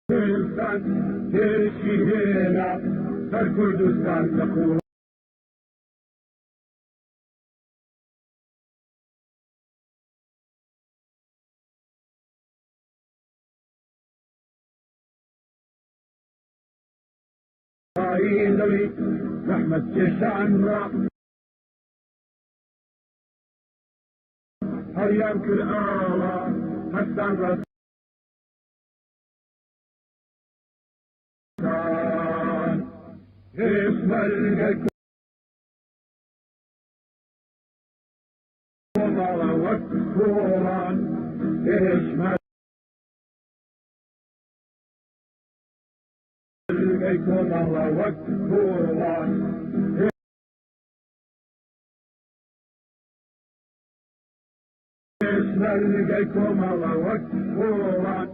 كردستان تێرشی هێنا سەر کوردستان دەخۆ دەوری زەحمەت کێشان ڕا هەریان کرد ئاڵا هەستان ڕاستان هێشمەرگە کۆمەڵە وەک کۆڵان هێشمەرگەی کۆمەڵە وەک کۆڵان هێشمەرگەی کۆمەڵە وەک کۆڵان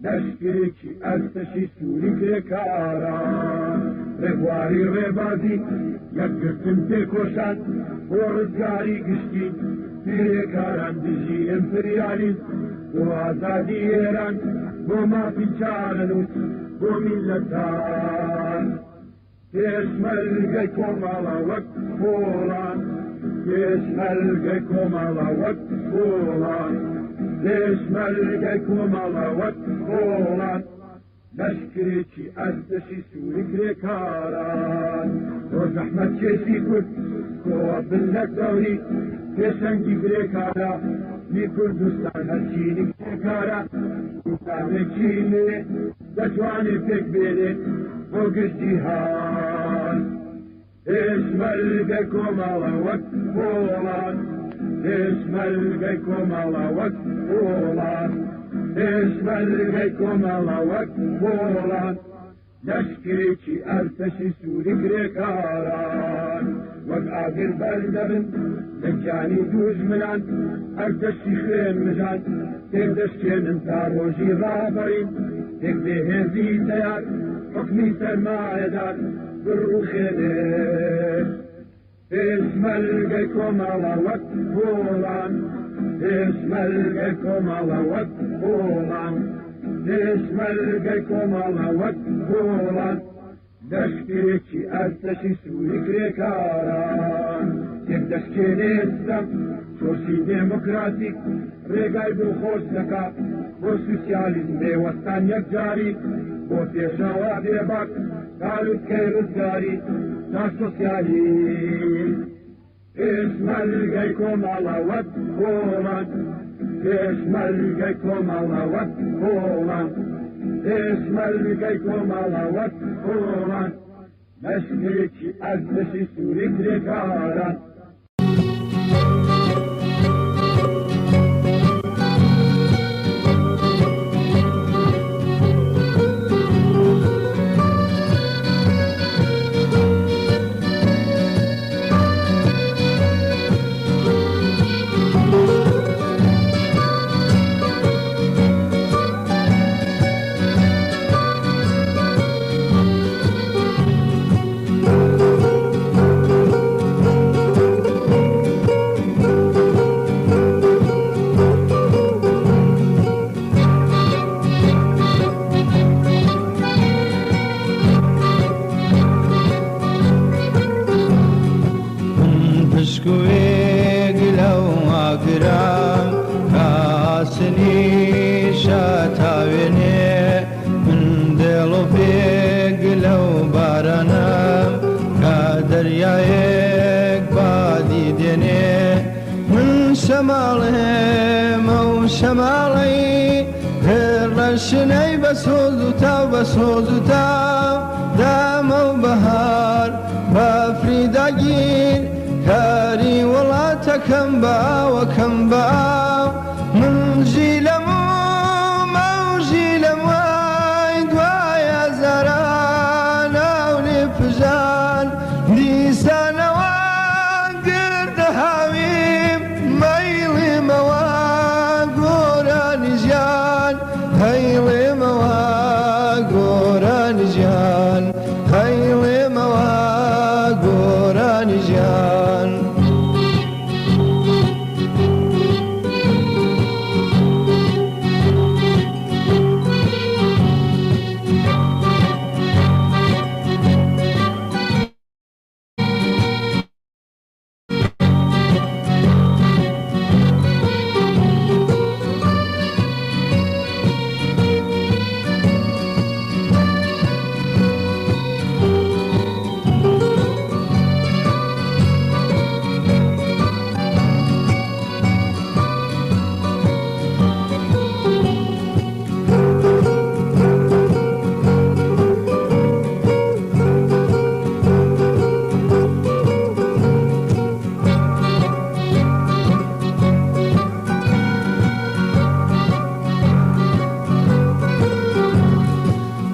لەشکرێکی ئەستەشی سووری کرێکاران ڕێبواری ڕێبازی یەکگرتن پێکۆشان بۆ ڕزگاری گشتی کرێکاران دژی ئیمپریالیزم بۆ ئازادی ئێران بۆ مافی چارەنووس بۆ میلەتان پێشمەرگەی کۆمەڵە وەک کۆڵان پێشمەرگەی کۆمەڵە وەک کۆڵان پێشمەرگەی کۆمەڵە وەک کۆڵان لەشکرێکی ئەستەشی سووری کرێکاران بۆ زەحمەت کێشی کورد کۆوە بن لە دەوری پێشەنگی کرێکارە می کوردستان هەرچینی کرێکارە کوردستانێکی نوێ دەتوانێت پێک بێنێ بۆ گشتی هان پێشمەرگەی کۆمەڵە وەک کۆڵان پێشمەرگەی کۆمەڵە وەک کۆڵان پێشمەرگەی کۆمەڵە وەک کۆڵان لەشکرێکی ئەرتەشی سووری کرێکاران وەک ئاگر بەردەبن لە گیانی دوژمنان ئەردەشتی خوێن مژان تێک دەشکێنن تا ڕۆژی ڕابەرین تێک بێهێزی تەیار حکمی سەرمایەدار بڕوخێنێت پێشمەرگەی کۆمەڵە وەک کۆڵان پێشمەرگەی کۆمەڵە وەک کۆڵان پێشمەرگەی کۆمەڵە وەک کۆڵان لەشکرێکی ئەرتەشی سووری کرێکاران تێک دەشکێنێتم چۆرسی دێمۆکراتیک ڕێگای دڵخۆش دەکات بۆ سوسیالیزم بێوەستان یەکجاری بۆ پێشەوا بێباک تالوتکەی ڕزگاری تا سۆسیالیزم پێشمەرگەی کۆمەڵە وەک کۆڵان پێشمەرگەی کۆمەڵە وەک کۆڵان پێشمەرگەی کۆمەڵە وەک کۆڵان لەشکرێکی ئەرتەشی سووری کرێکاران شاتاوێنێ من دڵ و پێک لەو بارانم کا دەریایەک بادی دێنێ من شەماڵێمە و شەماڵی ڕەشنەی بە سۆز و تاو بە سۆز و تاو دامە و بەهار بەفریداگیر کاری وڵاتەکەم باوەکەم باو من ژی لەمە مەوژی لەم وای دوایە زاران ئەو لێ پژان دیسانەوە گردە هاویم مەیڵێمەوە گۆرانی ژیان هەیڵێمەوە گۆرانی ژیان هەیڵێمەوە گۆرانی ژیان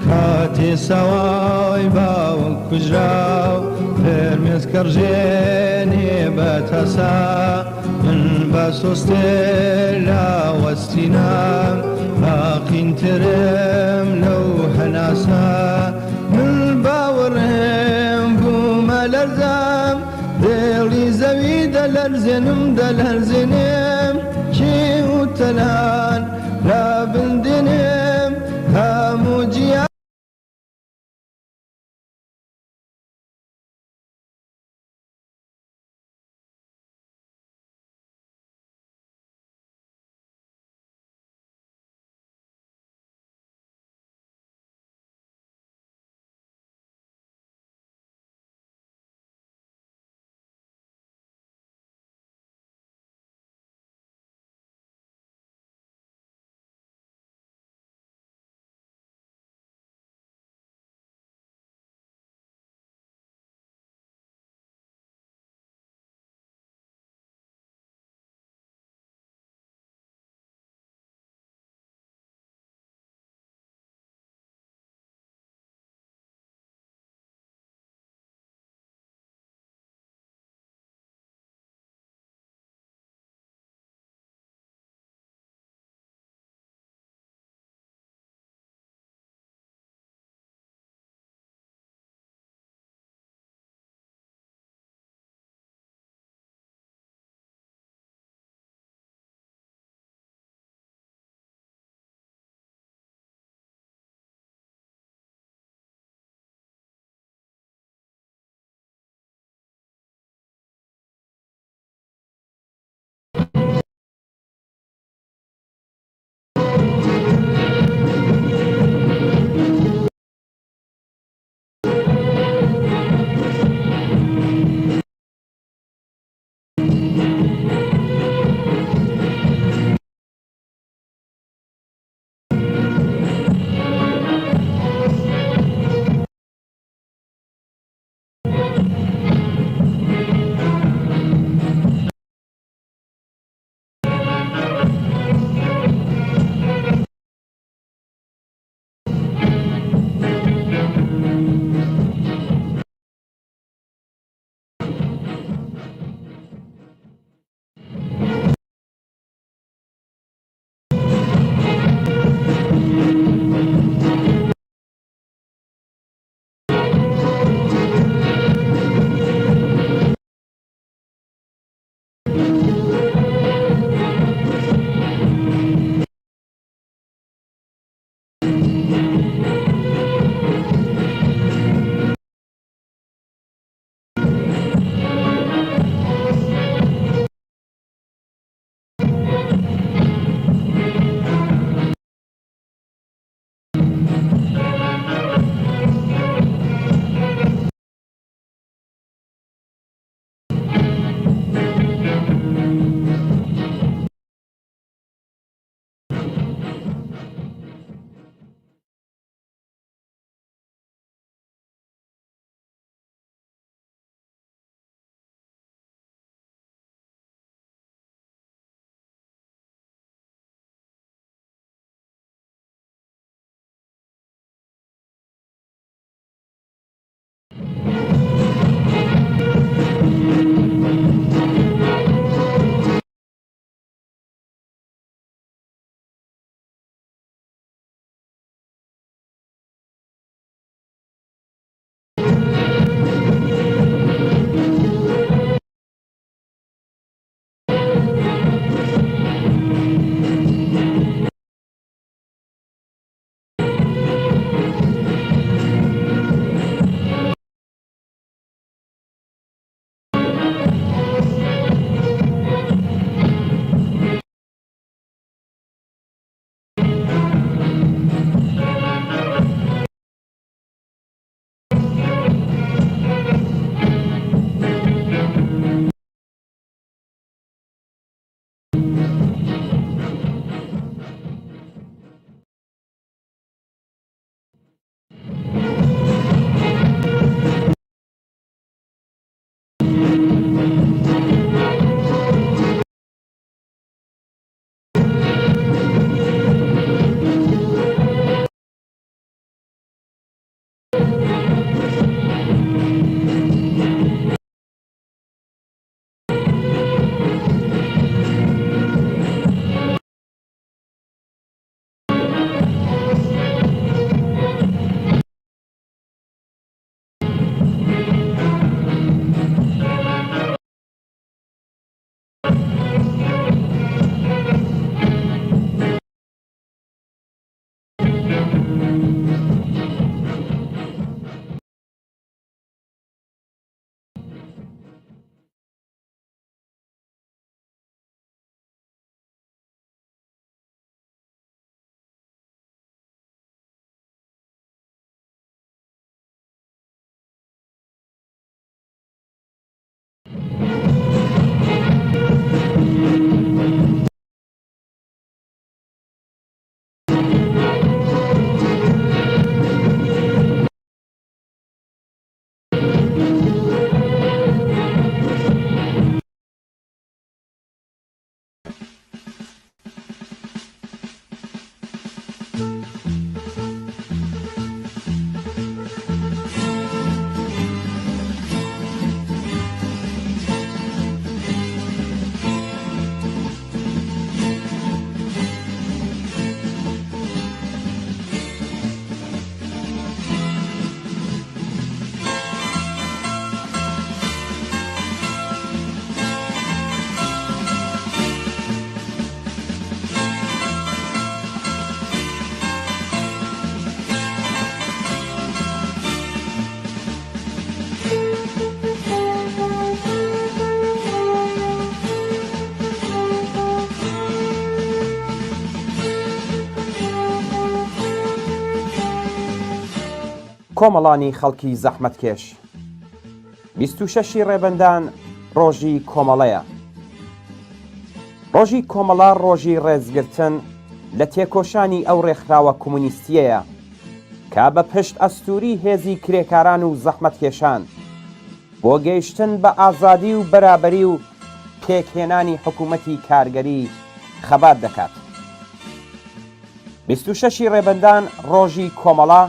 کاتێ سەوای باوک کوژراو فرمێسکە ڕژێنێ بە تەسا من بە سۆستێ لاوەستینام باقینترم لەو هەناسا من باوەڕێم بوومە لەرزەم دێڵی زەوی دەلەرزێنم دەلەرزێنێم کێ و تەلان لا بندێنێم هەموو جیان کۆمەڵانی خەڵکی زەحمەتکێش 26 ڕێبەندان ڕۆژی کۆمەڵەیە. ڕۆژی کۆمەڵە ڕۆژی ڕێزگرتن لە تێکۆشانی ئەو ڕێکخراوە کۆمونیستیەیە کە بە پشت ئەستووری هێزی کرێکاران و زەحمەتکێشان بۆ گەیشتن بە ئازادی و بەرابەری و پێکهێنانی حکوومەتی کارگەری خەبات دەکات. 26 ڕێبەندان ڕۆژی کۆمەڵە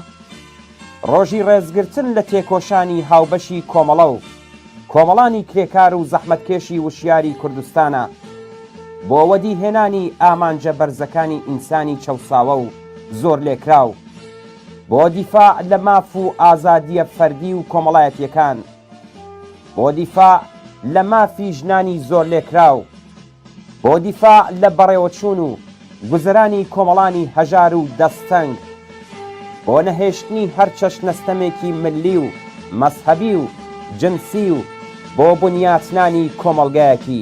ڕۆژی ڕێزگرتن لە تێکۆشانی هاوبەشی کۆمەڵە و کۆمەڵانی کرێکار و زەحمەتکێشی وشیاری کوردستانە بۆ وەدیهێنانی ئامانجە بەرزەکانی ئینسانی چەوساوە و زۆر لێکراو، بۆ دیفاع لە ماف و ئازادیە فەردی و کۆمەڵایەتیەکان، بۆ دیفاع لە مافی ژنانی زۆر لێکراو، بۆ دیفاع لە بەڕێوەچوون و گوزەرانی کۆمەڵانی هەژار و دەستەنگ، بۆ نەهێشتنی هەر چەشنەستەمێکی ملی و مەسحەبی و جنسی و بۆ بنیاتنانی کۆمەڵگایەکی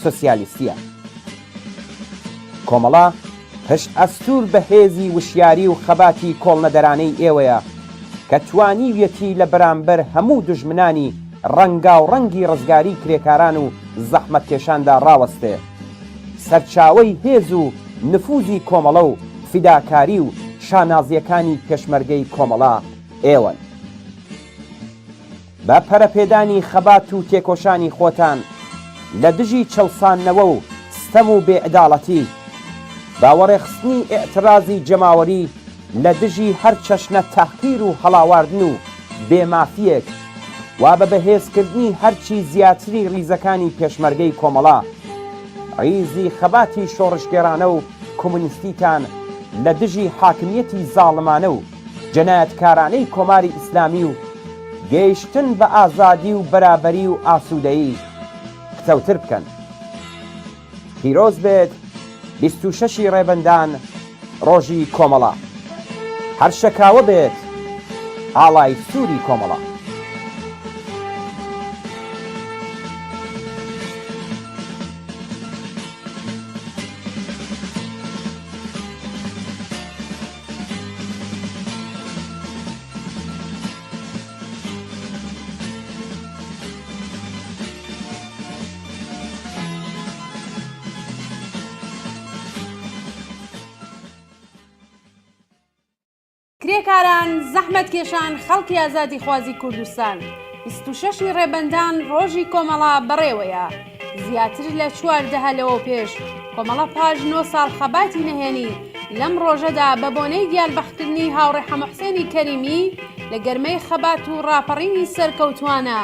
سۆسیالیستیە. کۆمەڵە پشت ئەستور بە هێزی وشیاری و خەباتی کۆڵنەدەرانەی ئێوەیە کە توانیویەتی لە بەرامبەر هەموو دژمنانی ڕەنگا و ڕەنگی ڕزگاری کرێکاران و زەحمەتکێشاندا ڕاوەستێ. سەرچاوەی هێز و نفوزی کۆمەڵە و فیداکاری و شانازیەکانی پێشمەرگەی کۆمەڵە ئێوەن. بە پەرەپێدانی خەبات و تێکۆشانی خۆتان لە دژی چەوسانەوە و ستەم و بێعداڵەتی، باوەڕێخستنی ئێعترازی جەماوەری لە دژی هەر چەشنە تەحقیر و هەڵاواردن و بێمافیەک وا بە بەهێزکردنی هەرچی زیاتری ڕیزەکانی پێشمەرگەی کۆمەڵە، ڕیزی خەباتی شۆڕشگێرانە و کۆمونیستیتان لە دژی حاکمیەتی زاڵمانە و جەنایەتکارانەی کۆماری ئیسلامی و گەیشتن بە ئازادی و بەرابەری و ئاسوودەیی قسەوتر بکەن. پیرۆز بێت 26 ڕێبەندان ڕۆژی کۆمەڵە. هەر شەکاوە بێت ئاڵای سووری کۆمەڵە. کرێکاران زەحمەتکێشان خەڵکی ئازادی خوازی کوردستان 26 ڕێبەندان ڕۆژی کۆمەڵە بەڕێوەیە. زیاتر لە 14 لەوە پێش کۆمەڵە پاش 9 ساڵ خەباتی نەهێنی لەم ڕۆژەدا بە بۆنەی گیانبەختکردنی هاوڕێ حەمەحوسێنی کەریمی لە گەرمەی خەبات و ڕاپەڕینی سەرکەوتوانە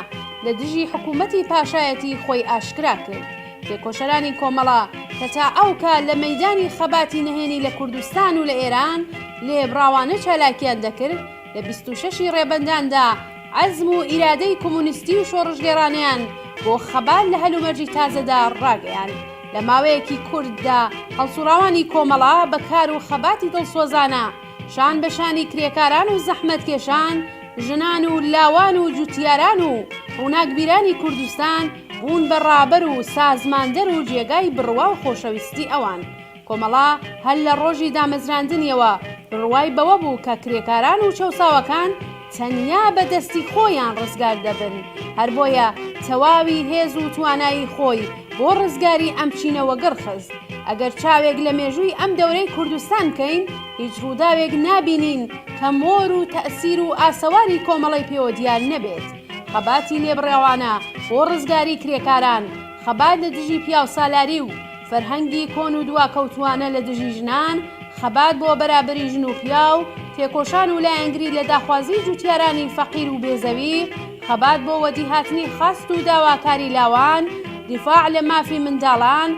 لە دژی حکوومەتی پاشایەتی خۆی ئاشکرا کرد. تێکۆشەرانی کۆمەڵە کە تا ئەوکە لە مەیدانی خەباتی نەهێنی لە کوردستان و لە ئێران لێبراوانە چالاکیان دەکرد، لە 26 ڕێبەنداندا عەزم و ئیرادەی کۆمونیستی و شۆڕژگێڕانیان بۆ خەبات لە هەلومەرجی تازەدا ڕاگەیان. لە ماوەیەکی کورددا هەڵسوڕاوانی کۆمەڵە بەکار و خەباتی دڵسۆزانە شان بەشانی کرێکاران و زەحمەتکێشان، ژنان و لاوان و جوتیاران و ڕووناکبیرانی کوردستان بوون بە ڕابەر و سازماندەر و جێگای بڕوا و خۆشەویستی ئەوان. کۆمەڵە هەر لە ڕۆژی دامەزراندنیەوە بڕوای بەوە بوو کە کرێکاران و چەوساوەکان تەنیا بە دەستی خۆیان ڕزگار دەبن. هەر بۆیە تەواوی هێز و توانایی خۆی بۆ ڕزگاری ئەم چینەوە گەڕخست. ئەگەر چاوێک لە مێژووی ئەم دەورەی کوردستان بکەین، هیچ ڕووداوێک نابینین کە مۆر و تەئسیر و ئاسەواری کۆمەڵی پێوە دیار نەبێت. خەباتی لێبڕێوانە بۆ ڕزگاری کرێکاران، خەبات لە دژی پیاو سالاری و فەرهەنگی کۆن و دواکەوتوانە لە دژی ژنان، خەبات بۆ بەرابەری ژن و پیاو، تێکۆشان و لایەنگری لە داخوازی جوتیارانی فەقیر و بێزەوی، خەبات بۆ وەدیهاتنی خەست و داواکاری لاوان، دیفاع لە مافی منداڵان،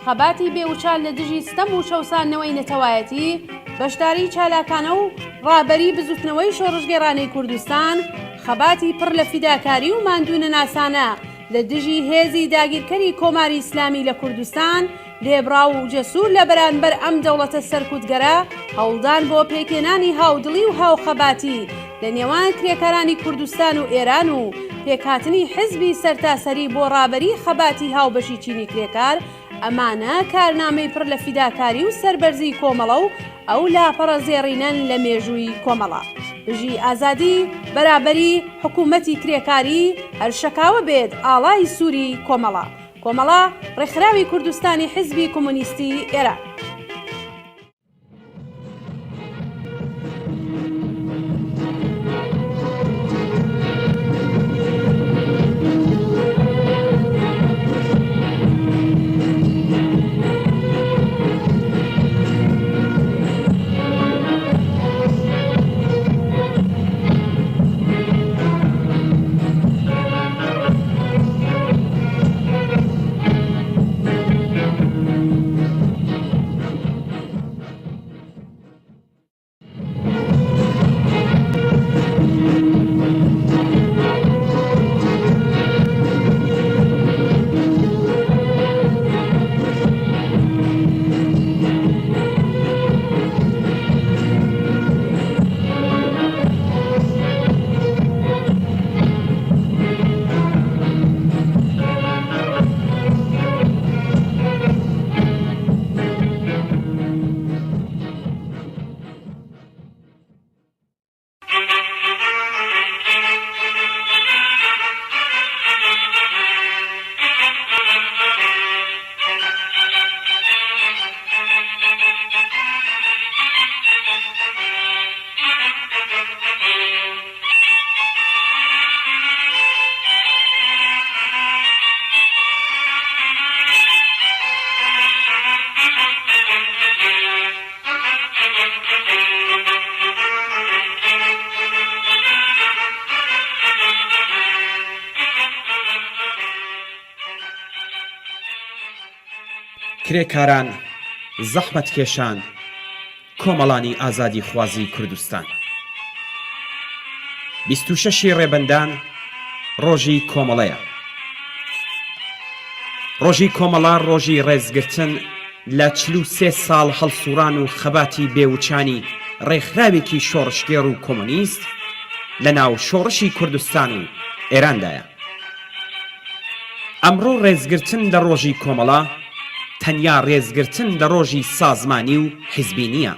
خەباتی بێوچال لە دژی ستەم و شەوسانەوەی نەتەوایەتی، بەشداری چالاکانە و ڕابەری بزوتنەوەی شۆڕژگێڕانەی کوردستان، خەباتی پڕ لە فیداکاری و ماندوونە ناسانە لە دژی هێزی داگیرکەری کۆماری ئیسلامی لە کوردستان، لێبراو و جەسوور لە بەرانبەر ئەم دەوڵەتە سەرکوتگەرە هەوڵدان بۆ پێکێنانی هاودڵی و هاوخەباتی لە نێوان کرێکارانی کوردستان و ئێران و پێکهاتنی حزبی سەرتاسەری بۆ ڕابەری خەباتی هاوبەشی چینی کرێکار. ئەمانە کارنامەی پڕ لە فیداکاری و سەربەرزی کۆمەڵە و ئەو لاپەڕە زێڕینەن لە مێژووی کۆمەڵە. دژی ئازادی بەرابەری حکوومەتی کرێکاری هەر شەکاوە بێت ئاڵای سووری کۆمەڵە ڕێکخراوی کوردستانی حیزبی کۆمۆنیستی ئێران. کرێکاران، زەحمەتکێشان، کۆمەڵانی ئازادی خوازی کوردستان. 26 ڕێبەندان ڕۆژی کۆمەڵەیە. ڕۆژی کۆمەڵە ڕۆژی ڕێزگرتن لە 43 ساڵ هەڵسووران و خەباتی بێوچانی ڕێکخراوێکی شۆڕشگێڕ و کۆمۆنیست لە ناو شۆڕشی کوردستان و ئێراندایە. ئەمڕۆ ڕێزگرتن لە ڕۆژی کۆمەڵە تەنیا ڕێزگرتن لە ڕۆژی سازمانی و حیزبی نییە،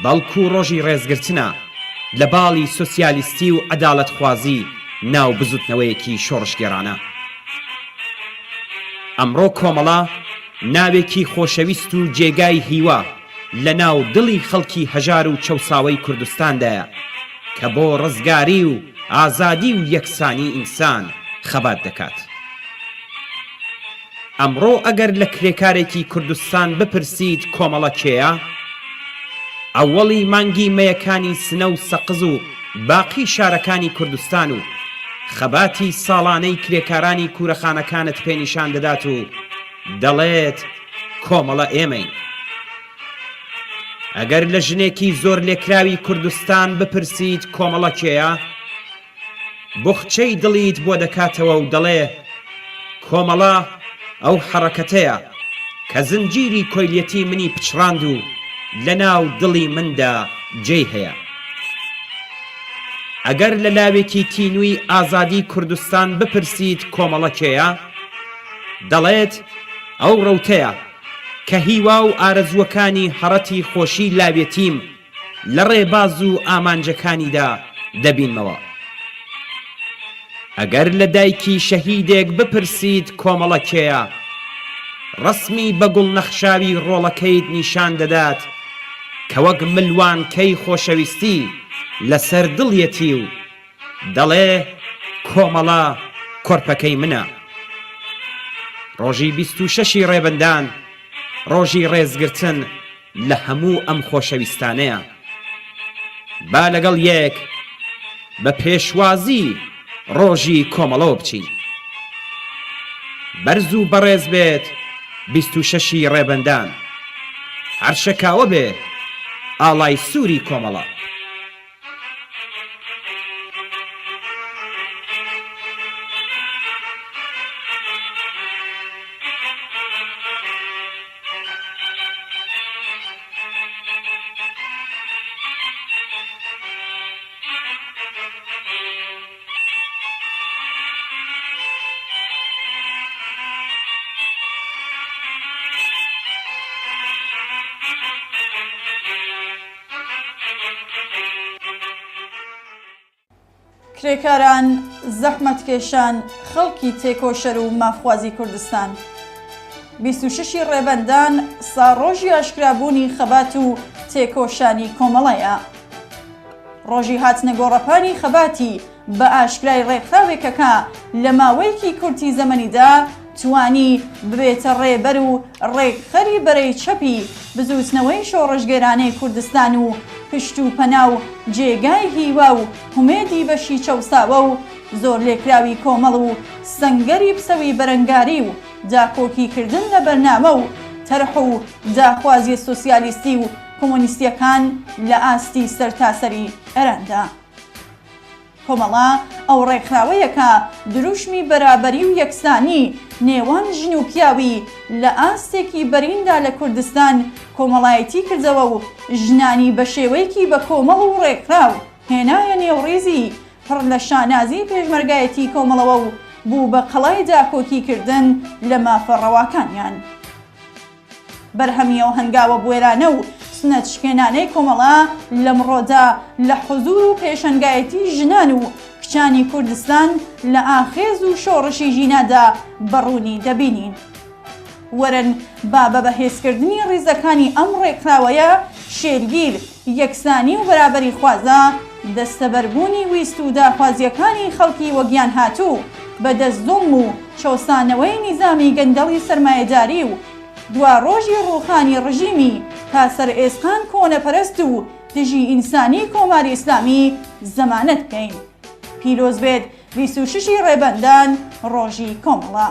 بەڵکو ڕۆژی ڕێزگرتنە لە باڵی سۆسیالیستی و عەداڵەتخوازی ناو بزوتنەوەیەکی شۆڕشگێڕانە. ئەمڕۆ کۆمەڵە ناوێکی خۆشەویست و جێگای هیوا لە ناو دڵی خەڵکی هەژار و چەوساوەی کوردستاندایە کە بۆ ڕزگاری و ئازادی و یەکسانی ئینسان خەبات دەکات. ئەمڕۆ ئەگەر لە کرێکارێکی کوردستان بپرسیت کۆمەڵە کێیە؟ ئەوەڵی مانگی مەیەکانی سنە و سەقز و باقی شارەکانی کوردستان و خەباتی ساڵانەی کرێکارانی کوورەخانەکانت پێنیشان دەدات و دەڵێت کۆمەڵە ئێمەین. ئەگەر لە ژنێکی زۆر لێکراوی کوردستان بپرسیت کۆمەڵە کێیە؟ بوخچەی دڵیت بۆ دەکاتەوە و دەڵێ کۆمەڵە ئەو حەڕەکەتەیە کە زنجیری کۆیلەتی منی پچڕاند و لە ناو دڵی مندا جێی هەیە. ئەگەر لە لاوێکی تینووی ئازادی کوردستان بپرسیت کۆمەڵە کێیە؟ دەڵێت ئەو ڕەوتەیە کە هیوا و ئارەزووەکانی هەڕەتی خۆشی لاوێتیم لە ڕێباز و ئامانجەکانیدا دەبینمەوە. ئەگەر لە دایکی شەهیدێک بپرسیت کۆمەڵە کێیە؟ ڕسمی بەگوڵ نەخشاوی ڕۆڵەکەیت نیشان دەدات کە وەک ملوانکەی خۆشەویستی لەسەر دڵیەتی و دەڵێ کۆمەڵە کۆرپەکەی منە. ڕۆژی 26 ڕێبەندان ڕۆژی ڕێزگرتن لە هەموو ئەم خۆشەویستانەیە. با لەگەڵ یەک بە پێشوازی ڕۆژی کۆمەڵەوە بچین. بەرز و بەڕێز بێت 26 ڕێبەندان، هەر شەکاوە بێ ئاڵای سووری کۆمەڵە. کرێکاران زەحمەتکێشان خەڵکی تێکۆشەر و مافوازی کوردستان 26 ڕێبەندان ساڕۆژی ئاشکرابوونی خەبات و تێکۆشانی کۆمەڵەیە. ڕۆژی هاتنە گۆڕەپانی خەباتی بە ئاشکرای ڕێکخراوێکەکە لە ماوەیەکی کورتی زەمەنیدا توانی ببێتە ڕێبەر و ڕێکخەری بەرەی چەپی بزوتنەوەی شۆڕژگەرانەی کوردستان و پشت و پەنا و جێگای هیوا و هومێدی بەشی چەوساوە و زۆر لێکراوی کۆمەڵ و سەنگەری پسەوی بەرەنگاری و داکۆکیکردن لە بەرنامە و تەرح و داخوازی سۆسیالیستی و کۆمۆنیستیەکان لە ئاستی سەرتاسەری ئێراندا. کۆمەڵا ئەو ڕێکخراوەیەکە دروشمی بەرابەری و یەکسانی نێوان ژن و پیاوی لە ئاستێکی بەریندا لە کوردستان کۆمەڵایەتی کردەوە و ژنانی بە شێوەیەکی بە کۆمەڵ و ڕێکخراو هێنایە نێوڕێزی پڕ لە شانازی پێشمەرگایەتی کۆمەڵەوە و بوو بە قەڵای داکۆکیکردن لە مافەڕەواکانیان. بەرهەمیەوە هەنگاوە بوێرانە و سنەت شکێنانەی کۆمەڵا لەمڕۆدا لە حوزور و پێشەنگایەتی ژنان و کچانی کوردستان لە ئاخێز و شۆڕشی ژینادا بەڕوونی دەبینین. وەرن با بە بەهێزکردنی ڕیزەکانی ئەم ڕێکخراوەیە شێرگیر یەکسانی و بەرابەری خوازە دەستەبەربوونی ویست و داخوازیەکانی خەڵکی وەگیان هاتوو بە دەستزۆم و چەوسانەوەی نیزامی گەندەڵی سەرمایەداری و دوا ڕۆژی ڕووخانی ڕژیمی تا سەر ئێسقان کۆنەپەرست و دژی ئینسانی کۆماری ئیسلامی زەمانەت بکەین. پیرۆز بێت 26 ڕێبەندان ڕۆژی کۆمەڵە.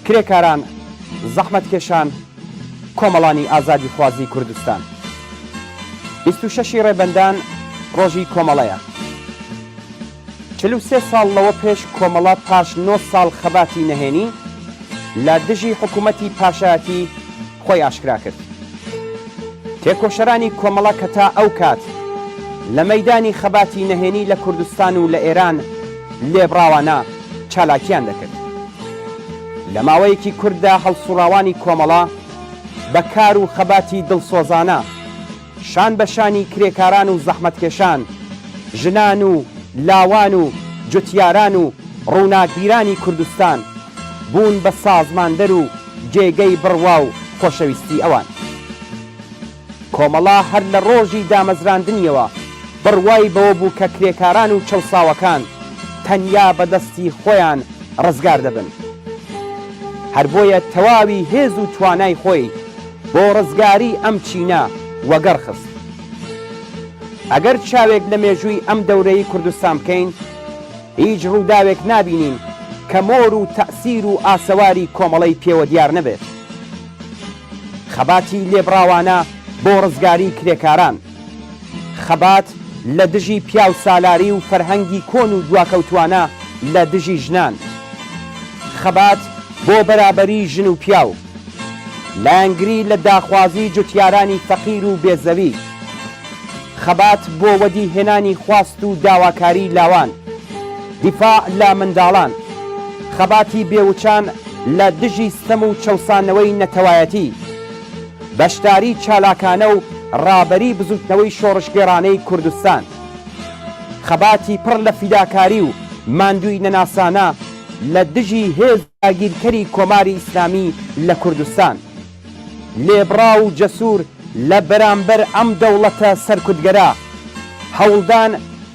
کرێکاران زەحمەتکێشان کۆمەڵانی ئازادی خوازی کوردستان 26 ڕێبەندان ڕۆژی کۆمەڵەیە. 43 ساڵ لەوە پێش کۆمەڵە پاش 9 ساڵ خەباتی نەهێنی لە دژی حکوومەتی پاشایەتی خۆی ئاشکرا کرد. تێکۆشەرانی کۆمەڵە کە تا ئەو کات لە مەیدانی خەباتی نەهێنی لە کوردستان و لە ئێران لێبڕاوانە چالاکیان دەکرد. لە ماوەیەکی کووردا هەڵسوڕاوانی کۆمەڵە بە کار و خەباتی دڵسۆزانە شان بە شانی کرێکاران و زەحمەتکێشان، ژنان و لاوان و جوتیاران و ڕووناکبیرانی کوردستان بوون بە سازماندەر و جێگەی بڕوا و خۆشەویستی ئەوان. کۆمەڵا هەر لە ڕۆژی دامەزراندنیەوە بڕوای بەوە بوو کە کرێکاران و چەوساوەکان تەنیا بەدەستی خۆیان ڕزگار دەبن. هەر بۆیە تەواوی هێز و توانای خۆی بۆ ڕزگاری ئەم چینە وەگەڕخست. ئەگەر چاوێک لە مێژووی ئەم دەورەی کوردستان بکەین، هیچ ڕووداوێک نابینین کە مۆر و تەئسیر و ئاسەواری کۆمەڵەی پێوە دیار نەبێت. خەباتی لێبڕاوانە بۆ ڕزگاری کرێکاران، خەبات لە دژی پیا و سالاری و فەرهەنگی کۆن و دواکەوتوانە لە دژی ژنان، خەبات بۆ بەرابەری ژن و پیاو، لایەنگری لە داخوازی جوتیارانی فەقیر و بێزەوی، خەبات بۆ وەدی هێنانی خواست و داواکاری لاوان، دیفاع لە منداڵان، خەباتی بێوچان لە دژی ستەم و چەوسانەوەی نەتەوایەتی، بەشداری چالاکانە و ڕابەری بزوتنەوەی شۆڕشگێڕانەی کوردستان، خەباتی پڕ لە فیداکاری و ماندووی نەناسانە لە دژی هێز داگیرکەری کۆماری ئیسلامی لە کوردستان، لێبڕا و جەسوور لە بەرامبەر ئەم دەوڵەتە سەرکوتگەرە، هەوڵدان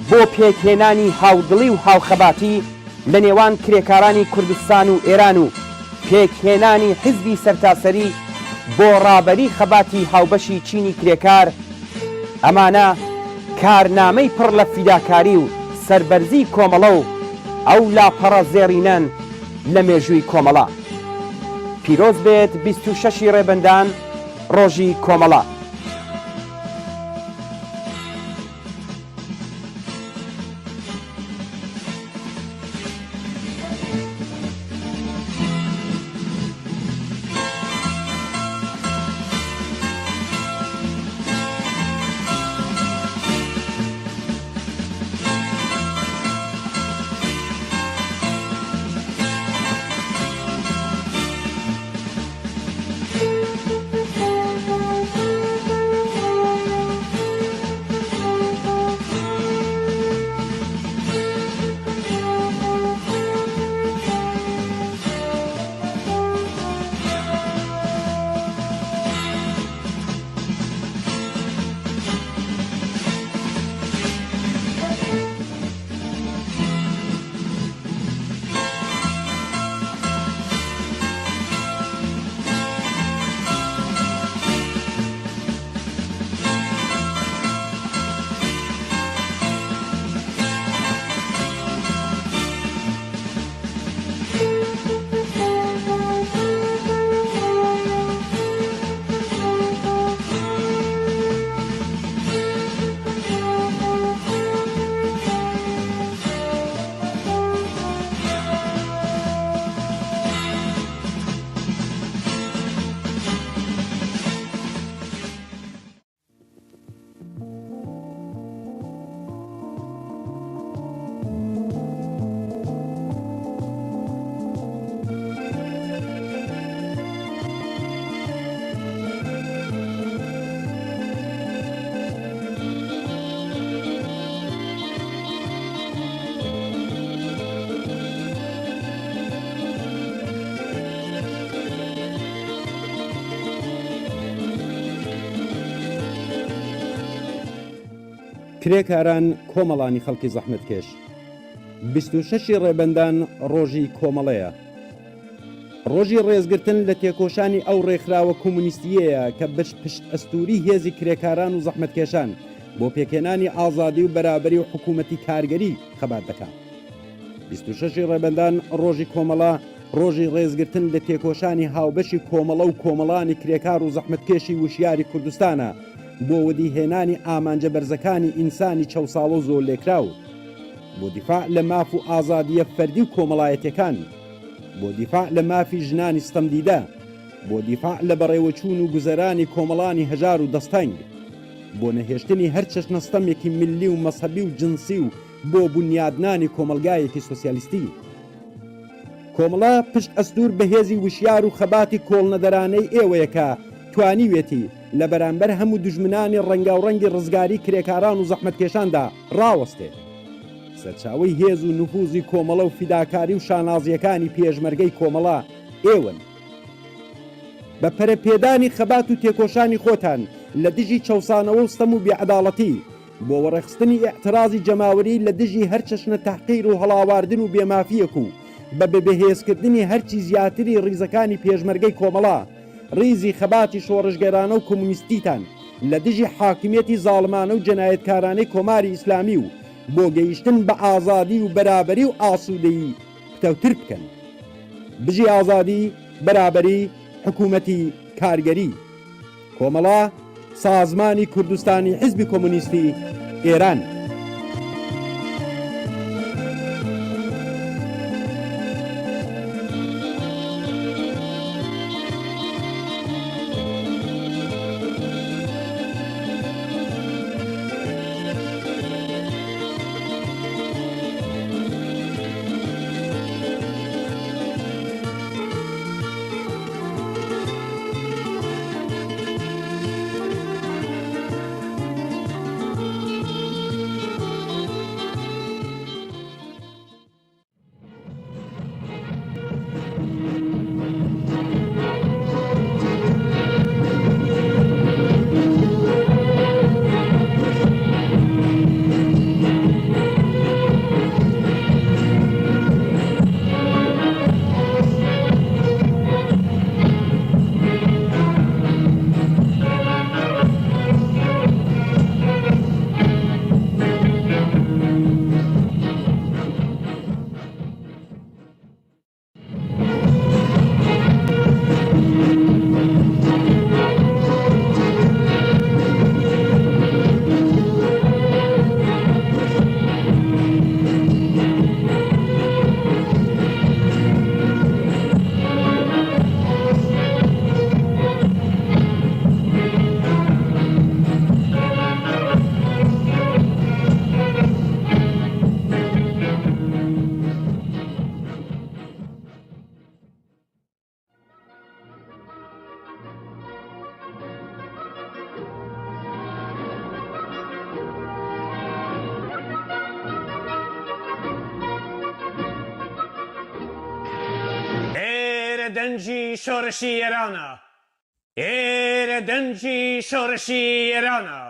بۆ پێکهێنانی هاودڵی و هاوخەباتی لە نێوان کرێکارانی کوردستان و ئێران و پێکهێنانی حیزبی سەرتاسەری بۆ ڕابەری خەباتی هاوبەشی چینی کرێکار، ئەمانە کارنامەی پڕ لە فیداکاری و سەربەرزی کۆمەڵە و ئەو لاپەڕە زێڕینەن لە مێژووی کۆمەڵە. پیرۆز بێت 26 ڕێبەندان ڕۆژی کۆمەڵە. کرێکاران کۆمەڵانی خەڵکی زەحمەتکێش 26 ڕێبەندان ڕۆژی کۆمەڵەیە. ڕۆژی ڕێزگرتن لە تێکۆشانی ئەو ڕێکخراوە کۆمونیستیەیە کە پشت ئەستوری هێزی کرێکاران و زەحمەتکێشان بۆ پێکێنانی ئازادی و بەرابەری و حکوومەتی کارگەری خەبات دەکات. 26 ڕێبەندان ڕۆژی کۆمەڵە ڕۆژی ڕێزگرتن لە تێکۆشانی هاوبەشی کۆمەڵە و کۆمەڵانی کرێکار و زەحمەتکێشی وشیاری کوردستانە بۆ وەدیهێنانی ئامانجە بەرزەکانی ئینسانی چەوساڵە و زۆر لێکراو، بۆ دیفاع لە ماف و ئازادیە فەردی و کۆمەڵایەتەکان، بۆ دیفاع لە مافی ژنانی ستەمدیدە، بۆ دیفاع لە بەڕێوەچوون و گوزەرانی کۆمەڵانی هەژار و دەستەنگ، بۆ نەهێشتنی هەر چەشنەستەمێکی ملی و مەسەبی و جنسی و بۆ بنیادنانی کۆمەلگایەکی سۆسیالیستی. کۆمەڵە پشت ئەستور بەهێزی وشیار و خەباتی کۆڵنەدەرانەی ئێوەیەکە توانیوێتی لە بەرامبەر هەموو دژمنانی ڕەنگاوڕەنگی ڕزگاری کرێکاران و زەحمەتکێشاندا ڕاوەستێت. سەرچاوەی هێز و نفوزی کۆمەڵە و فیداکاری و شانازیەکانی پێشمەرگەی کۆمەڵە ئێوەن. بە پەرەپێدانی خەبات و تێکۆشانی خۆتان لە دژی چەوسانەوە و ستەم و بێعەداڵەتی بۆ وەڕێخستنی ئێعترازی جەماوەری لە دژی هەر چەشنە تەحقیر و هەڵاواردن و بێمافیەک و بە بەهێزکردنی هەرچی زیاتری ڕیزەکانی پێشمەرگەی کۆمەڵە ڕیزی خەباتی شۆڕژگەرانە و کۆمونیستیتان لە دژی حاکمیەتی زاڵمانە و جەنایەتکارانەی کۆماری ئیسلامی و بۆ گەیشتن بە ئازادی و بەرابەری و ئاسوودەیی پتەوتر بکەن. بژی ئازادی، بەرابەری، حکوومەتی کارگەری. کۆمەڵا سازمانی کوردستانی حیزبی کۆمونیستی ئێران. دەنجی شۆڕشی ئێرانە، ئێرە دەنجی شۆڕشی ئێرانە،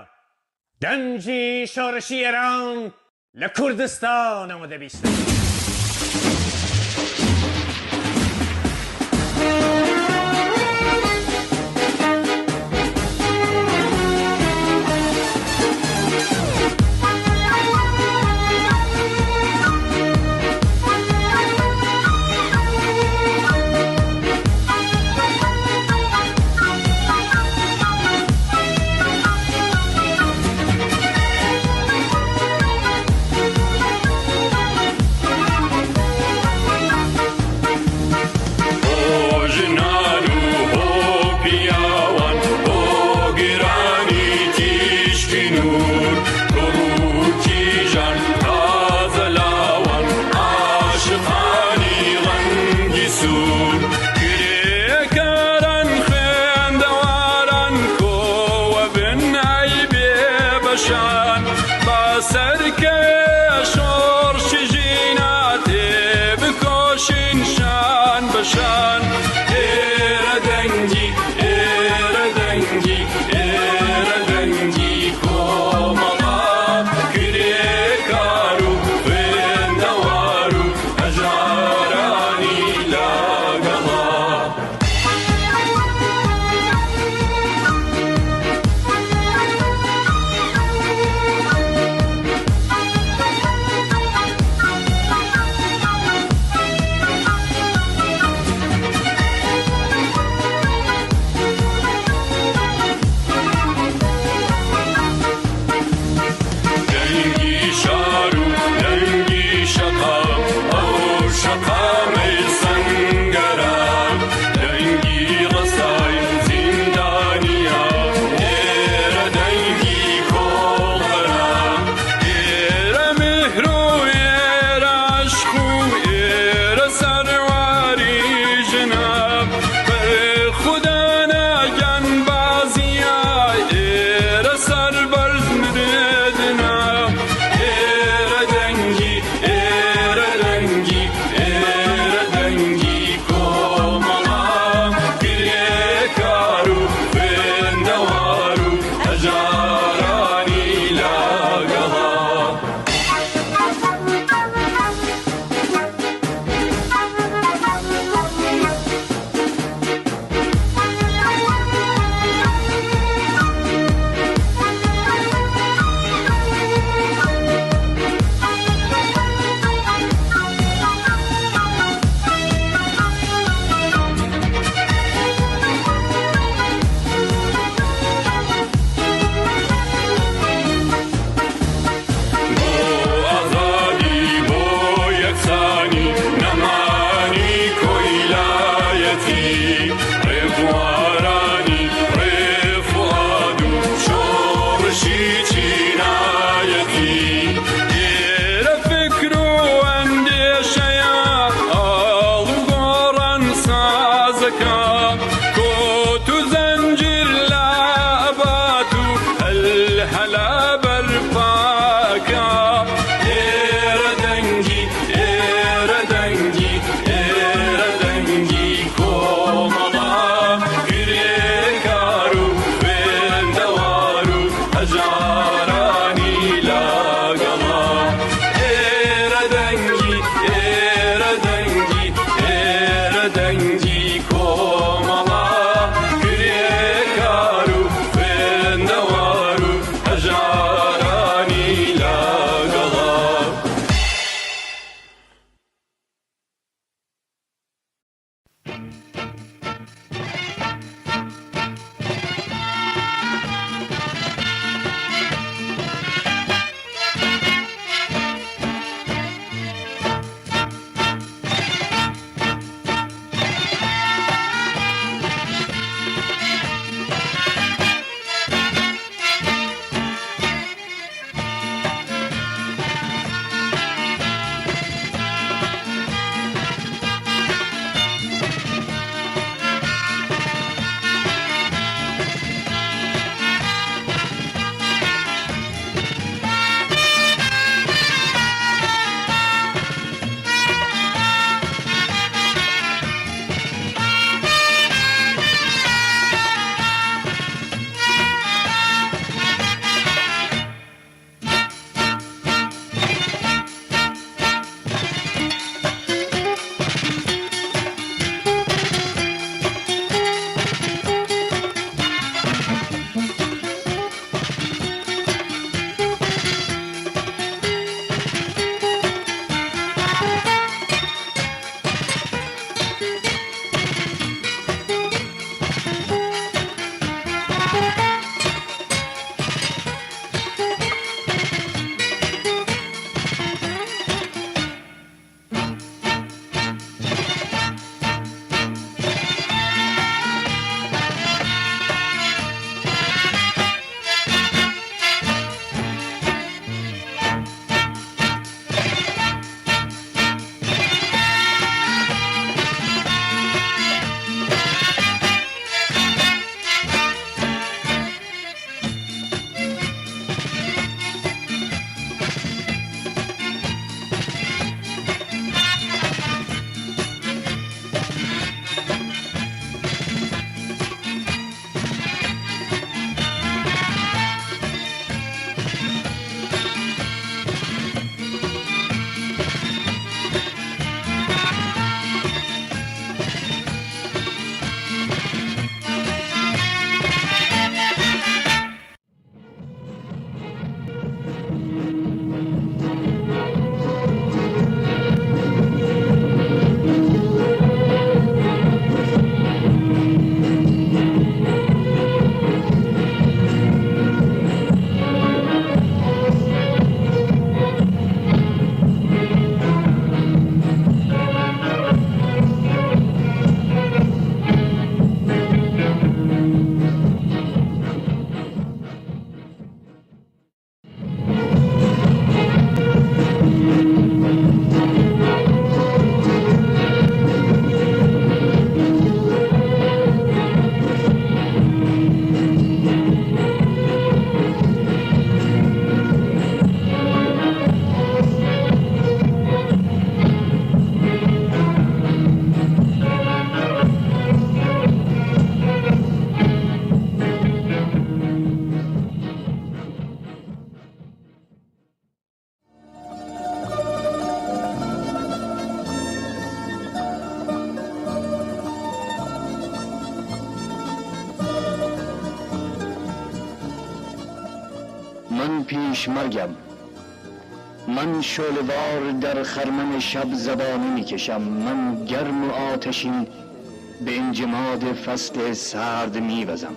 دەنجی شۆڕشی ئێران لە کوردستانەوە دەبیستن. من پیشمرگم، من شعله‌وار در خرمن شب زبانه میکشم، من گرم و آتشین به انجماد فصل سرد میوزم.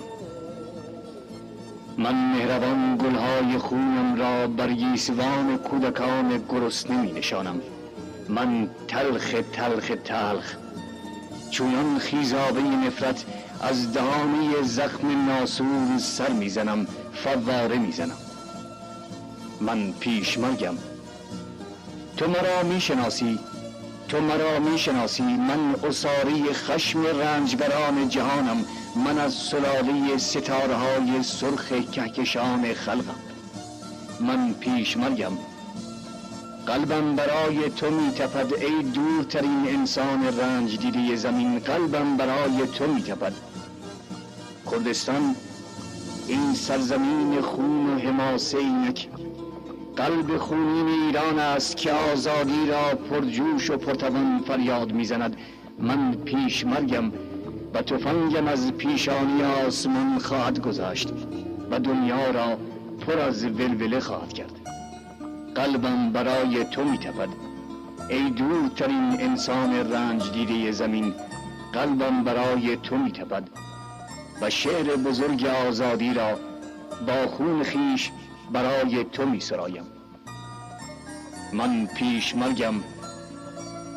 من مهربان گلهای خونم را بر گیسوان کودکان گرسنه می نشانم. من تلخ تلخ تلخ چونان خیزابه نفرت از دهانه زخم ناسور سر میزنم، فواره میزنم. من پیشمرگم. تو مرا میشناسی، تو مرا میشناسی. من اساری خشم رنجبران جهانم. من از سلاله ستاره های سرخ کهکشان خلقم. من پیشمرگم. قلبم برای تو میتپد ای دورترین انسان رنج دیده زمین. قلبم برای تو میتپد. کردستان، این سرزمین خون و حماسه اینک قلب خونین ایران است که آزادی را پرجوش و پرتوان فریاد میزند. من پیشمرگم و تفنگم از پیشانی آسمان خواهد گذاشت و دنیا را پر از ولوله خواهد کرد. قلبم برای تو میتپد ای دورترین انسان رنج دیده زمین. قلبم برای تو می تپد و شعر بزرگ آزادی را با خون خیش برای تو می سرایم. من پیش مرگم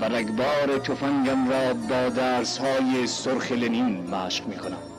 و رگبار تفنگم را با درس‌های سرخ لنین مشق می کنم.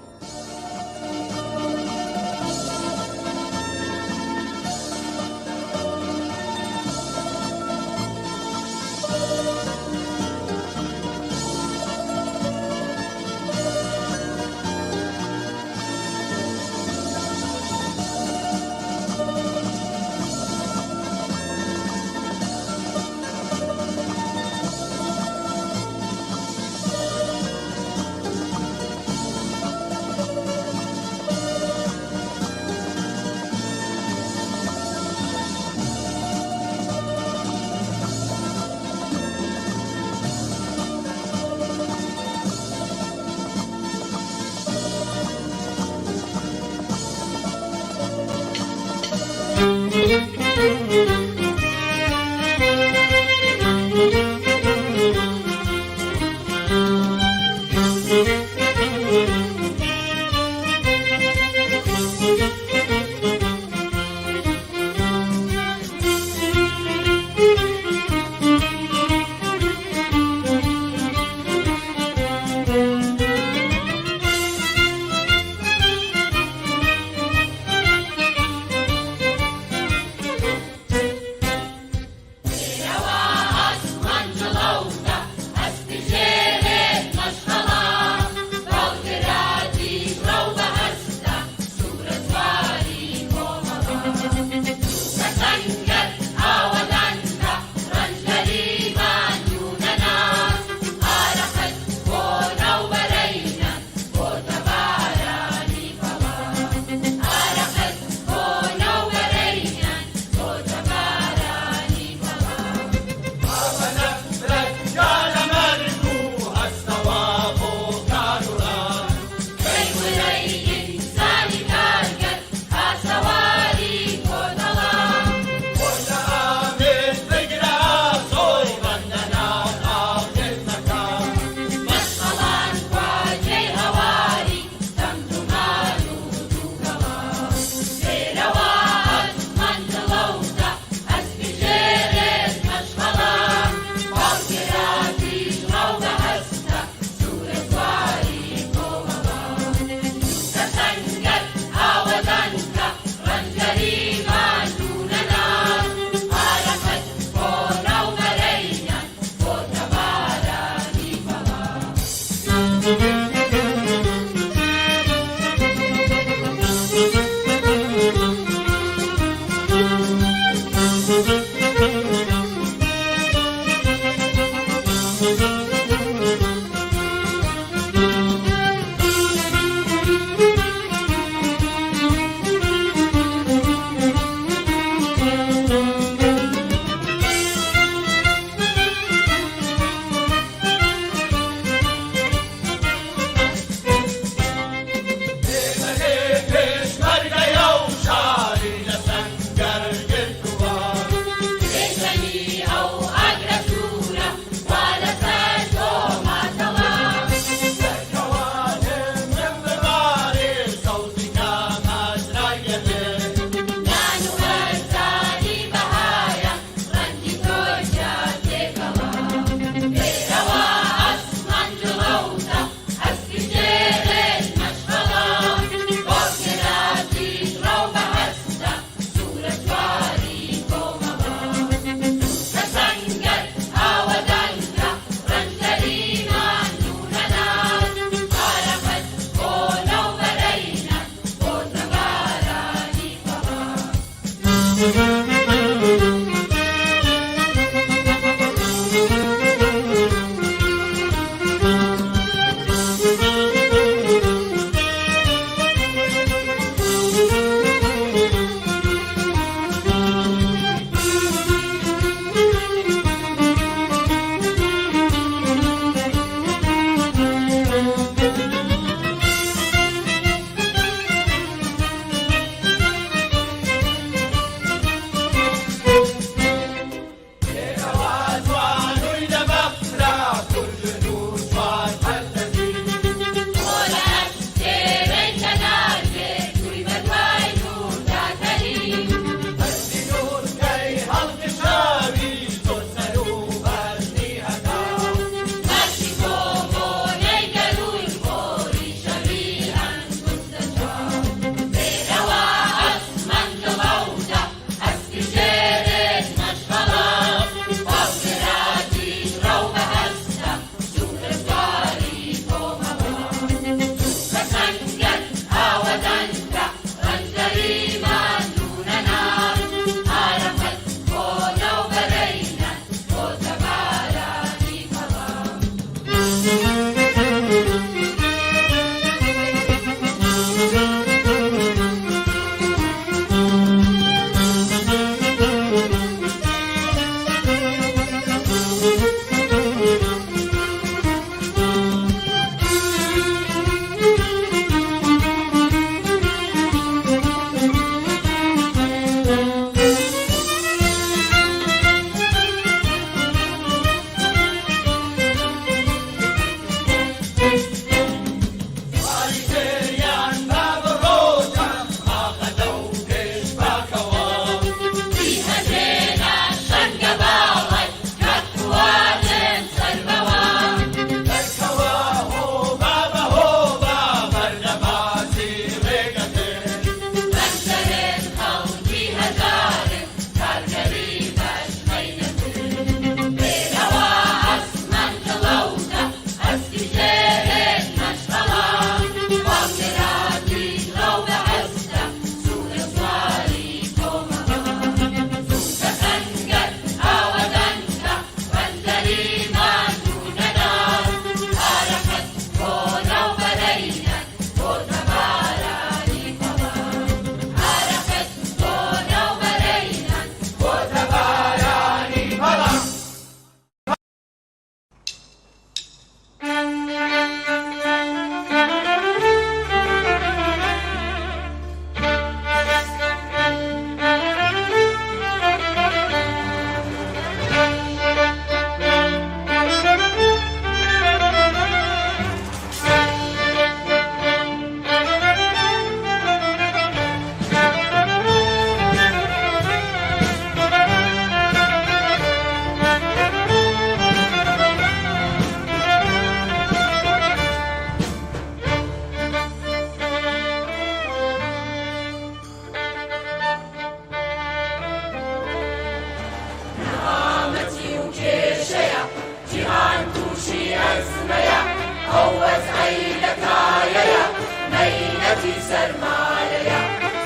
ڕۆژی سەرمایەیە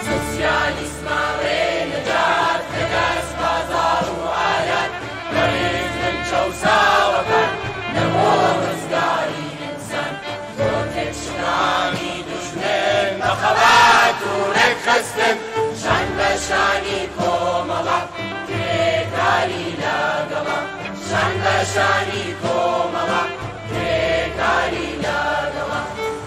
سۆسیالیسما ڕێنەجات کە دەست بازاڕ و ئاەت بەڕێز من چەوساوەکان لەبۆ ڕزگاری ئینسان بۆ تێکشنانی دوژمن بە خەبات و ڕێکخستن شان بە شانی کۆمەڵە کرێکاری لەگەڵە شان بە شانی کۆمەڵە کرێکاری لەگەڵە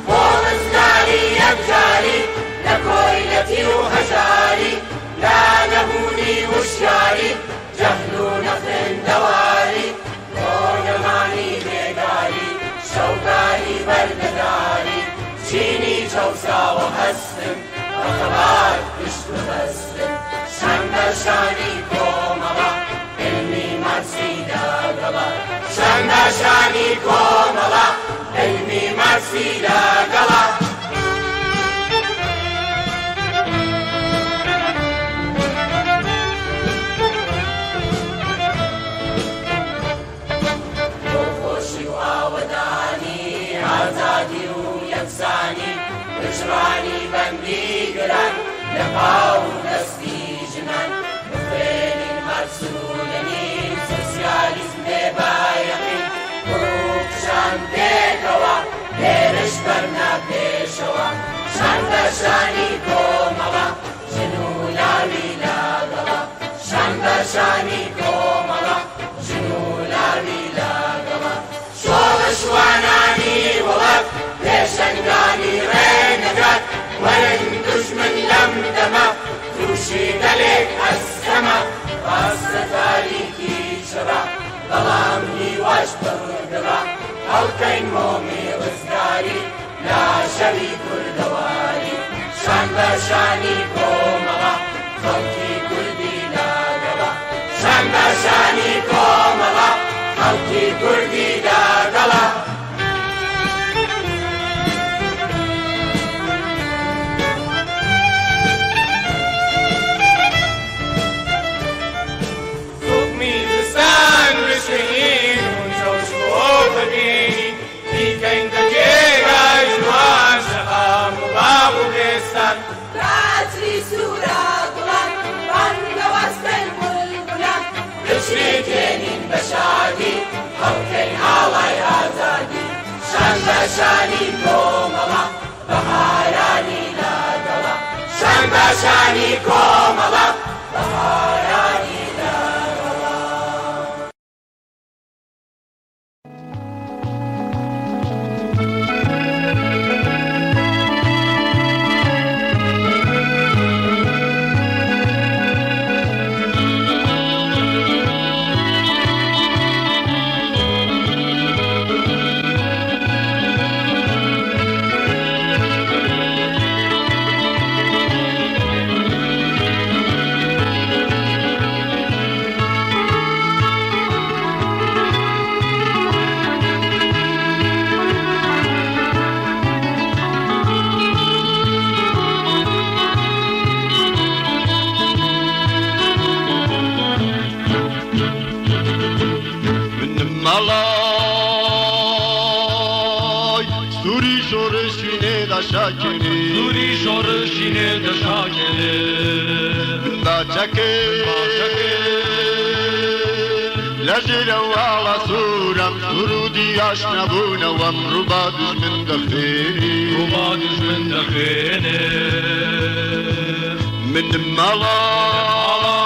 بۆ ڕزگاری یەکجاری لە کۆیلەتی و هەژاری لا نەبوونی وشیاری جەهل و نەفرندەواری کۆنەمانی بێداری شەوگاری بەردەداری چینی چەوساوە هەستن بە خەبات پشت بەستن شان بە شانی کۆمەڵە علمی مارسی لەگەڵە شان بە شانی کۆمەڵە علمی مارسی لەگەڵە خۆشی و ئاوەدانی ئازادی و یەکسانی هجرانی بەندی گران لە پاو دەستی ژنان بخوێنین مارس و لەنین سۆسیالیزم بێبایەقین بڕووکشان پێکەوە هێرش بەرنا پێشەوە شان بە شانی کۆمەڵە ژن و لاوی لەگەڵە شان بە شانی کۆمەڵە ژن و لاوی لەگەڵە شۆڕشوانانی وڵات پێشەنگانی ڕێنەگات وەرن دوژمن لەم دەمە تووشی دەلێک ئەستەمە ڕاستە تاریکی چڕە بەڵام هیواش بڕگڕە هەڵکەین مۆمی ڕزگاری لاشەوی کوردەواری شان بە شانی کۆمەڵە خەڵکی کوردی لەگەڵە شان بە شانی کۆمەڵە خەڵکی کوردی لەگەڵە بشریکێنین بە شادی هەڵکەین هاڵای ئازادی شان بە شانی کۆمەڵە بەهارانی لەگەڵە شان بە شانی کۆمەڵە بەهارانی لەگەڵە سوری شۆڕشینێ دەشاکێنێ باچەکێ لە ژێرە واڵە سوورەم سرودی ئاشنەبوونەوەم ڕووبا دوژمن دەخوێنێ منم مەڵای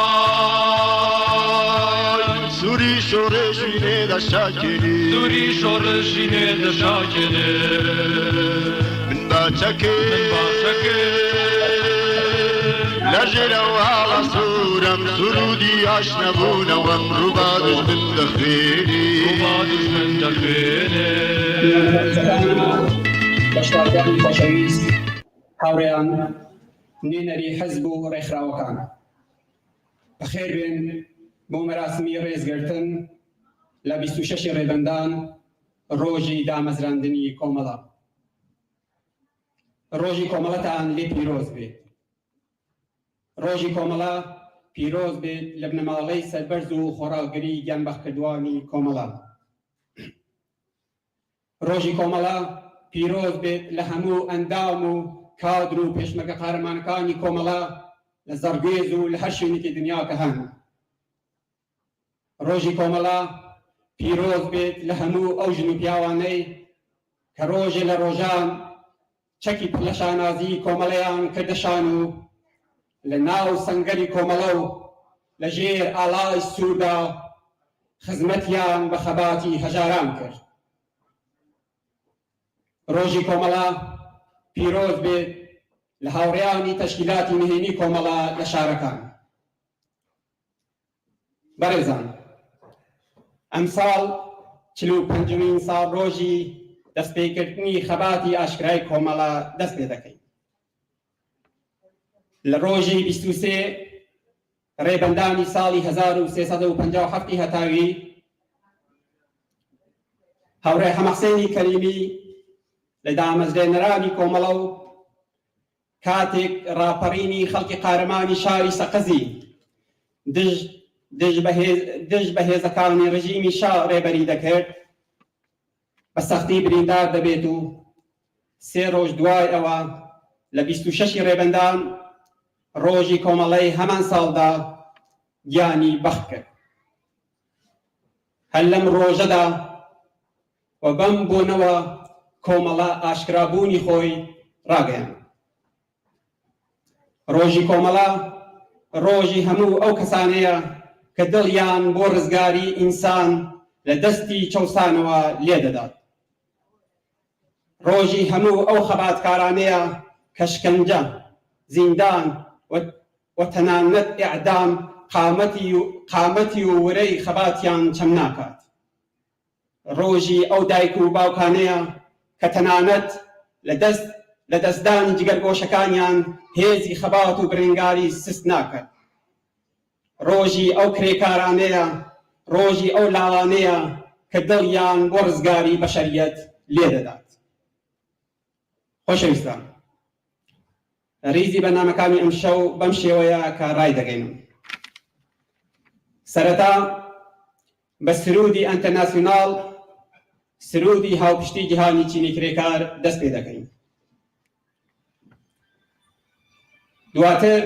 سوری شۆڕشینێ دەشاکێنێ باچەکێ لە ژێرە واڵە سوورەم سرودی ئاشنەبوونەوەم ڕووبا دوژمن دەخوێنێ بەشدارگانی خۆشەویست هاوڕێیان نوێنەری حەزب و ڕێکخراوەکان بەخێر بێن بۆ مەراسمی ڕێزگرتن لە 26 ڕێبەندان ڕۆژی دامەزراندنی کۆمەڵە ڕۆژی کۆمەڵەتان لێ پیرۆز بێت ڕۆژی کۆمەڵە پیرۆز بێت لە بنەماڵەی سەربەرز و خۆراگری گیانبەخکردوانی کۆمەڵە ڕۆژی کۆمەڵە پیرۆز بێت لە هەموو ئەندام و کادر و پێشمەرگە قارەمانەکانی کۆمەڵە لە زەرگێز و لە هەر شوێنێکی دنیا کە هەن. ڕۆژی کۆمەڵە پیرۆز بێت لە هەموو ئەو ژن و پیاوانەی کە ڕۆژێ لە ڕۆژان چەکی لە شانازی کۆمەڵەیان کردەشان و لە ناو سەنگەری کۆمەڵە و لە ژێر ئاڵای سووردا خزمەتیان بە خەباتی هەژاران کرد. ڕۆژی کۆمەڵە پیرۆز بێت لە هاوڕێیانی تەشکیلاتی نهێنی کۆمەڵە لە شارەکان. بەڕێزان، ئەمساڵ 45مین ساڵ ڕۆژی دەستپێکردنی خەباتی ئاشکرای کۆمەڵە دەست پێ دەکەین. لە ڕۆژی 23 ڕێبەندانی ساڵی 1357 هەتاوی هاوڕێ هەمەحسێنی کەریمی لە دامەزرێنەرانی کۆمەڵە و کاتێک ڕاپەڕینی خەڵکی قارەمانی شاری سەقەزی دژ بە هێزەکانی ڕژیمی شا ڕێبەری دەکرد، بە سەختی بریندار دەبێت و 3 ڕۆژ دوای ئەوە لە 26 ڕێبەندان ڕۆژی کۆمەڵەی هەمان ساڵدا گیانی بەخت کرد. هەر لەم ڕۆژەدا و بەم بوونەوە کۆمەڵە ئاشکرابوونی خۆی ڕاگەیاند. ڕۆژی کۆمەڵە ڕۆژی هەموو ئەو کەسانەیە کە دڵیان بۆ ڕزگاری ئینسان لە دەستی چەوسانەوە لێدەدات. ڕۆژی هەموو ئەو خەباتکارانەیە کە شکنجە، زیندان و تەنانەت ئیعدام قامەتی و وەرەی خەباتیان چەم ناکات. ڕۆژی ئەو دایک و باوکانەیە کە تەنانەت لە دەستدانی جگەرگۆشەکانیان هێزی خەبات و برنگاری سست ناکات. ڕۆژی ئەو کرێکارانەیە، ڕۆژی ئەو لاوانەیە کە دڵیان بۆ ڕزگاری بەشەریەت لێدەدات. خۆشەویستان، ریزی بەرنامەکانی ئەمشەو بەم شێوەیە کە ڕای دەگەینم. سەرەتا بە سرودی ئەنتەرناسیۆناڵ، سرودی هاوپشتی جیهانی چینی کرێکار دەست پێ دەکەین. دواتر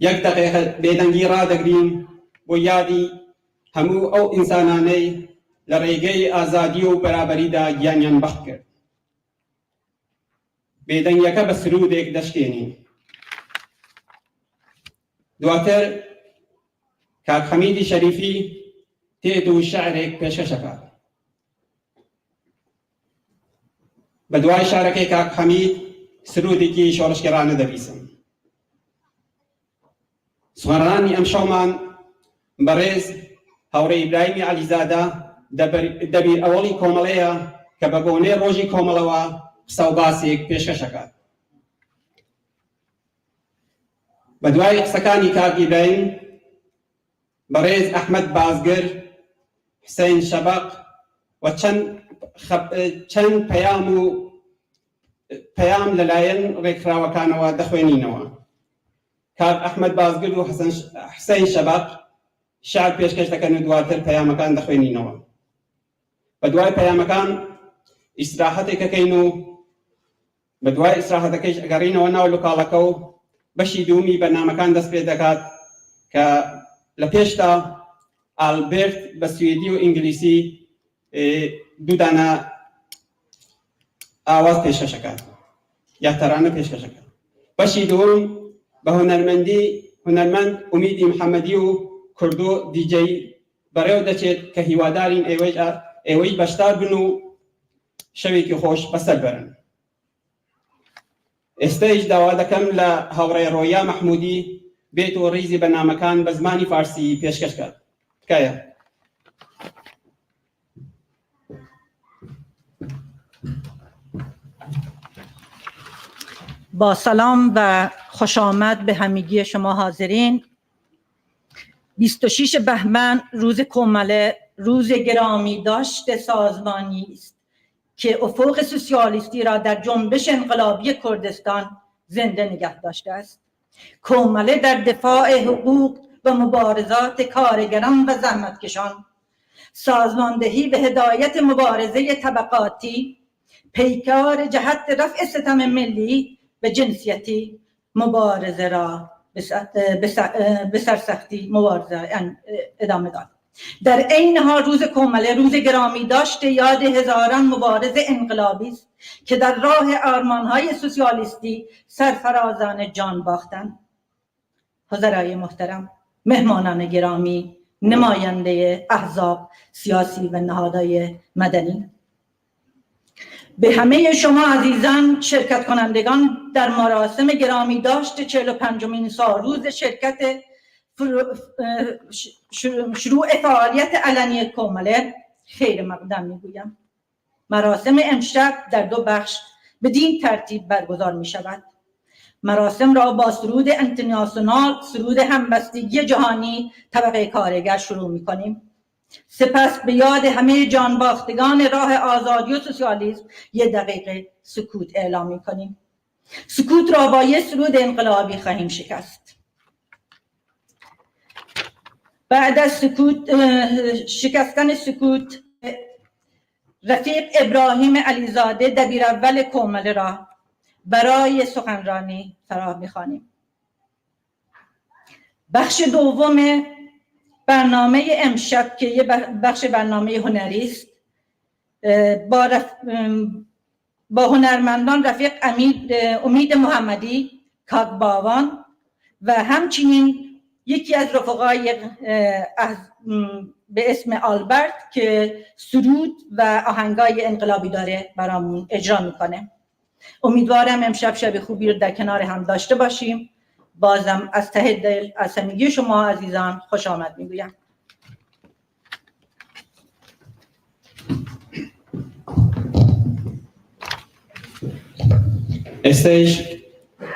یەک دەقیقە بێدەنگی ڕادەگرین بۆ یادی هەموو ئەو ئینسانانەی لە ڕێگەی ئازادی و بەرابەریدا گیانیان بەخت کرد. بێدەنگیەکە بە سرودێک دەشکێنین. دواتر کاک حەمیدی شەریفی تێت و شعرێک پێشکەشەکات. بە دوای شارەکەی کاک حەمید سرودێکی شۆڕشگەرانە دەبیسم. سوێنەرانی ئەمشەومان بەڕێز هاوڕێ ئیبراهیمی عەلیزادە دەبیر ئەوەڵی کۆمەڵەیە کە بە بۆنەی ڕۆژی کۆمەڵەوە قسە و باسێک پێشکەشەکات. بە دوای قسەکانی کاک ئیبراهیم بەڕێز ئەحمەد بازگر، حسین شەبەق و چەند پەیام لەلایەن ڕێکخراوەکانەوە دەخوێنینەوە. کاک ئەحمەد بازگر و حسین شەبەق شعر پێشکەش دەکەن و دواتر پەیامەکان دەخوێنینەوە. بە دوای پەیامەکان ئیستراحەتێک دەکەین و بە دوای ئیستراحەتەکەیش ئەگەڕینەوە ناو لۆکاڵەکە و بەشی دوومی بەرنامەکان دەست پێ دەکات کە لە پێشتا ئالبێرت بە سوێدی و ئینگلیسی دوو دانە ئاواز پێشکەشەکات یا تەرانە پێشکەشەکات. بەشی دووەم بە هونەرمەند ئومیدی محەممەدی و کوردۆ دیجەی بەڕێوە دەچێت کە هیوادارین ئێوەی بەشدار بن و شەوێکی خۆش بەسەر بەرن. ئێستایش داوا دەکەم لە هاوڕێ ڕۆیا مەحموودی بێت و ڕیزی بەرنامەکان بە زمانی فارسی پێشکەش کات. تکایە. با سلام و خوش آمد به همگی شما حاضرین. 26 بهمن روز کۆمەڵە، روز گرامی داشت سازمانی است که افق سوسیالیستی را در جنبش انقلابی کردستان زنده نگه داشته است. کۆمەڵە در دفاع حقوق و مبارزات کارگران و زحمتکشان، سازماندهی و هدایت مبارزه طبقاتی پیکار جهت رفع ستم ملی به جنسیتی مبارزه را به سرسختی مبارزه ادامه داد. در عین حال روز کومله روز گرامی داشته یاد هزاران مبارز انقلابی است که در راه آرمان‌های سوسیالیستی سرفرازان جان باختند. حضرای محترم، مهمانان گرامی، نماینده احزاب سیاسی و نهادهای مدنی، به همه شما عزیزان شرکت کنندگان در مراسم گرامی داشت 45مین سالروز شرکت شروع فعالیت علنی کومله خیر مقدم میگویم. مراسم امشب در 2 بخش بدین ترتیب برگزار می شود. مراسم را با سرود انترناسیونال، سرود همبستگی جهانی طبقه کارگر شروع می کنیم. سپس به یاد همه جانباختگان راه آزادی و سوسیالیسم 1 دقیقه سکوت اعلام می کنیم. سکوت را با 1 سرود انقلابی خواهیم شکست. بعد از شکستن سکوت، رفیق ابراهیم علیزاده دبیر اول کومله را برای سخنرانی فرا می‌خوانیم. بخش دوم برنامه امشب که یه بخش برنامه هنری است، با هنرمندان رفیق امید محمدی کاکباوان و همچنین یکی از رفقای به اسم آلبرت که سرود و آهنگای انقلابی داره برامون اجرا میکنه. امیدوارم امشب شب خوبی رو در کنار هم داشته باشیم. بازم از ته دل از همگی شما عزیزان خوش آمد میگویم. استیج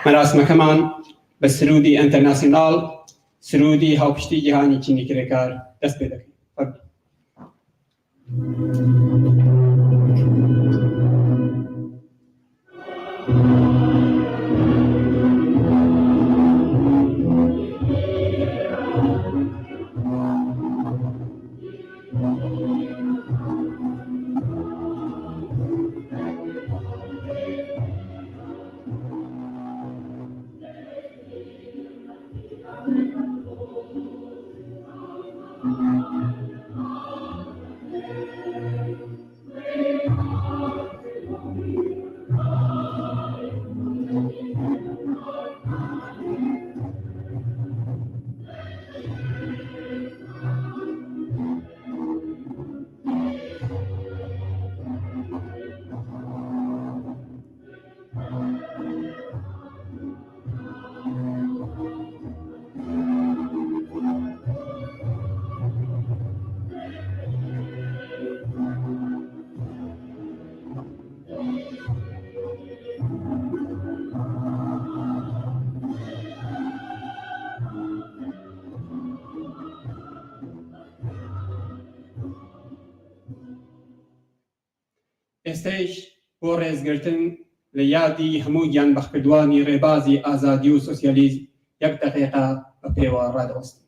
مراسمەکەمان بە سرودی ئەنتەرناسیۆنال، سرودی هاوپشتی جیهانی چینی کرێکار دەست پێ دەکەین. ئێستەیش بۆ ڕێزگرتن لە یادی هەموو گیانبەختکردوانی ڕێبازی ئازادی و سۆسیالیزم 1 دقیقە بە پێوە ڕادەوەستن.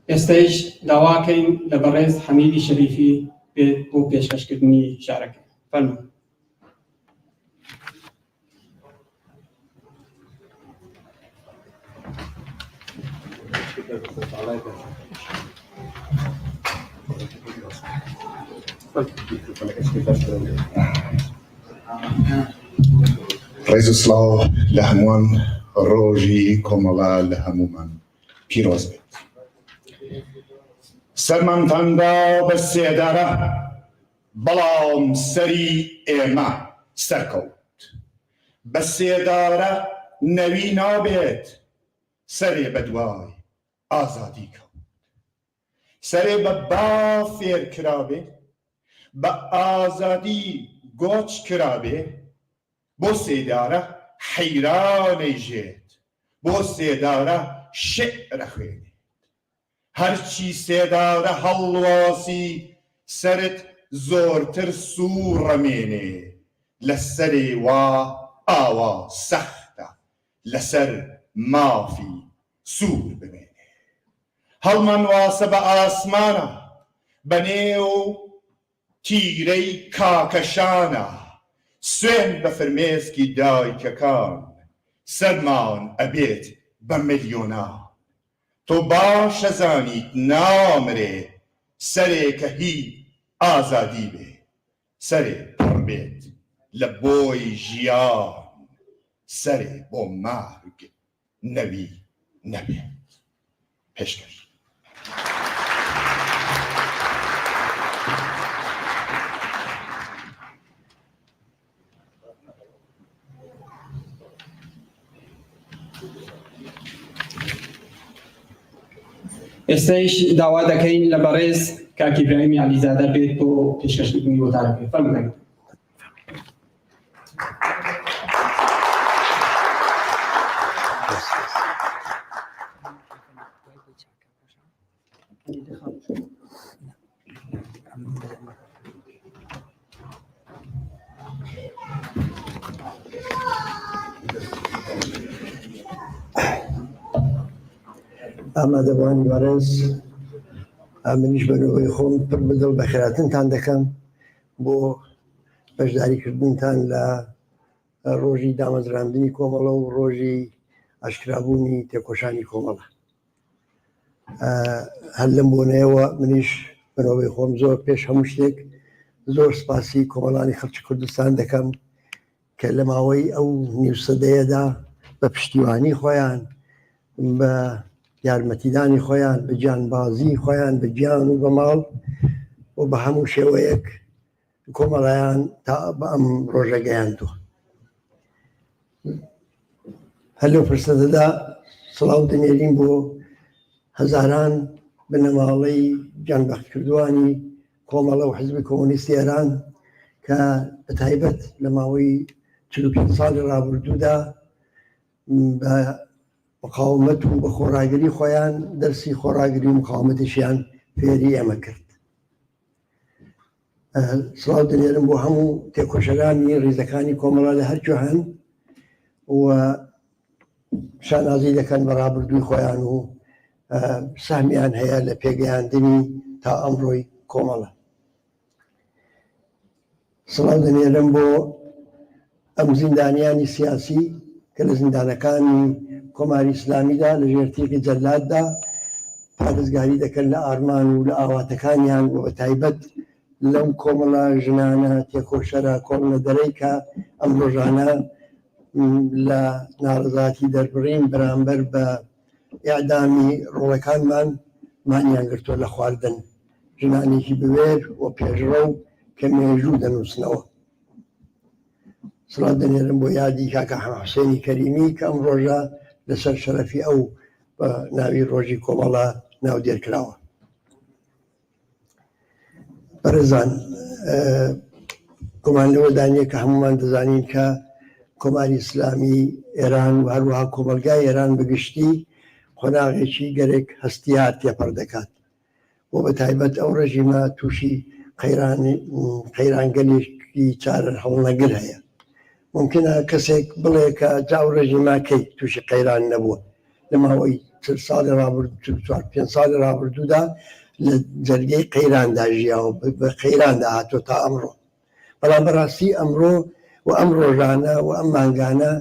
ئێستەش داواکەین لە بەڕێز حەمیدی شەریفی بێت بۆ پێشکەشکردنی شارەکە. فەرموو. ڕێز و سڵاو لە هەمووان، ڕۆژی کۆمەڵا لە هەموومان پیرۆز بێت. سەرمانتاندا بە سێدارە، بەڵام سەری ئێمە سەرکەوت. بە سێدارە نەوی نابێت، سەرێ بە دوای ئازادی کەوت. سەرێ بە با فێر کرابێ، بە ئازادی گۆچ کرابێ، بۆ سێدارە حەیرانەی ژێت، بۆ سێدارە شعرە خوێنێت. هەرچی سێدارە هەڵواسی، سەرت زۆرتر سوورڕەمێنێ. لە سەرێ وا ئاوا سەختە، لەسەر مافی سوور بمێنێ. هەڵمان واسە بە ئاسمانە، بەنێو تیرەی کاکەشانە. سوێن بە فرمێسکی دایکەکان، سەرمان ئەبێت بە ملیۆنان. تۆ باشە زانیت نامرێ، سەرێکە هی ئازادی بێ. سەرێ پڕ بێت لە بۆی ژیان، سەرێ بۆ مارگ نەوی نەبێت. پێشکەش. ئێستەش داوا دەکەین لە بەڕێز کاکی ئیبراهیمی عەلیزادە بێت بۆ پێشکەشکردنی وەتارەکە. فەرمووی. ئامادەبوانی بەڕێز، منیش بەنەوەی خۆم پڕ بەدڵ بەخێراتنتان دەکەم بۆ بەشداریکردنتان لە ڕۆژی دامەزراندنی کۆمەڵە و ڕۆژی ئاشکرابوونی تێکۆشانی کۆمەڵە. هەر لەم بۆنەیەوە منیش بەنەوەی خۆم زۆر پێش هەموو شتێک زۆر سپاسی کۆمەڵانی خەڵکی کوردستان دەکەم کە لە ماوەی ئەو نیوسەدەیەدا بە پشتیوانی خۆیان، بە یارمەتیدانی خۆیان، بە گیانبازی خۆیان، بە گیان و بە ماڵ و بە هەموو شێوەیەک کۆمەڵایان تا بە ئەم ڕۆژە گەیاندووە. هەر لەو فرسەتەدا سڵاو دەنێرین بۆ هەزاران بنەماڵەی گیانبەختکردوانی کۆمەڵە و حیزبی کۆمۆنیستی ئێران کە بە تایبەت لە ماوەی 45 ساڵی ڕابردوودا بە مقاومەت و بە خۆڕاگری خۆیان دەرسی خۆڕاگری و مقاومەتیشیان فێری ئێمە کرد. سڵاو دەنێرم بۆ هەموو تێکۆشەرانی ڕیزەکانی کۆمەڵە لە هەر جۆهن و شانازی دەکەن بە ڕابردووی خۆیان و سامیان هەیە لە پێگەیاندنی تا ئەمڕۆی کۆمەڵە. سڵاو دەنێرم بۆ ئەم زیندانیانی سیاسی کە لە زیندانەکانی کۆماری ئیسلامیدا لە ژێرتێکی جەلاددا پارێزگاری دەکەن لە ئارمان و لە ئاواتەکانیان و بە تایبەت لەم کۆمەڵە ژنانە تێکۆشەرە کۆمەڵە دەرەی کە ئەم ڕۆژانە لە ناڕزاتی دەربڕین بەرامبەر بە ئیعدامی ڕۆڵەکانمان مانیان گرتووە لە خواردن ژنانێکی بوێر و پێشڕە و کە مێژوو دەنووسنەوە. سڵات دەنێرم بۆ یادی کاکە حوسێنی کەریمی کە ئەم ڕۆژە لەسەر شەرەفی ئەو بە ناوی ڕۆژی کۆمەڵە ناودێرکراوە. بەڕێزان، گومان لەوە دانیە کە هەمومان دەزانین کە کۆماری ئیسلامی ئێران و هەروەها کۆمەلگای ئێران بەگشتی قۆناغێکی گەرێک هەستیار تێپەڕ دەکات بۆ بە تایبەت ئەو ڕژیمە تووشی قەیرانگەلێکی چارە هەوڵنەگر هەیە. ممکنە کەسێک بڵێ کە جاو ڕژیماکەی تووشی قەیران نەبووە لە ماوەی 4-5 ساڵی ڕابردوودا لە جەرگەی قەیراندا ژیاوە بە قەیراندا هاتۆ تا ئەمڕۆ. بەڵام بەڕاستی ئەمڕۆ و ئەم ڕۆژانە و ئەم مانگانە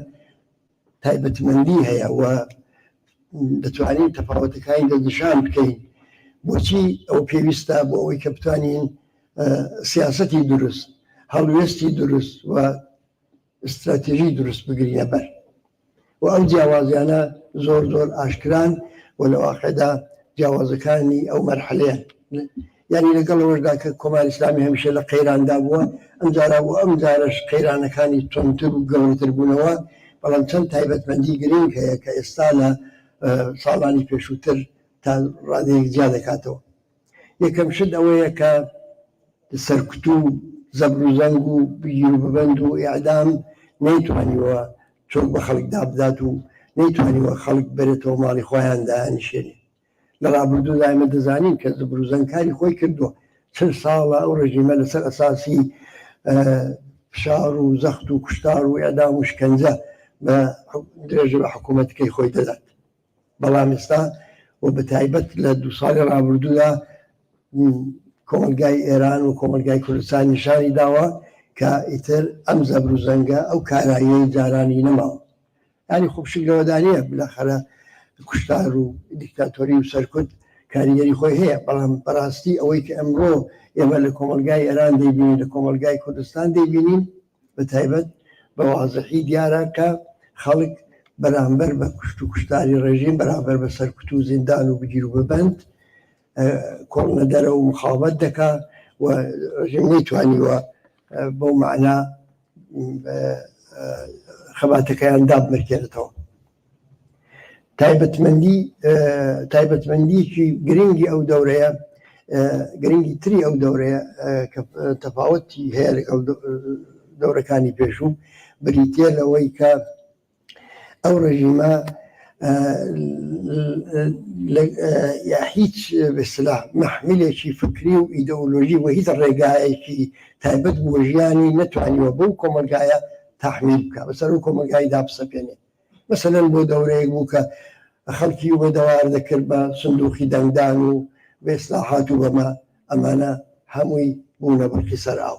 تایبەتمەندی هەیە و دەتوانین تەفاوەتەکانی دەنیشان بکەین بۆچی ئەو پێویستە بۆ ئەوەی کە بتوانین سیاسەتی دروست، هەڵوێستی دروست و استراتێژی دروست بگرینە بەر و ئەو جیاوازیانە زۆر زۆر ئاشکران و لە واقعدا جیاوازەکانی ئەو مەرحەلەیە، یعنی لەگەڵ ئەوەشدا کە کۆماری ئیسلامی هەمیشە لە قەیراندا بووە، ئەم جارە بۆ ئەم جارەش قەیرانەکانی تۆنتر و گەورەتر بوونەوە، بەڵام چەند تایبەتمەندی گرنگ هەیە کە ئێستا لە ساڵانی پێشووتر تا ڕادەیەک جیا دەکاتەوە. یەکەم شت ئەوەیە کە سەرکوتو زەبر و زەنگ و بگیر و ببەند و ئیعدام نەیتوانیوە چۆک بە خەڵک دابدات و نەیتوانیوە خەڵک بێتەوە ماڵی خۆیان دانیشێنێ. لە ڕابردوو دایمە دەزانین کە زەبر و زەنگکاری خۆی کردووە، 40 ساڵە ئەو ڕژیمە لەسەر ئەساسی فشار و زەخت و کوشتار و ئیعدام و شکنجە بە درێژە بە حکوومەتەکەی خۆی دەدات. بەڵام ئێستا و بە تایبەت لە 2 ساڵی ڕابردوودا کۆمەلگای ئێران و کۆمەلگای کوردستان نیشانی داوە کە ئیتر ئەم زەبر و زەنگە ئەو کاراییەی جارانی نەماوە. ینی خۆشک لەوەدانە بالاخەرە کوشتار و دیکتاتۆری و سەرکوت کاریگەری خۆی هەیە، بەڵام بەڕاستی ئەوەی کە ئەمڕۆ ئێمە لە کۆمەلگای ئێران دەیبینین لە کۆمەلگای کوردستان دەیبینین بە تایبەت بە وازەحی دیارە کە خەڵک بەرامبەر بە کوشت و کوشتاری ڕێژیم بەرامبەر بە سەرکوت و زیندان و بگیر و ببەند کۆڵنە دەرە و مخابەت دەکا و ڕژیم نەیتوانیوە بەو معنا خەباتەکەیان دابمرکێنێتەوە. تایبەتمەندیکی گرنگی ئەو دەورەیە، گرنگی تری ئەو دەورەیە کە تەفاوەتی هەیە لەگەڵ دەورەکانی پێشوو بریتێ لەوەی کە ئەو ڕژیمە هیچ بەسلا محمیلێکی فکری و ئیدئۆلۆژی و هیچ ڕێگایەکی تایبەت بۆ ژیانی نەتوانیوە بەو کۆمەلگایە تحمیل بکە، بەسەر و کۆمەلگای دابسەپێنێ. مەسەلەن بۆ دەورەیەک بوو کە خەڵکی و بەدەوار دەکرد بە سندوقی دەنگدان و بە ئیسلاحات و بەمە ئەمانە هەمووی بوونە بەرکی سەر ئاو.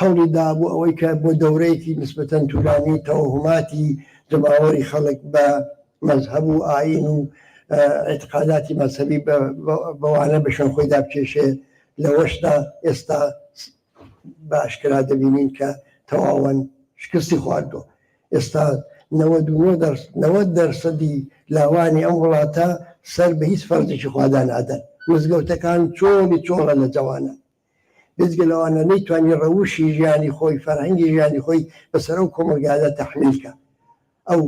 هەوڵی دابوو ئەوەی کە بۆ دەورەیەکی نسبەتەن توولانی تەوهماتی جەماوەری خەڵک بە مەذهب و ئاین و اعتقاداتی مەذهبی بەوانە بەشن خۆی دابکێشێ، لەوەشدا ئێستا باشکرا دەبینین کە تەواوەن شکستی خواردووە. ئێستا 90% لاوانی ئەم وڵاتە سەر بە هیچ فەرزێکی خوادان نادەن. وەزگەوتەکان چۆڵە لە جوانە، بێجگە لەوانە نەیتوانی ڕەوشی ژیانی خۆی فەرهەنگی ژیانی خۆی بەسەر ئەو کۆمەلگایە تەحمیلکە. ئەو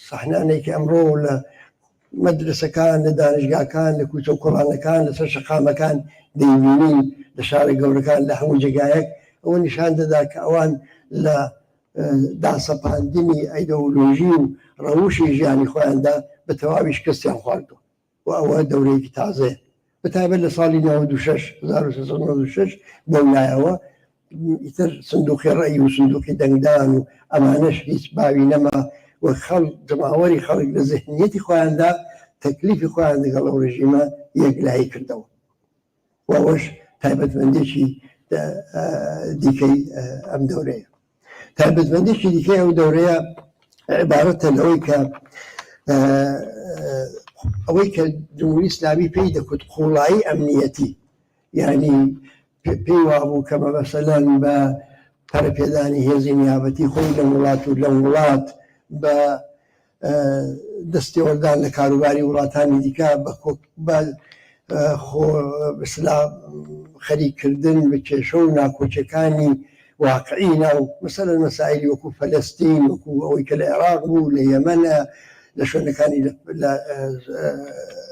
سەحنانەی کە ئەمڕۆ لە مەدرسەکان لە دانشگاکان لە کوچە و کۆڵانەکان لەسەر شەقامەکان دەیبینین لە شارە گەورەکان لە هەموو جێگایەک، ئەوە نیشان دەدا کە ئەوان لە داسەپاندنی ئەیدۆلۆژی و ڕەوشی ژیانی خۆیاندا بە تەواوی شکستیان خواردووە و ئەوە دەورەیەکی تازەیە. بەتایبەت لە ساڵی 1996 بۆ لایەوە ئیتر سندوقی ڕێی و سندوقی دەنگدان و ئەمانەش هیچ باوی نەما و جەماوەری خەڵک لە ذهنیەتی خۆیاندا تەکلیفی خۆیان لەگەڵ ئەو ڕژیمە یەکلایی کردەوە. وەوەش تایبەتمەندێکی دیکەی ئەم دەورەیە. تایبەتمەندێکی دیکەی ئەو دەورەیە عیبارەتە لەوەی کە ئەوەی کە جمهوری ئیسلامی پێی دەکوت قوڵایی ئەمنیەتی، یعنی پێی وابوو کەمە مەسەلەن بە پەرەپێدانی هێزی نیابەتی خۆی لە وڵات و لە وڵات بە دەستێوەردان لە کاروباری وڵاتانی دیکە بە خەریککردن بە کێشە و ناکۆچەکانی واقعی ناو مەسەلەن مەسائلی وەکو فەلەستین، وەکو ئەوەی کە لە عێراق بوو، لە یەمەنە، لە شوێنەکانی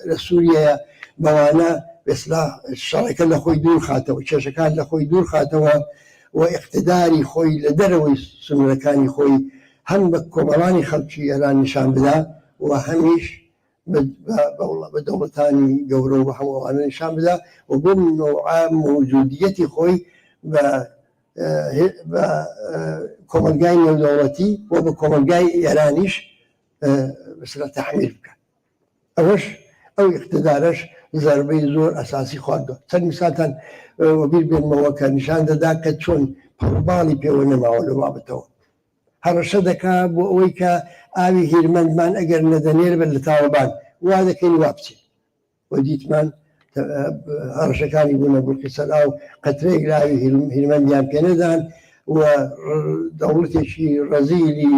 لە سووریایە، بەوانە بێسلا شەڕێکە لە خۆی دوور خاتەوە، کێشەکان لە خۆی دوور خاتەوە و اقتداری خۆی لە دەرەوەی سنوورەکانی خۆی هەم بە کۆمەڵانی خەڵکی ئێران نیشان بدا و هەمیش بە دەوڵەتانی گەورە و بە هەمووانە نیشان بدا و بۆ موجودیەتی خۆی بە کۆمەلگای نێودەوڵەتی و بە کۆمەلگای ئێرانیش بەسرە تەحمیل بکە. ئەوەش ئەو اقتدارش زەربەی زۆر ئەساسی خواردوە. چەند میساتان وەبیر بێنمەوە کە نیشان دەدا کە چۆن پەڕباڵی پێوە نەماوە لە بابەتەوە. هەڕەشە دەکا بۆ ئەوەی کە ئاوی هیرمەندمان ئەگەر نەدەنێر بێت لە تاوەبان وا دەکەین وا بچێت و دیتمان هەڕەشەکانی بوونە بورقی سەرا و قەترەیەک لاوی هیرمەندیان پێ نەدان و دەوڵەتێکی ڕەزیلی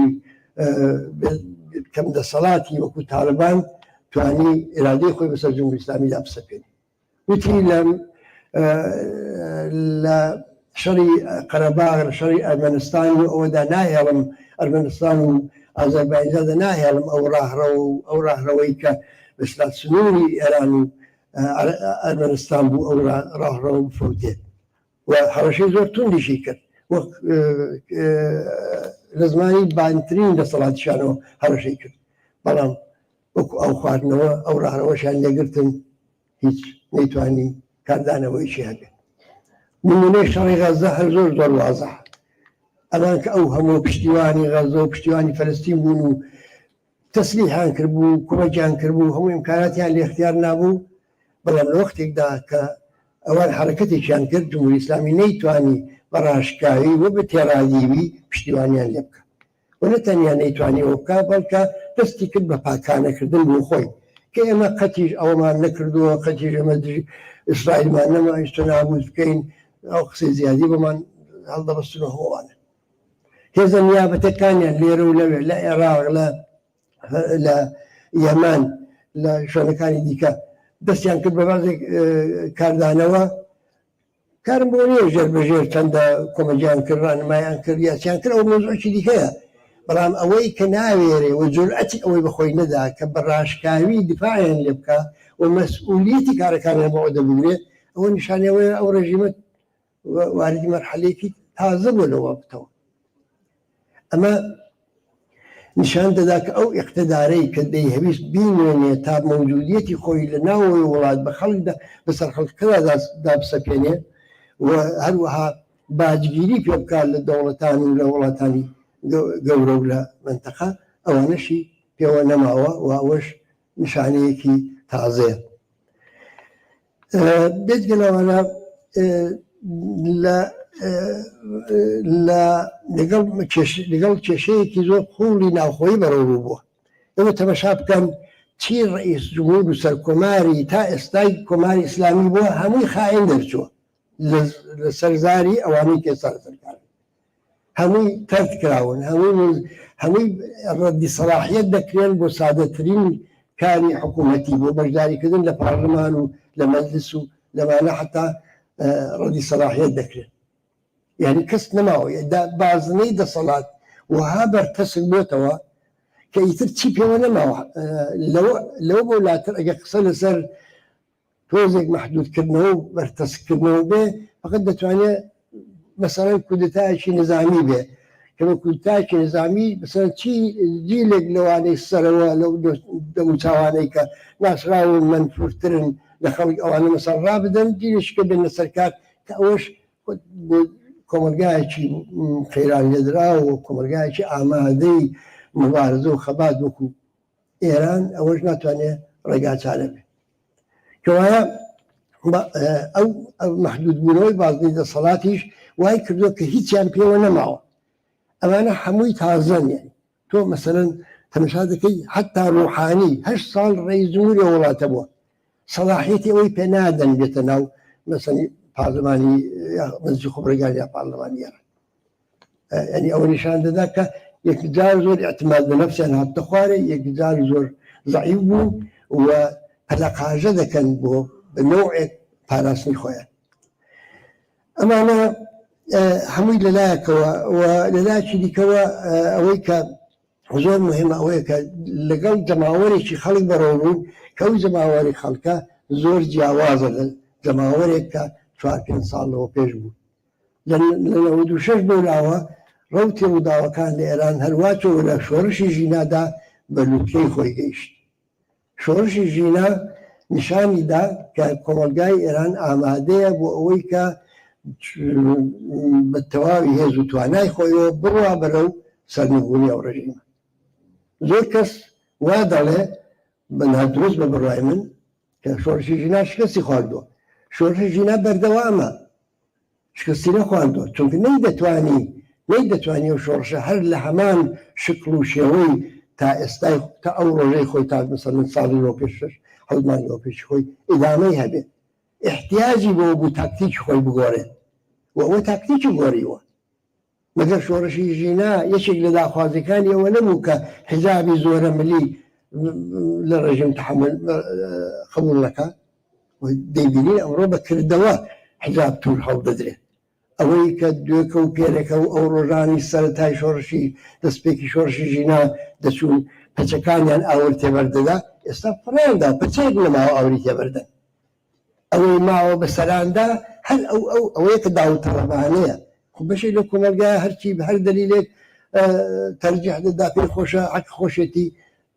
کەم دەسەڵاتی وەکو تاالبان توانی ئێرادەی خۆی بەسەر جمهوری ئیسلامیدا بسەپێنی. وتی لە شەڕی قەرەباغ لە شەڕی ئەرمەنستان و ئەوەدا ناهێڵم ئەرمەنستان و ئازەربایجاندا ناهێڵم ئەو ڕاهڕەوەی کە بەسلا سنووری ئێران و ئەرمەنستان بوو ئەو ڕاهڕەوە بفەوتێت و هەڕەشەی زۆر توندیشی کرد وەک لە زمانی بانترین دەسەڵاتیشانەوە هەڕەشەی کرد، بەڵام وەکو ئەو خواردنەوە ئەو ڕاهڕەوەشیان لێگرتن هیچ نەیتوانی کاردانەوەیشی هەبێت. نمونەی شەڕی غەزە هەر زۆر زۆر وازەح، ئەمان کە ئەو هەموو پشتیوانی غەزە و پشتیوانی فەلەستین بوون و تەسلیحیان کردبوو، کۆمەکیان کردبوو، هەموو ئیمکاناتیان لێ اختیار نابوو، بەڵام لە وەختێکدا کە ئەوان حرەکەتێکیان کرد جمهوری ئیسلامی نەیتوانی بە ڕاشکاوی و بە تێڕادیوی پشتیوانیان لێ بکە و نەتەنیا نەیتوانی ئەوە بکە بەڵکە دەستی کرد بە پاکانەکردن بۆ خۆی کە ئێمە قەتیش ئەوەمان نەکردووە، قەتیش ئێمە ئیسرائیلمان نەمایشتە نابوود بکەین، ئەو قسەی زیادی بەمان هەڵدەبەستنەوە هەوانە. هێزە نیابەتەکانیان لێرە و لەوێ لە عێراق لە یەمان لە شوێنەکانی دیکە دەستیان کرد بە بەعزێک کاردانەوە، کارم بۆ نییە ژێربەژێر چەندە کۆمەجیان کرد، ڕانمایان کرد، یاسیان کرد، ئەو مۆزوعێکی دیکەیە، بەڵام ئەوەی کە ناوێرێ و جورئەتی ئەوەی بەخۆی نەدا کە بە ڕاشکاوی دیفاعیان لێ بکە و مەسئولیەتی کارەکانیان بۆ دەبگرێت، ئەوە نیشانەوەی ئەو ڕێژیمە واردی مەرحەلەیەکی تازە بۆ لەوە بکەوە. ئەمە نیشان دەدا کە ئەو اقتدارەی کە دەیهەویست بینێنێ تا مەوجودیەتی خۆی لە ناوەوەی وڵات بە خەڵکدا بەسەر خەڵکەدا دابسەپێنێ و هەروەها باجگیری پێ بکات لە دەوڵەتان و لە وڵاتانی گەورە و لە منتەقە، ئەوانەشی پێوە نەماوە و ئەوەش نیشانەیەکی تازەیە. بێتگەلەوانە لەگەڵ کێشەیەکی زۆر قوڵی ناوخۆیی بەڕێوە بووە. ئێوە تەماشا بکەن چی ڕئیس جمهور و سەرکۆماری تا ئێستای کۆماری ئیسلامی بووە هەمووی خائین دەرچووە لە سەرزاری ئەوانەی کە سەرکار هەمووی تەرک کراون، هەمووی ڕەدی سەلاحیەت دەکرێن بۆ سادەترین کاری حکوومەتی بۆ بەشداریکردن لە پارلەمان و لە مەجلیس و لەمانە حتا ڕەدی سەلاحیەت دەکرێن. یعنی کەس نەماوە بازنەی دەسەڵات وها بەرتەسک بۆتەوە کە ئیتر چی پێوە نەماوە لەوە بۆ لاتر ئەگە قسە لەسەر تۆزێک مەحدودکردنەوە و بەرتەسکردنەوە بێ فقط دەتوانێت مەسەڵەن کودتایەکی نظامی بێ کە بە کودتایەکی نظامی بەسەر چی جیلێک لەوانەی سەرەوە لەو دەموچاوانەی کە ناسراون منفورترن لە خەڵک ئەوانە مەسەڵ ڕابدەن جیلێشکە بێنە سەرکار کە ئەوەش کۆمەلگایەکی خێران لێدرا و کۆمەلگایەکی ئامادەی مبارزە و خەبات وەکو ئێران ئەوەش ناتوانێت ڕێگاچارە بێت. کەوایە ئەو مەحدودبوونەوەی بازنەی دەسەڵاتیش وای کردووە کە هیچیان پێوە نەماوە. ئەمانە هەمووی تازەن، یعنی تۆ مەسەلەن تەماشا دەکەی حتا ڕوحانی 8 ساڵ ڕئیس جمهوری وڵاتە بووە سەلاحیەتی ئەوەی پێ نادەن بێتە ناو مەسەڵی پارلەمانی مەجلیسی خۆبرەگانی یا پارلەمانیەرە ینی ئەوە نیشان دەدا کە یەکجار زۆر اعتماد بە نەفسیان هاتە خوارێ یەکجار زۆر ضعیف بوو و پەلەقاژە دەکەن بۆ بە نوعێک پاراستنی خۆیان ئەمانە هەمووی لەلایەکەوە و لەلایەکی دیکەوە ئەوەی کە زۆر مهمە ئەوەیە کە لەگەڵ جەماوەرێکی خەڵک بەڕۆبوون کە ئەو جەماوەری خەڵکە زۆر جیاوازە لە جەماوەرێک کە 4-5 ساڵەوە پێش بوو لە 96 بۆلاوە ڕەوتێ و داوەکان لە ئێران هەرواچەوە لە شۆڕشی ژینادا بە لوتکەی خۆی گەیشت شۆڕشی ژینا نیشانیدا کە کۆمەلگای ئێران ئامادەیە بۆ ئەوەی کە بە تەواوی هێز و توانای خۆیەوە بڕوا بەرەو سەرنگونی ئەو ڕژیمە زۆر کەس وا دەڵێ بەنها دروست بە بڕوای من کە شۆڕشی ژینا شکستی خواردووە شۆڕشی ژینا بەردەوامە شکستی نەخواردووە چونکە نەیدەتوانی ئەو شۆڕشە هەر لە هەمان شکل و شێوەی تا ئێستای تا ئەو ڕۆژەی خۆی تا مثلەن ساڵی لۆ پێشش هەڵمانیەوە پێشی خۆی ئیدامەی هەبێت احتیاجی بۆ بوو تاکتیکی خۆی بگۆڕێت و ئەوە تاکتیکی گۆڕیوە مەگەر شۆڕشی ژینا یەکێک لە داخوازەکانی ئەوە نەبوو کە حیجابی زۆرە ملی لە ڕێژیم تحمل قبول نەکات دەیبینی ئەمڕۆ بەکردەوە حیجاب توور هەڵدەدرێت ئەوەی کە دوێکە و پێرەکە و ئەو ڕۆژانی سەرەتای شۆڕشی دەستپێکی شۆڕشی ژینا دەچوون پەچەکانیان ئاور تێبەردەدا ئێستا فڕیاندا پەچێک لە ماوە ئاوری تێبەردەن ئەوەی ماوە بە سەراندا هەر ئەوەیە کە داوتەڕەبانەیە خۆ بەشێک لە کۆمەلگایە هەرچی بە هەر دەلیلێک تەرجیح دەدا پێی خۆشە حەق خۆشێتی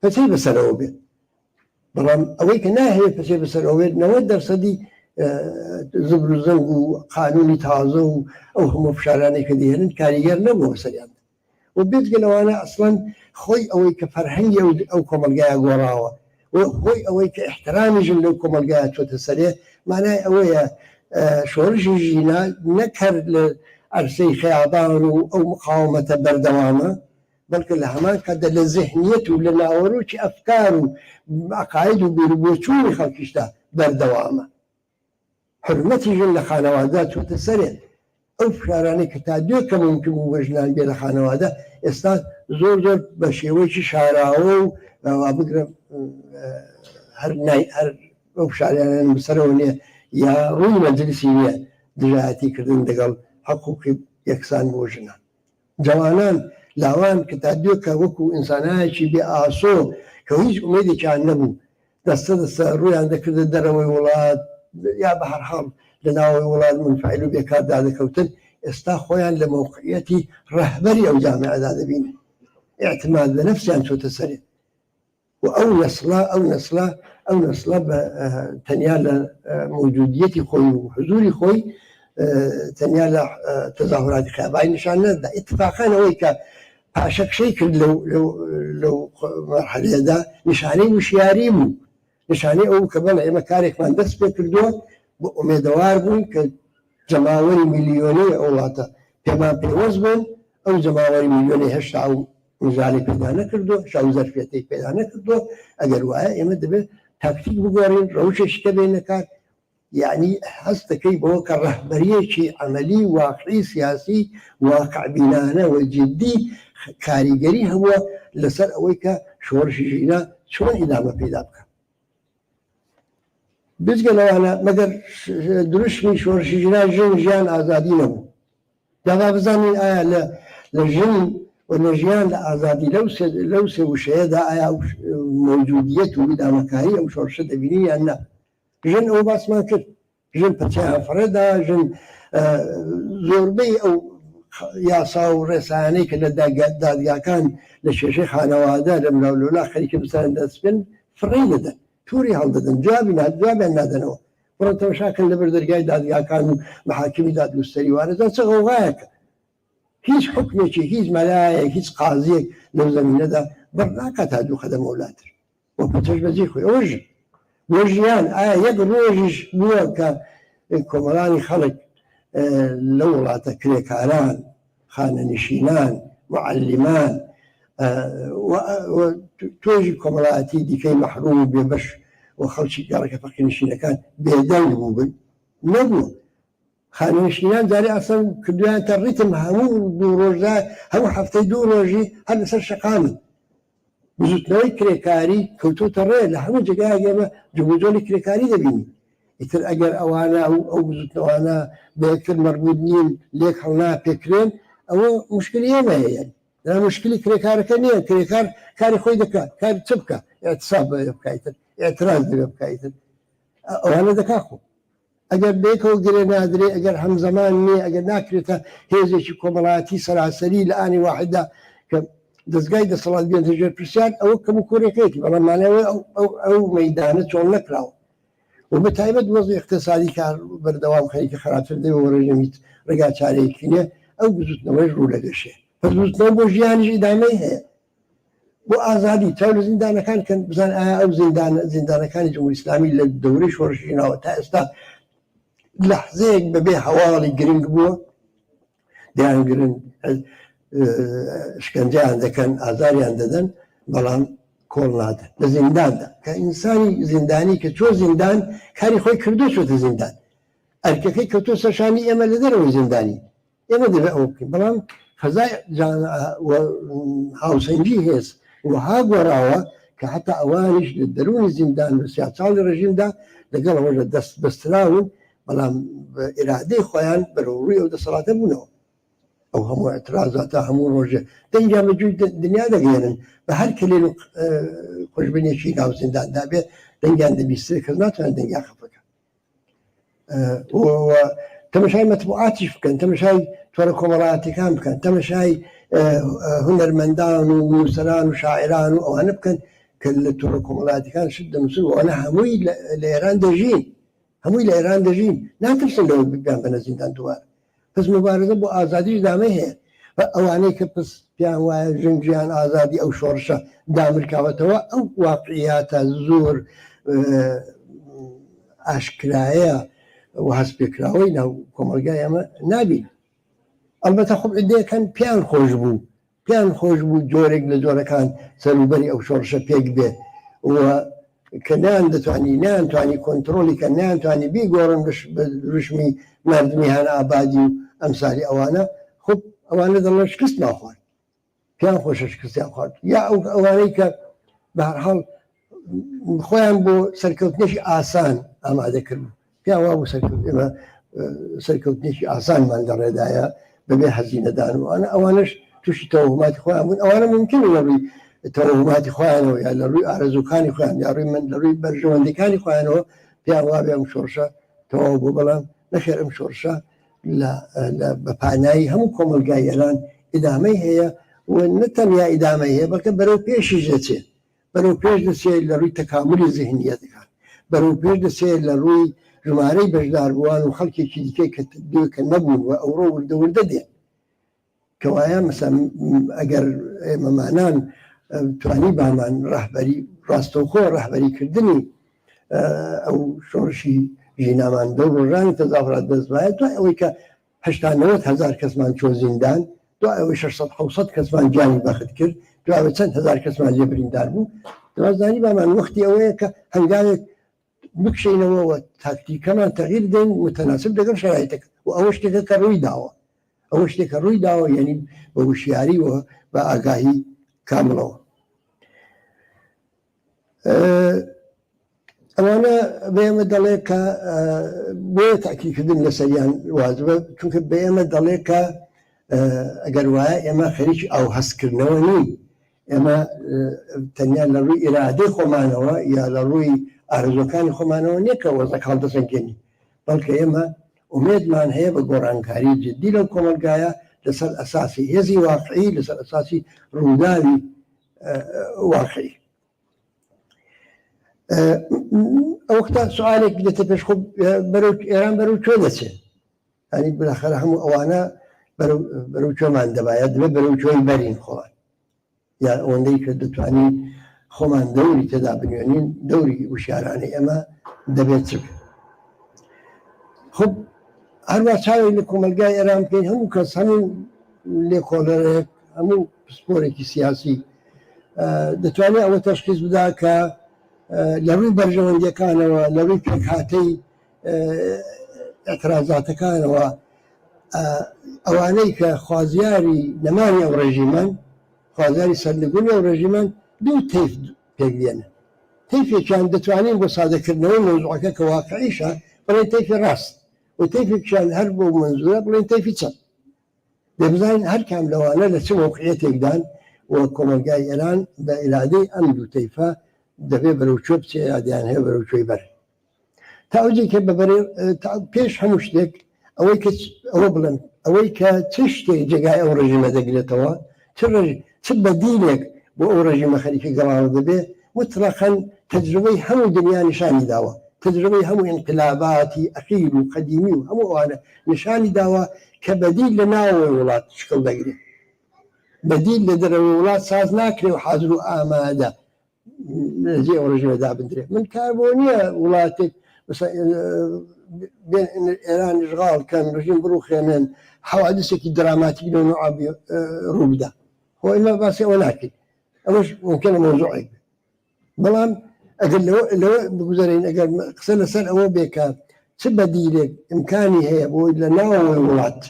پەچەی بەسەرەوە بێت بەڵام ئەوەی کە ناهەیە پەچەی بەسەرەوە بێت 90% زبر و زەنگ و قانونی تازە و ئەو هەموو فشارانەی کە دێنن کاریگەر نەبوو بەسەریان و بێتگەلەوانە ئەسڵەن خۆی ئەوەی کە فەرهەنگی ئەو کۆمەلگایە گۆڕاوە و خۆی ئەوەی کە احترامیژن لەو کۆمەلگایە چۆتە سەرێ مانای ئەوەیە شۆڕشی ژینا نەکرد لە عەرسەی خەیاڵان و ئەو مقاومەتە بەردەوامە بەڵکە لە هەمان کاتدا لە زێحنیەت و لە ناوەڕۆکی ئەفکار و عەقاید و بیربۆچوونی خەڵکیشدا بەردەوامە حرمەتی ژن لە خانەوادە چۆتە سەرێ ئەو فشارانەی کە تا دوێکە ممکن بوو بە ژنان بێ لە خانەوادە ئێستا زۆر زۆر بە شێوەیەکی شاراوە و وا بگرە هەر ئەو فشاریانیان بەسەرەوە نییە یا ڕووی مەجلیسی نییە دژایەتیکردن لەگەڵ حقوقی یەکسان بۆ ژنان جوانان لاوان کە تا دوێکە وەکو ئینسانایەکی بێ ئاسۆ کە هیچ ئومێدێکیان نەبوو دەستە دەستە ڕوویان دەکردە دەرەوەی وڵات یا بە هەرحاڵ لە ناوەی وڵات منفعیل و بێکاردا دەکەوتن ئێستا خۆیان لە موقعیەتی ڕەهبەری ئەو جامعەدا دەبینن اعتماد بە نەفسیان چۆتە سەرێ و ئەو نەسڵە بە تەنیا لە موجودیەتی خۆی و حضوری خۆی تەنیا لە تەظاهوراتی خیابانی نیشان نەدا اتفاقان ئەوەی کە پاشەکشەی کرد لەو مەرحەلەیەدا نیشانەی وشیاری بوو نیشانەی ئەو کە بەڵێ ئێمە کارێکمان دەست پێ کردووە بۆ ئومێدەوار بوون کە جەماوەری میلیۆنەی ئەو وڵاتە پێمان پێوەست بوون ئەو جەماوەری میلیۆنی هێشتا و مژالی پێدا نەکردووە شاو زەرفێتەی پێدا نەکردووە ئەگەر وایە ئێمە دەبێت تاکتیک بگۆڕین ڕەوشێکی کە بێنە کار یعنی هەست دەکەی بەوە کە ڕەهبەریەکی عەمەلی واقعی سیاسی واقعبینانە و جدی کاریگەری هەبووە لەسەر ئەوەی کە شۆڕشی ژینا چۆن ئیدامە پێدا بکە بزگەلەوانە مەگەر دروشمی شۆڕشی ژینا ژن ژیان ئازادی نەبوو دابا بزانین ئایا لە ژن و لە ژیان لە ئازادی لەو سێ وشەیەدا ئایا موجودیەت و ئیدامەکاری ئەو شۆڕشە دەبینی یان نا ژن ئەو باسمان کرد ژن پەچیان فڕێدا ژن زۆربەی ئەو یاسا و ڕێسایانەی کە لە دادگاکان لە شێشەی خانەوادە لە ملاولولا خەریکە بسان دەستپێن فڕی دەدەن تووری هەڵدەدەن جوابیان نادەنەوە بڕۆ تەماشاکەن لەبەر دەرگای دادگاکان و محاکمی دادگستەری وانەدا چ غەوغایەکە هیچ حکمێکی هیچ مەلایەک هیچ قازیەک لەو زەمینەدا بەڕناکات تا دوو خەدەمە وڵاتر وە پەچەش بەجێ خۆی ئەوە ژن بۆ ژیان ئایا یەک ڕۆژیش بووە کە کۆمەڵانی خەڵک لە وڵاتە کرێکاران خانەنشینان معەلیمان تۆژی کۆمەڵایەتی دیکەی مەحروم و بێبەش و خەڵکی گەڕەکە فەقیرنشینەکان بێدەنگ بوو بن نەبوو خانوێنشینان جارێ ئەسەن کردویانتە ڕیتم هەموو دوو ڕۆژدا هەموو هەفتەی دوو ڕۆژی هەر لەسەر شەقامی بزوتنەوەی کرێکاری کەوتوتە ڕێ لە هەموو جێگای ئێمە جوبوجۆلی کرێکاری دەبینی ئیتر ئەگەر ئەوانە ئەو بزوتنەوانە بەیەکتر مەربوط نین لێک هەڵنا پێکرێن ئەوە مشکلی ئێمە هەیە لە مشکلی کرێکارەکە نییە کرێکار کاری خۆی دەکات کاری چ بکە ئێتساب بکایتر ئێتراز دەبێ بکایتر ئەوانە دەکاخۆ ئەگەر بێکەوە گرێ نادرێ ئەگەر هەمزەمان نییە ئەگەر ناکرێتە هێزێکی کۆمەڵایەتی سەراسەری لە ئانی واحددا کە دەستگای دەسەڵات بێنە ژێر پرسیار ئەوە کەم و کۆرێکەیەتی بەڵام مانەوە ئەو مەیدانە چۆن نەکراوە و بە تایبەت وەزی اقتصادی کار بەردەوام خەریکە خراپتر دەوە ڕێژەمیت ڕێگا چارەیەکی نییە ئەو بزوتنەوەی ڕوو لەگەشێ پس بزوتنەوە بۆ ژیانیش ئیدامەی هەیە بۆ ئازادی تا لە زیندانەکان کەن بزان ئایا ئەو زیندانەکانی جمهوری ئیسلامی لە دەورەی شۆڕشینەوە تا ئێستا لەحزەیەک بەبێ هەواڵی گرنگ بووە دەیانگرن شکنجیان دەکەن ئازاریان دەدەن بەڵام کۆڵ نادەن لە زینداندا کە ئینسانی زیندانی کە چۆ زیندان کاری خۆی کردو چۆتە زیندان ئەرکەکەی کەوتۆ سەرشانی ئێمە لە دەرەوەی زیندانی ئێمە دەبێت ئەوە بکەین بەڵام فەزای هاوسەنگی هێز وها گۆڕاوە کە حتا ئەوانیش لە دەرونی زیندان لە سیاساڵی ڕژیمدا لەگەڵ ئەوە دەست بەستراون بەڵام ئێرادەی خۆیان بەرەوڕووی ئەو دەسەڵاتە بوونەوە ئەو هەموو ئەترازاتە هەموو ڕۆژێ دەنجا بەجووی دنیا دەگەێنن بە هەر کلێن و خۆشببینێکی ناو زینداندا بێ دەنگیان دەبیستێ کەس ناتوانێت دەنگیا خەفەکە تەمەشای مەتبوعاتیش بکەن تەمەشای تۆرە کۆمەڵایەتیەکان بکەن تەمەشای هونەرمەندان و نووسەران و شاعران و ئەوانە بکەن کە لە تۆرە کۆمەڵایەتیەکان شت دەنووسن و ئەوانە هەمووی لە ئێران دەژین هەمووی لە ئێران دەژین ناترسن لەوە بگیان بەنە زیندان دووار پس مبارزە بۆ ئازادیش دامەی هەیە ئەوانەی کە پس پیان وایە ژنگیان ئازادی ئەو شۆڕشە دامرکاوەتەوە ئەو واقعیاتە زۆر ئاشکرایە و هەست پێکراوەی ناو کۆمەلگای ئەمە نابین ئەلبەتە خۆ ئیدەیەکان پیان خۆش بوو جۆرێک لە جۆرەکان سەروبەری ئەو شۆڕشە پێک بێ کە نانتوانی کۆنتترۆلی کە نانتوانی بیگۆڕن بە ڕشمی مردمی هەن ئابادی و ئەمسالی ئەوانە خب ئەوانە دەڵێ شکست ناخوارد پیان خۆشە شکستیان خوارد یا ئەو ئەوانەی کە بەهەرحاڵ خۆیان بۆ سەرکەوتنێکی ئاسان ئامادە کردن پیان وا بۆ ئێمە سەرکەوتنێکی ئاسانمان لە ڕێدایە بەبێ هەزینەدان و ئەوانش تووشی تەوهماتی خۆیان بوون ئەوانە ممکن لە ڕووی تەوهماتی خۆیانەوە یا لە ڕووی ئارەزووکانی خۆیان یا ڕووی من لە ڕووی بەرژەوەندەکانی خۆیانەوە پیان وابێ ئەم شۆڕشە تەواو بوو بەڵام نەخێر ئەم شۆڕشە بە پانایی هەموو کۆمەلگای ئێران ئیدامەی هەیە و نەتەنیا ئیدامەی هەیە بەڵکە بەرەو پێشیش دەچێت بەرەو پێش دەچێت لە ڕووی تەکاملی زیهنیەتەکان بەرەو پێش دەچێت لە ڕووی ژمارەی بەشداربووان و خەڵکێکی دیکەی کە نەبوون و ئەوڕۆ وردەوردە دێن کەوایە مەسەن ئەگەر ئێمەمانان توانی بامان ڕاهبەری ڕاستەوخۆ ڕاهبەریکردنی ئەو شۆڕشی ژینامان دە ڕۆژانی تەزاورات دەستبایە دوای ئەوەی کە 90,000 کەسمان چۆ زیندان دوای ئەوەی 600 کەسمان گیانی بەخت کرد دوای چەند هزار کەسمان لێ بریندار بوو دوازانی بامان وەختی ئەوەیە کە هەنگاوێک بکشینەوەەوە تاکتیکەمان تەغیر دێن متەناسب لەگەڵ شرایطەکە و ئەوە شتێکە کە ڕووی داوە ئەوە شتێکە ڕووی داوە یعنی بە وشیاری و بە ئاگاهی کاملەوە ئەوانە بێمە دەڵێ کە بۆیە تاکیدکردن لە سەریان وازبە چونکە بە ئێمە دەڵێ کە ئەگەر وایە ئێمە خەریکی ئەو هەستکردنەوە نین ئێمە تەنیا لە ڕووی ئیرادەی خۆمانەوە یا لە ڕووی ئارزوەکانی خۆمانەوە نییە کە وەزە کاڵ دەسەنگێنی بەڵکە ئێمە ئومێدمان هەیە بە گۆڕانکاری جددی لەو کۆمەلگایە لەسەر ئەساسی هێزی واقعی لەسەر ئەساسی ڕووداوی واقعی ئەوەکتا سوالێک دێتە پێش خۆ ئێران بەرەو کوێ دەچێت ینی بالاخره هەموو ئەوانە بەرەو کوێمان دەبایە دەبێت بەرەو کوێی بەرین خۆڵان یا ئەوەندەی کە دەتوانین خۆمان دەوری تێدا بنوێنین دەوری وشارانەی ئەمە دەبێت چ خب هەروە چاوی لە کۆمەلگای ئێران بکەین هەموو کەس هەموو لێکۆڵەرێک هەموو پسپۆرێکی سیاسی دەتوانێت ئەوە تەشخیص بدا کە لە ڕووی بەرژەوەندیەکانەوە لە ڕووی پێکهاتەی ئەترازاتەکانەوە ئەوانەی کە خوازیاری نەمانی ئەو ڕێژیمەن خوازیاری سەرنگونی ئەو ڕێژیمەن دوو تەیف پێگوێنن تەیفێکیان دەتوانین بۆ سادەکردنەوەی مۆزوعەکە کە واقعیشە بڵێن تەیفی ڕاست و تەیفێکیان هەر بۆ منزورە بڵێن تەیفی چەند دەبزانین هەر کام لەوانە لە چ مۆقعەتێکدان و کۆمەلگای ئێران بە ئیرادەی ئەم دوو تەیفە دەبێت بەرەوچۆ بچێ یادیان هەیە بەرەوچۆی بەر تا ئەوجێک کە پێش هەموو شتێک ئەوە بڵێن ئەوەی کە چ شتێک جێگای ئەو ڕژیمە دەگرێتەوە چ بەدیلێک بۆ ئەو ڕژیمە خەریکی گەڵاوە دەبێ مطلقاً تجربەی هەموو دنیا نیشانی داوە تجربەی هەموو انقلاباتی ئەخیر و قەدیمی و هەموو ئەوانە نیشانی داوە کە بەدیل لە ناوەوەی وڵات شکڵ دەگرێت بەدیل لە دەرەوەی وڵات ساز ناکرێ و حاضر و ئامادە لەجێ ئەو ڕژیمەدا بندرێ من کار بۆ نییە وڵاتێک ئێران ژغاڵ کەن ڕژیم بڕوخێنن حەوادثێکی دراماتیک لەو نوع ڕوو بدا خۆ ئێمە باسی ئەوە ناکەین ئەوەش ممکنە مۆزوعێک بەڵام ئەگەر لەوە بگوزارین ئەگەر قسە لەسەر ئەوە بێکە چ بەدیلێک ئیمکانی هەیە بۆی لە ناوەوەی وڵات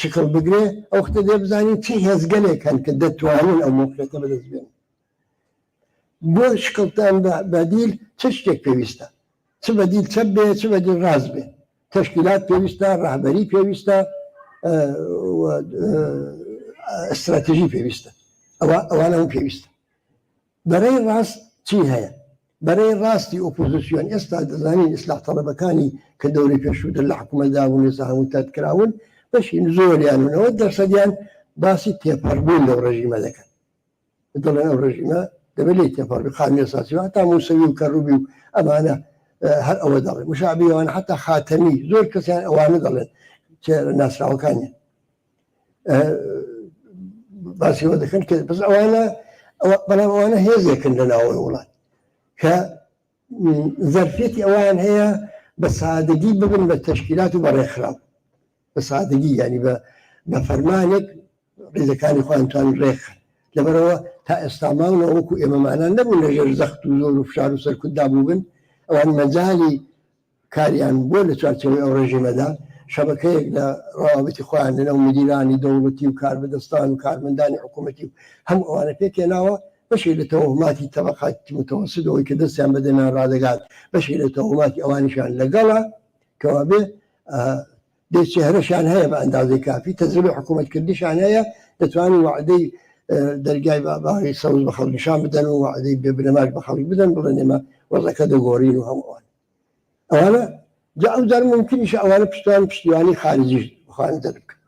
شکڵ بگرێ ئەو وەختە دێ بزانین چی هێزگەلێک هەن کە دەتوانین ئەو مۆقعەتە بەدەست بێن بۆ شکڵتان بەدیل چ شتێک پێویستە چ بەدیل چەپ بێ چ بەدیل ڕاست بێ تەشکیلات پێویستە ڕاهبەری پێویستە استراتیژی پێویستە ئەوانە پێویستە بەرەی ڕاست چی هەیە بەرەی ڕاستی ئۆپۆزیسیۆن ئێستا دەزانین ئیسلاح تەڵەبەکانی کە دەوری پێشووتر لە حکوومەتدا بوون ێستا هەموو تاتکراون بەشی زۆریان و 90% باسی تێپەڕبوون لەو ڕژیمە دەکەن دەڵێن ئەو ڕژیمە دەبێت لی تێپەڕبوو خانمی ئەساسی و هەتا موسەوی و کەڕوبی و ئەمانە هەر ئەوە دەڵێن مشابی ئەوانە حتا خاتەمی زۆر کەسیان ئەوانە دەڵێن ناسراوەکانیان باسیەوە دەکەن کە بەس ئەوانە بەڵام ئەوانە هێزێکن لە ناوەوەی وڵات کە زەرفێتی ئەوان هەیە بە سادەگی ببن بە تەشکیلات و بەڕێکخراو بە سادەگی ینی بە فەرمانێک ڕێزەکانی خۆیانتوان ڕێکخن لەبەرەوە تا ئێستا ماونەوە وەکو ئێمەمانان نەبوون لەژێر زەخت و زۆر و فشار و سەرکوتدا بووبن ئەوان مەجای کاریان بۆ لە چوارچەوەی ئەو ڕێژیمەدا شەبکەیەک لە ڕاوەتی خۆیان لەنەو مدیرانی دەوڵەتی و کاربەدەستان و کارمەندانی حکوومەتی و هەموو ئەوانە پێکێناوە بەشی لە تەوهماتی تەبەقاتی متەوەسطەوەی کە دەستیان بەدەمیان ڕادەگات بەشی لە تەوهماتی ئەوانیشان لەگەڵە کەوا بێ دێچێهرەشان هەیە بە ئەندازەی کافی تەجربەی حکوومەتکردیشان هەیە دەتوانین وعدەی دەرگای باغی سەوز بە خەڵکیشان بدەن و وعدەی بێبرەماک بە خەڵک بدەن بڵێن ئێمە وەزەکە دەگۆڕین و هەمووان ئەوانە جا ممکنیشە ئەوانە پشتیوانی خارجی بخوان دەربکەن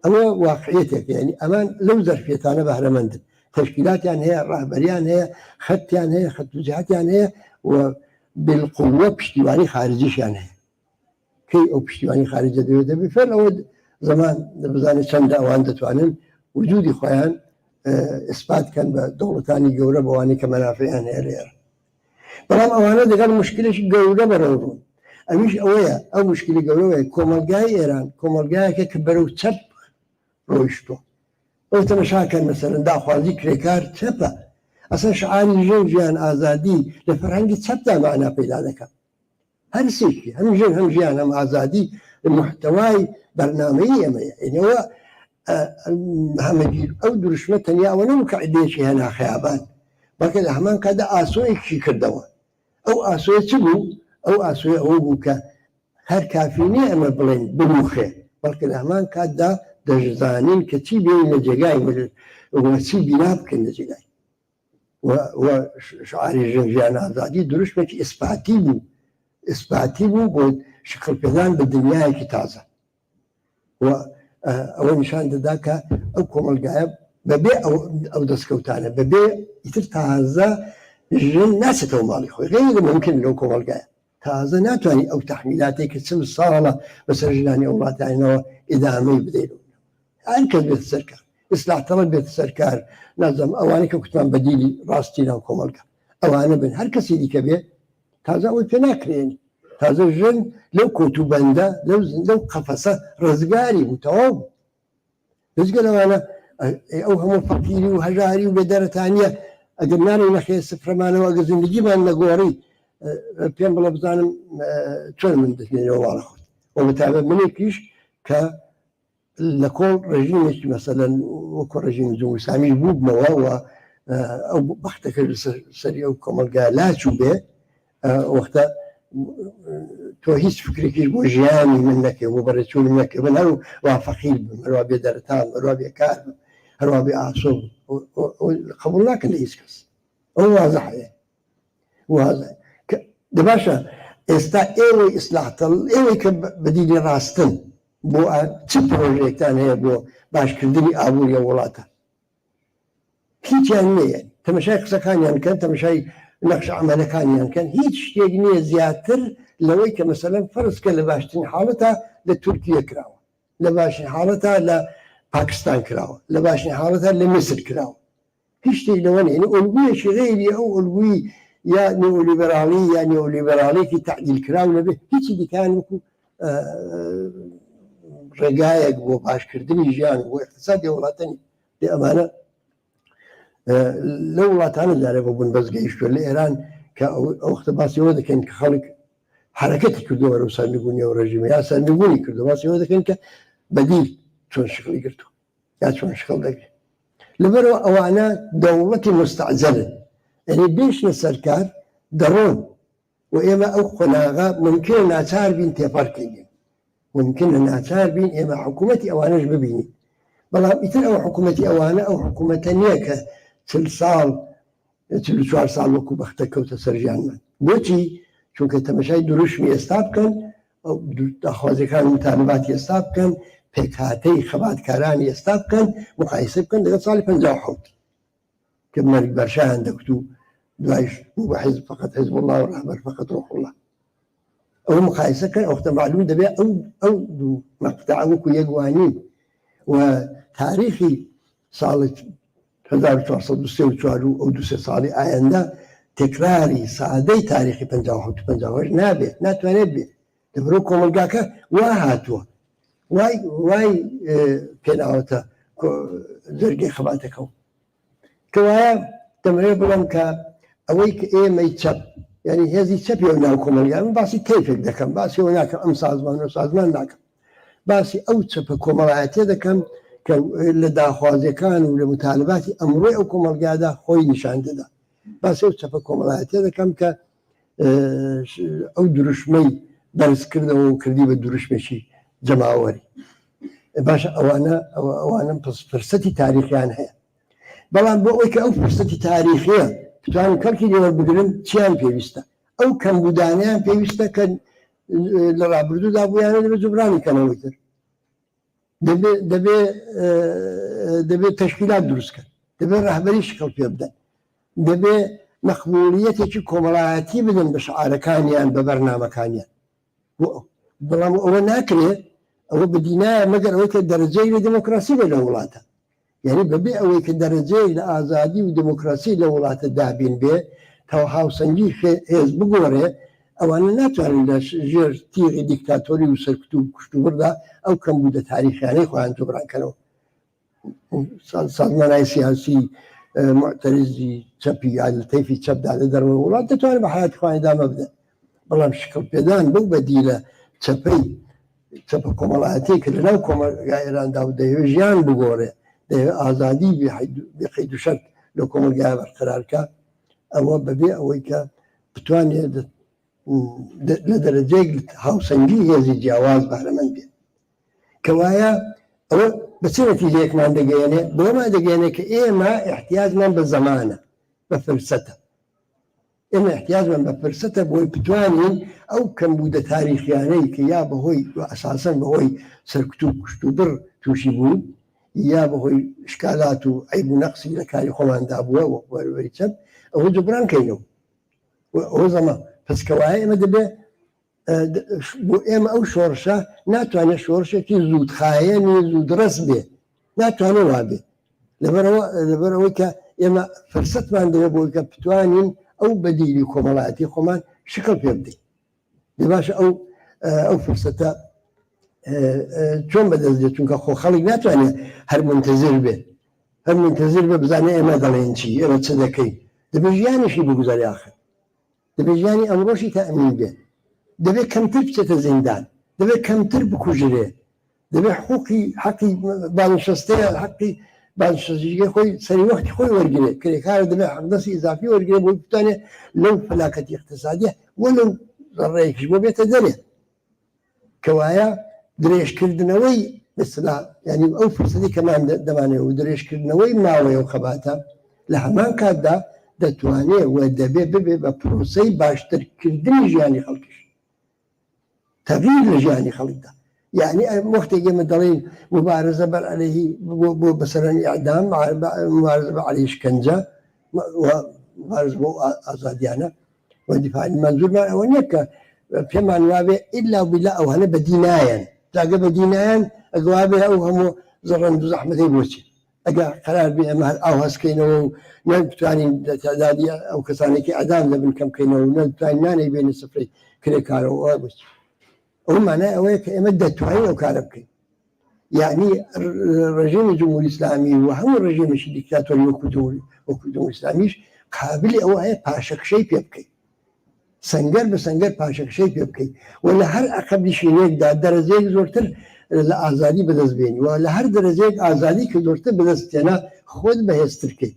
ئەوە واقعیەتێک یعنی ئەمان لەو زەرفێتانە بەهرەمەندن تشکیلاتیان هەیە ڕاهبەریان هەیە خەتیان هەیە خەتوجهاتیان هەیە و بالقووە پشتیوانی خارجیشیان هەیە کەی ئەو پشتیوانی خارجە دەوێت دەبێت فەر ئەوە زەمان دەبزانێت چەندە ئەوان دەتوانن وجودی خۆیان ئیسپاتکەن بە دەوڵەتانی گەورە بەوانی کە مەنافعیان هەیە لێرە بەڵام ئەوانە دەگەڵ مشکلێکی گەورە بەرەوڕون ئەمیش ئەوەیە ئەو مشکلی گەورەوەی کۆمەلگای ئێران کۆمەلگایەکە کە بەرەو چەپ ڕۆیشتۆ ئەو تەمەشاکەن مەسەرەن داخوازی کرێکار چەپە ئەسەن شعاری ژێر ژیان ئازادی لە فەرهەنگی چەپدا مانا پەیدا دەکەن هەر سێکی هەم ژێر هەم ژیان هەم ئازادی محتەوای بەرنامەی ئەمەیە ئەوە هەمەگیر ئەو دروشمە تەنیا ئەوە نەبوو کە عیدێکی هێنا خەیابان بەڵکە لە هەمان کاتدا ئاسۆیەکی کردەوە ئەو ئاسۆیە چ بوو ئەو ئاسۆیە ئەوە بوو کە هەر کافی نییە ئەمە بڵێن بموخێ بەڵکە لە هەمان کاتدا دەشزانین کە چی بێن لە جێگای چی بینا بکەن لە جێگای شعاری ژیان ئازادی دروشمێکی ئیسپاتی بوو بۆ شکڵ پێدان بە دنیایەکی تازە ئەوە نیشان دەدا کە ئەو کۆمەلگایە بەبێ ئەو دەستکەوتانە بەبێ ئیتر تازە ژن ناچێتەوە ماڵی خۆی غەیرە ممکن لەو کۆمەلگایە تازە ناتوانانی ئەو تەحمیلاتێک کە چەند ساڵە بەسەر ژنانی وڵاتانەوە ئیدامەی بدەین هەر کەس بێت سەرکار ئیسلاح تەڵەب بێت سەرکار نازەم ئەوانەی کە کوتمان بەدیلی ڕاستی ناو کۆمەلگا ئەوانە بن هەر کەسی دیکە بێ تازە ئەوەی پێ ناکرێنی تازە ژن لەو کۆتوبەندە لەو قەفەسە ڕزگاری بوو تەواو دەستگە لەوانە ئەو هەموو فەقیری و هەژاری و بێدەرەتانیە ئەگەر نانی نەخێ سفرەمانەوە ئەگە زندگیمان نەگۆڕی پێم بڵە بزانم چۆن من دەستێنەوە واڵە خۆت و بەتابەت منێکیش کە لە کۆڵ ڕژیمێکی مەسەلەن وەکو ڕژیم جمهوری ئیسلامی بووبمەوە و ئەو بەختەکە سەری ئەو کۆمەلگا لاچوو بێ وەختە تۆ هیچ فکرێکیش بۆ ژیانی من نەکەی بۆ بەرەچوونی نەکەی من هەرو وا فەقیر بم هەروە بێدەرەتان هەروە بێکار بم هەروە بێ ئاسۆ قبول ناکەن لە هیچ کەس ئەو وازەحەیە وازە دەباشە ئێستا ئێوەی ئیسلاحتەڵ ئێوەی کە بەدیلی ڕاستن بۆ چ پرۆژێکتان هەیە بۆ باشکردنی ئابووری وڵاتە هیچیان نییە تەمەشای قسەکانیان کەن تەمەشای نەخش عملەکانیان کەن هیچ شتێک نییە زیاتر لەوەی کە مەسەلەن فەرزکە لە باشترین حاڵەتە لە تورکیە کراوە لە باشترین حاڵەتە لە پاکستان کراوە لە باشترین حاڵەتە لە میسر کراوە هیچ شتێک لەوە نیە ئەلگویەکی غەیری ئەو ئەلگوی یا نیۆلیبرالی یا نیۆلیبراڵێکی تعدیل کراو لەبێ هیچی دیکان وەکو ڕێگایەک بۆ باشکردنی ژیان بۆ اقتصادی وڵاتانی لێ ئەمانە لە وڵاتانە لارە بە بوون بەزگەیشتوە لە ئێران کە ئەوختە باسیەوە دەکەن کە خەڵک حرەکەتی کردووە و سەرنگونی و ڕژیمە یا سەرنگونی کردو باسیەوە دەکەن کە بەدیل چۆن شکڵی گرتو یا چۆن شکڵ دەگرێت لەبەرەوە ئەوانە دەوڵەتی مستعجلن ئەنی بێشنە سەرکار دەڕۆن و ئێمە ئەو خۆناغا ممکنە ناچار بین تێپەڕکەین ممکنە ناچار بین ئێمە حکوومەتی ئەوانەش ببینین بەڵام ئیتر ئەو حکوومەتی ئەوانە ئەو حکوومەتە نییە کە 44 ساڵ وەکو بەختە کەوتە سەرژیانمان بۆچی چونکە تەمەشای دروشمی ئێستا بکەن داخوازیەکان متالباتی ئێستا بکەن پێکهاتەی خەباتکارانی ئێستا بکەن مقایسە بکەن لەگەڵ ساڵی 57 کە مەرگ بەرشایان دەکوت و دوایش بوو بە حیزب فقط حیزب الله و ڕەهبەر فقط ڕۆح الله ئەو مقایسەکەن ئەوختە معلوم دەبێت ئەو دوو مەقتەع وەکو یەکوانین و تاریخی ساڵی 1434 و ئەو دوسێ ساڵی ئایەندا تکراری سادەی تاریخی 57 نابێت ناتوانێت بێت لەبەرەو کۆمەلگاکە وا هاتووە وای پێناوەتە جەرگەی خەباتەکەەوە کەوایە دەمەوێت بڵم کە ئەوەی کە ئێمەی چەپ یعنی هێزی چەپی و ناو کۆمەلگا من باسی تەیفێک دەکەم باسیەوە ناکەم ئەم سازمان و سازمان ناکەم باسی ئەو چەپە کۆمەڵایەتێ دەکەم کە لە داخوازیەکان و لە متالباتی ئەمڕۆی ئەو کۆمەلگادا خۆی نیشان دەدا باسی ئەو چەپە کۆمەڵایەتێ دەکەم کە ئەو دروشمەی بەرزکردەوە و کردی بە دروشمێکی جەماوەری باشە ئەوانە فرسەتی تاریخیان هەیە بەڵام بۆ ئەوی کە ئەو فرسەتی تاریخیە بتوانن کەڵکی لێوە بگرن چیان پێویستە ئەو کەمبودانیان پێویستە کە لە ڕابردوودا بوویانە دەبێت جوبرانی کەنەوەی تر دەبێت تەشکیلات دروستکە دەبێت ڕەهبەری شکڵ پێ بدەن دەبێت مەخمولیەتێکی کۆمەڵایەتی بدەن بە شعارەکانیان بە بەرنامەکانیان بەڵام ئەوە ناکرێت ئەوە بەدینایە مەگەر ئەوەی کە دەرەجەی لە دموکراسی بێ لە وڵاتە یعنی بەبێ ئەوەی کە دەرەجەی لە ئازادی و دموکراسی لە وڵاتە دابین بێ تا هاوسەنگی هێز بگۆڕێ ئەوانە ناتوانن لە ژێر تیغی دیکتاتۆری و سەرکوت و کوشتوبڕدا ئەو کەمبوودە تاریخیانەی خۆیان جوبرانکەنەوە سازمانای سیاسی معتەرزی چەپی لە تەیفی چەپدا لە دەرەوە وڵات دەتوانێت بە حیاتی خۆیان ئیدامە بدەن بەڵام شکڵ پێدان بەو بەدیلە چەپەی چەپە کۆمەڵایەتی کە لەناو کۆمەلگای ئێراندا و دەیەوێت ژیان بگۆڕێ دەیەوێت ئازادی بێقەید و شەرط لە کۆمەلگای بەرقەرارکە ئەوە بەبێ ئەوەی کە بتوانێت لە دەرەجەیەک هاوسەنگی هێزی جیاواز بەهرەمەند بێت کەوایە ئەوە بە چ نەتیجەیەکمان دەگەیەنێ بۆمان دەگەیەنێ کە ئێمە احتیاجمان بە زەمانە بە فرسەتە ئێمە احتیاجمان بە فرسەتە بۆی بتوانین ئەو کەمبوودە تاریخیانەی کە یا بەهۆی ئەساسەن بەهۆی سەرکوت و کوشتوبڕ تووشی بوون یا بەهۆی شکالات و عیب و نەقسی لە کاری خۆماندا بووە وەروەری چەپ ئەوە جبران کەینەوە ئەوە زەمان پسکەوایە ئێمە دەبێ بۆ ئێمە ئەو شۆڕشە ناتوانێت شۆڕشێکی زوودخایەنی زوودڕست بێ ناتوانێت وابێ لەبەرەوەی کە ئێمە فرسەتمان دەوێت بۆی کە بتوانین ئەو بەدیلی کۆمەڵایەتی خۆمان شکل پێ بدەین دێ باشە ئەو فرسەتە چۆن بەدەست دێت چونکە خۆ خەڵک ناتوانێت هەر منتەزر بێت هەر منتەزر بە بزانێ ئێمە دەڵێن چی ئێمە چ دەکەین دەبێ ژیانیشی بگوزاری آخر دەبێ ژیانی ئەمڕۆشی تەئەمین بێت دەبێت کەمتر بچێتە زیندان دەبێت کەمتر بکوژرێ دەبێت حەقی بازنشستەیە حەقی بازنشستگی خۆی سەری وەختی خۆی وەرگێت کرێکارە دەبێت حەقدەستی ئیزافی وەرگێت بۆ بتوانێت لەو فەلاکەتی اقتصادیە وە لەو ڕێیەکیش بۆ بێتە دەرێ کەوایە درێژکردنەوەی مثلا ینی ئەو فرسەتی کەمان دەمانێت و درێژکردنەوەی ماوەیە و خەباتە لە هەمان کاتدا دەتوانێت و دەبێت ببێ بە پرۆسەی باشترکردنی ژیانی خەڵکیش تەغییر لە ژیانی خەڵکدا یعنی وەختێک ئێمە دەڵێن مبارزە بەر عەلەیهی بۆ بەسەرانی ئیعدام مبارزە بە عەلەیهی شکنجە مبارزە بۆ ئازادیانە و دیفاعی منزورمان ئەوە نییە کە پێمان وابێ ئیلا بیلا ئەو هەنە بەدی نایەن جاگە بەدی نایەن ئەگەوا بێ ئەو هەموو زەڕەند و زەحمەتەی بۆچی ئەگە قەرار بێ ئەمە ئاو هەستکەینەوە و نەتوانین تعدادی ئەو کەسانێکی ئەدام دەبن کەم بکەینەوە و نەتوانین نانەی بێنە سفرەی کرێکارەوە بچی ئەو مانای ئەوەیە کە ئێمە دەتوانین ئەو کارە بکەین یعنی ڕژیمی جمهوری ئیسلامی و هەموو ڕژیمێکی دیکتاتۆری وەکو جمهوری ئیسلامیش قابلی ئەوە هەیە پاشەکشەی پێ بکەین سەنگەر بە سەنگەر پاشەکشەی پێ بکەین و لە هەر عەقەبی شوێنێکدا دەرەجەیەک زۆرتر لە ئازادی بەدەست بێنی و لە هەر دەرەجەیەک ئازادی کە زۆرتر بەدەستێنا خۆت بەهێزترکەی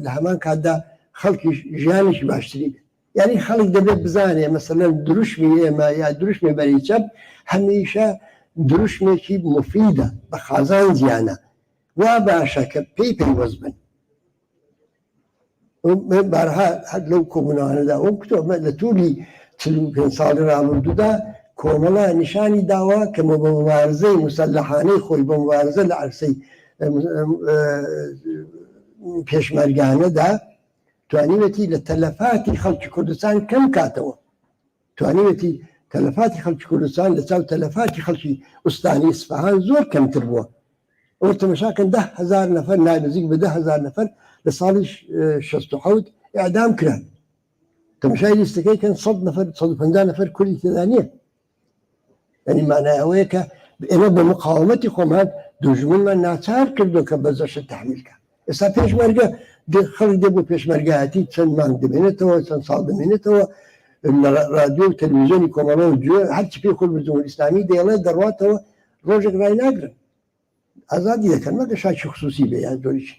لە هەمان کاتدا خەڵکی ژیانیشی باشتری بێت یعنی خەڵک دەبێت بزانێ مەسەلەن دروشمی ئێمە یا دروشمی بەری چەپ هەمیشە دروشمێکی مفیدە بە خازان زیانە وا باشە کە پێی پەیوەست بن بارها هەر لەو کۆبوونەوانەدا ئەو کتۆمە لە توولی 45 ساڵی ڕابردوودا کۆمەڵە نیشانی داوا کە بە مبارزەی موسەلەحانەی خۆی بە مبارزە لە عەرسەی پێشمەرگانەدا توانیوێتی لە تەلەفاتی خەڵکی کوردستان کەم کاتەوە توانیوێتی تەلەفاتی خەڵکی کوردستان لە چاو تەلەفاتی خەڵکی ئوستانی ئیسفەهان زۆر کەمتر بووە ئەوە تەماشاکەن 10,000 نەفەر نزیک بە 10,000 نەفەر لە ساڵی 67 ئیعدام کران تەماشای لیستەکەی کەن 100 نەفەر 150 نەفەر کوردی تێدا نییە یعنی مانای ئەوەیە کە ئێمە بە مقاومەتی خۆمان دوژمنمان ناچار کردو کە بەزەشە تەحمیلکە ئێستا پێشمەرگە خەڵک دێ بۆ پێشمەرگایەتی چەند مانگ دەمێنێتەوە چەند ساڵ دەمێنێتەوە لە رادیۆ و تەلەڤیزیۆنی کۆمەڵە و گوێ هەرچی پێی خۆی بە جمهوری ئیسلامی دەیڵێت دەڕواتەوە ڕۆژێک ڕای ناگرن ئازادی دەکەن مەگە شاکی خصوصی بێ یا زۆریشی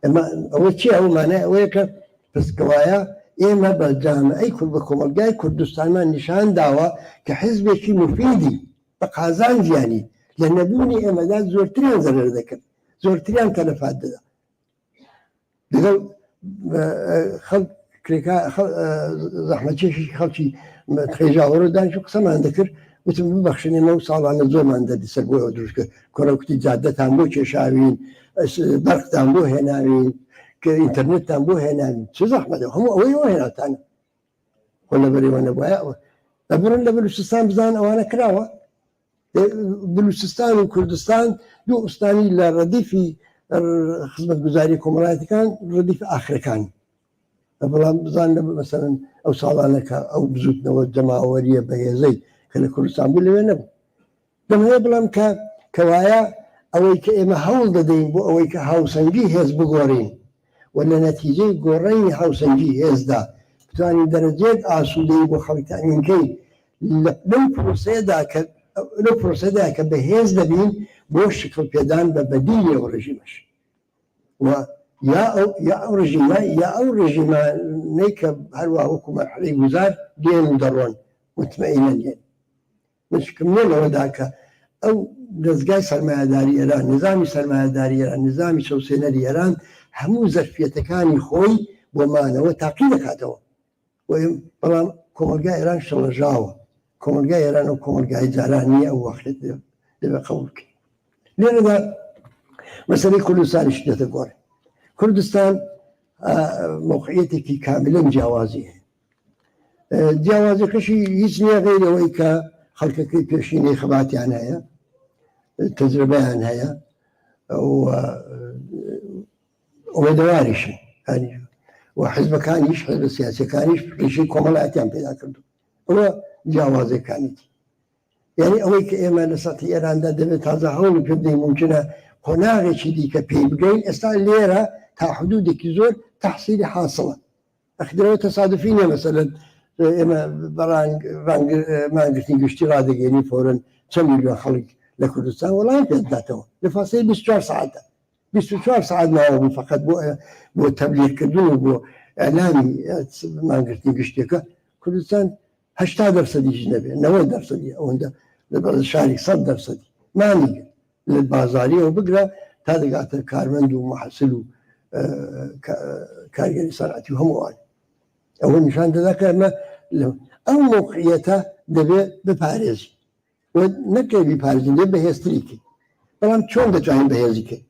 ئەمە ئەوە چی ئەو مانای ئەوەیە کە پسکەوایە ئێمە بە جامعەی کورد بە کۆمەلگای کوردستانمان نیشان داوە کە حیزبێکی مفیدی بە قازان زیانی لە نەبوونی ئێمەدا زۆرتریان زەرەر دەکرد زۆرتریان تەلەفات دەدا لەگەڵ خەڵک زەحمەتکێشی خەڵکی خێژاوەڕۆ دانیش و قسەمان دەکرد وتم ببەخشن ئێمە و ساڵانە زۆرمان دەردی سەر بۆ ئەوە دروستکە کۆڕەوتی جادەتان بۆ کێشاوین بەرقتان بۆ هێناوین کە ئینتەرنێتتان بۆ هێناوین چ زەحمەتە هەموو ئەوەی وە هێناتانە خۆ لەبەرەوە نەبوایە ئەوە ئەبڕن لە بلوچستان بزان ئەوانە کراوە بلوچستان و کوردستان دوو ئوستانی لە ڕەدیفی خزمەتگوزاری کۆمەڵایەتەکان ڕەدیفی ئاخرەکان بەڵام بزان لە مەسەرەن ئەو ساڵانەکە ئەو بزوتنەوە جەماوەریە بەهێزەی کە لە کوردستان بوو لەوێ نەبوو دەمەوێت بڵام کە کەوایە ئەوەی کە ئێمە هەوڵ دەدەین بۆ ئەوەی کە هاوسەنگی هێز بگۆڕین و لە نەتیجەی گۆڕینی هاوسەنگی هێزدا بتوانین دەرەجێت ئاسوودەی بۆ خەڵک تەئمینکەین لەو پرۆسەدا کە بەهێز دەبین بۆ شکل پێدان بە بەدیلی ئەو ڕژیمەش و یا ئەو ڕژیمە یا ئەو ڕژیمانەی کە هەروە وەکو مەرحەلەی گوزار دێن و دەڕۆن متمەئینەن دێن مشکم نییە لەوەدا کە ئەو دەستگای سەرمایهداری ئێران نظامی سەرمایهداری ئێران نظامی چەوسێنەری ئێران هەموو زەرفیەتەکانی خۆی بۆمانەوە تاقی دەکاتەوە بەڵام کۆمەلگای ئێران شەڵەژاوە کۆمەلگای ئێران و کۆمەلگای جاران نییە ئەو وەختێت دەبێت قبول بکەین لێرەدا مەسەلەی کوردستانیش دێتە گۆڕێ کوردستان موقعیتێکی کاملەن جیاوازی هەیە جیاوازەکەشی هیچ نییە غەیر ئەوەی کە خەڵکەکەی پێشینەی خەباتیان هەیە تەجربەیان هەیە ئومێدەواریشن و حیزبەکانیش حیزبە سیاسیەکانیش ڕیشەی کۆمەڵایەتیان پێدا کردو ئەوە جیاوازەکانیتی يعني ئەوەی کە ئێمە لە سەتی ئێراندا دەبێت تازە هەوڵ پێدەین ممکنە قۆناغێکی دیکە پێی بگەین ئێستا لێرە تا حدودێکی زۆر تەحسیلی حاصڵە ئەخدرەوە تەسادفی نیە مەسەلەن ئێمە مانگرتنی گشتی ڕادەگەێنی فۆرن چەند میلیۆن خەڵک لە کوردستان وەڵام پێداتەوە لە فاصلەی 24 ساعتە 24 ساعت ماوە بوو فقط بۆ تەبلیغکردن و بۆ ئەعلامی مانگرتنی گشتێکە کوردستان 80% نەبێ 90% ئەوەندە لە شاری 100% مانیگە لە بازاریەوە بگرە تا دەگاتە کارمەند و محەسل و کارگەری سەنعەتی و هەمووان ئەوە نیشان دەدا کە ئەمە ئەو موقعیەتە دەبێت بپارێزی نەکەی بیپارێزین دێ بەهێزتریکەی بەڵام چۆن دەتوانین بەهێزیکەی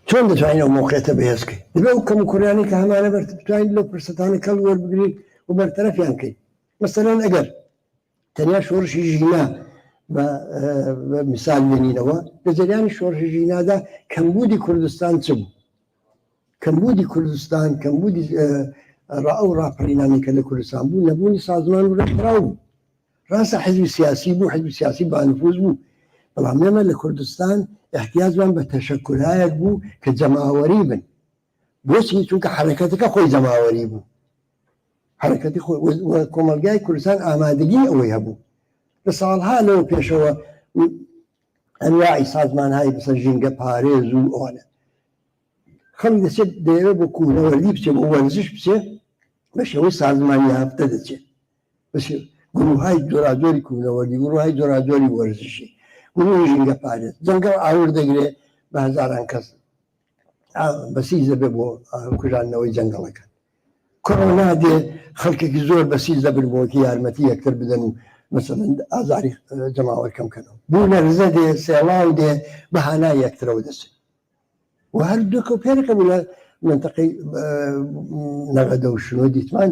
چۆن دەتوانین ئەو موقعیەتە بەهێزکەی دەبێت ئەو کەم و کوڕیانی کە هەمانە بتوانین لەو پرسەتانی کەڵ وەربگرین و بەرتەرەفیان کەین مەسەلەن ئەگەر تەنیا شۆڕشی ژینا بە میسال بێنینەوە لە جەریانی شۆڕشی ژینادا کەمبودی کوردستان چ بوو کەمبودی کوردستان کەمبودی ئەو ڕاپەڕینانی کە لە کوردستان بوو نەبوونی سازمان و ڕێکخراو بوو ڕاستە حیزبی سیاسی بوو حیزبی سیاسی بانفوز بوو بەڵام ئێمە لە کوردستان احتیاجمان بە تەشەکولایەک بوو کە جەماوەری بن بۆچی چونکە حرەکەتەکە خۆی جەماوەری بوو حرەکەتی کۆمەلگای کوردستان ئامادەگی ئەوەی هەبوو لە ساڵها لەوە پێشەوە ئەنواعی سازمانهای بەسەر ژینگە پارێز و ئەوانە خەڵک دەچێت دەیەوێت بۆ کوونەوەردی بچێت بۆ وەرزش بچێت بە شێوەی سازمانی هەفتە دەچێت گروههای جۆرادۆری کوونەوەردی گروههای جۆرادۆری وەرزشی گروهی ژینگە پارێز جەنگەڵ ئاور دەگرێت بە هەزاران کەس بەسیج دەبێت بۆ کوژانەوەی جەنگەڵەکە کۆڕۆنا دێ خەڵکێکی زۆر بەسیج دەبن بۆکی یارمەتی یەکتر بدەن و مثلەن ئازاری جەماوەر کەمکەنەوە بوو نەرزە دێ سێڵاو دێ بەهانای یەکترەوە دەچێت و هەردووکە پێرەکە بوو لە منتەقەی نەغەدە و شنۆ دیتمان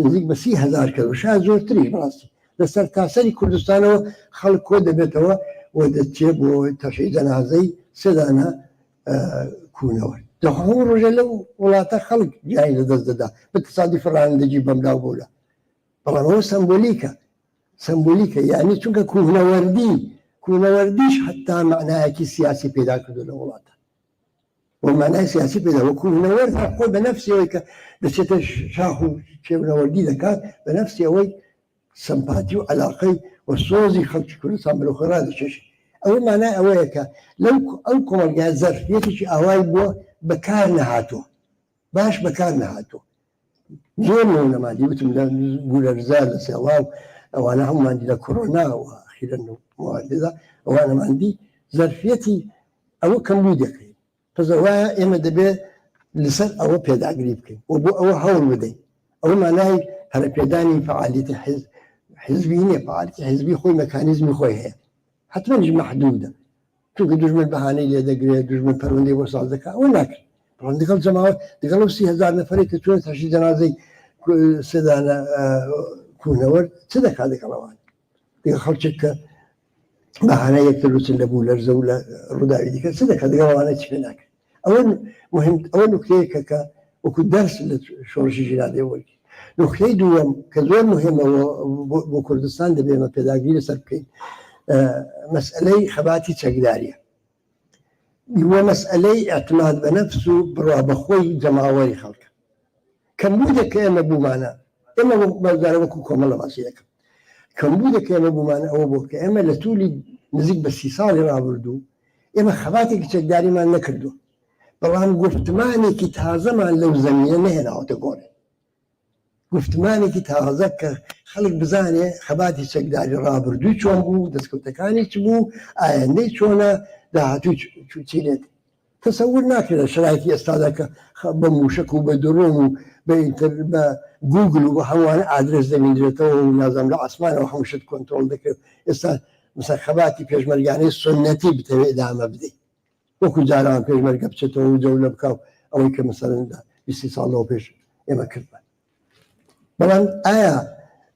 نزیک بە 30,000 کەس شاید زۆرتری بەڕاستی لەسەر تاسەری کوردستانەوە خەڵک کۆ دەبێتەوە و دەچێت بۆ تەشەی جەنازەی سێدانە کوونەوەر هەموو ڕۆژە لەو وڵاتە خەڵک گیانی لەدەست دەدا بە تەسادیفی ڕانندەجی بەملاو بووە بەڵام ئەوە سمبولیکە یعنی چونکە کوونەوەردیش حتا معنایەکی سیاسی پێدا کردو لە وڵاتە و معنای سیاسی پێدا وە کوونەوەرد خۆی بە نەفسی ئەوەی کە دەچێتە شاخ و کێونەوەردی دەکات بە نەفسی ئەوەی سمپاتی و علاقەی و سۆزی خەڵکی کوردستان بەرەوخۆ دەچێشی ئەوە معنای ئەوەیە کە ئەو کۆمەلگای زەرفیەتێکی ئاوای بووە بەکار نەهاتووە باش بەکار نەهاتووە زۆر نەمادی وتم لە بوولەرزا لە سێڵاو ئەوانە هەموماندی لە کۆڕۆنا و ئاخیرەن و مواددا ئەوانەماندی زەرفیەتی ئەوە کەمبوو دەکەین پس وایە ئێمە دەبێت لەسەر ئەوە پێداگری بکەین و بۆ ئەوە هەوڵ بدەین ئەوە مانای هەرپێدانی فعالیتی حزبی نییە فعالیتی حزبی خۆی مەکانیزمی خۆی هەیە حتمەش محدودە چونکە دوژمن بەهانەی لێ دەگرێت دوژمن پەروەندەی بۆ ساز دەکات ئەوە ناکرێت بەڵام لەگەڵ جەماوەر لەگەڵ 30,000 نەفەرێک کە چۆن تەشی جەنازەی سێدانە کوونەوەرد چ دەکات لەگەڵەوان دیگە خەڵکێک کە بەهانە یەکتر وچن لە بوو لەرزە و لە ڕووداوی دیکە چ دەکات لەگەڵەوانە چی پێ ناکرێت ئەوە نوکتەیەکە کە وەکو دەرس لە شۆڕشی ژینادێ وەرگی نوکتەی دووەم کە زۆر مهمەوە بۆ کوردستان دەبێمە پێداگری لەسەر بکەین مەسئلەی خەباتی چەکداریە وە مەسئلەی ئەعتماد بە نەفس و بڕوا بەخۆی جەماوەری خەڵکە کەمبوودەکە ئێمە بوومانە ئێمە بەزارە وەکو کۆمەڵە باسی دەکەم کەمبوودەکە ئێمە بوومانە ئەوە بۆ کە ئێمە لە توولی نزیک بە 30 ساڵی ڕابردوو ئێمە خەباتێکی چەکداریمان نەکردو بەڵام گفتمانێکی تازەمان لەو زەمینە نەهێناوەتە گۆڕێ گفتمانێکی تازە کە خەڵک بزانێ خەباتی چەکداری ڕابردووی چۆن بوو دەستکەوتەکانی چ بوو ئایندەی چۆنە داهاتوو چی لێت تەسەور ناکرێت لە شرایەتی ئێستادا کە بە موشک و بە درۆن و بە گوگل و بە هەمووانە ئادرس دەمێنرێتەوە و نازانم لە ئاسمانەوە هەموو شت کۆنترۆل دەکرێت ئێستا مثلا خەباتی پێشمەرگانەی سنەتی بتەوێت ئێدامە بدەیت وەکو جاران پێشمەرگە بچێتەوە و جەولە بکاو ئەوەی کە مەسەلەندا 20 ساڵەوە پێش ئێمە کردمان بەڵام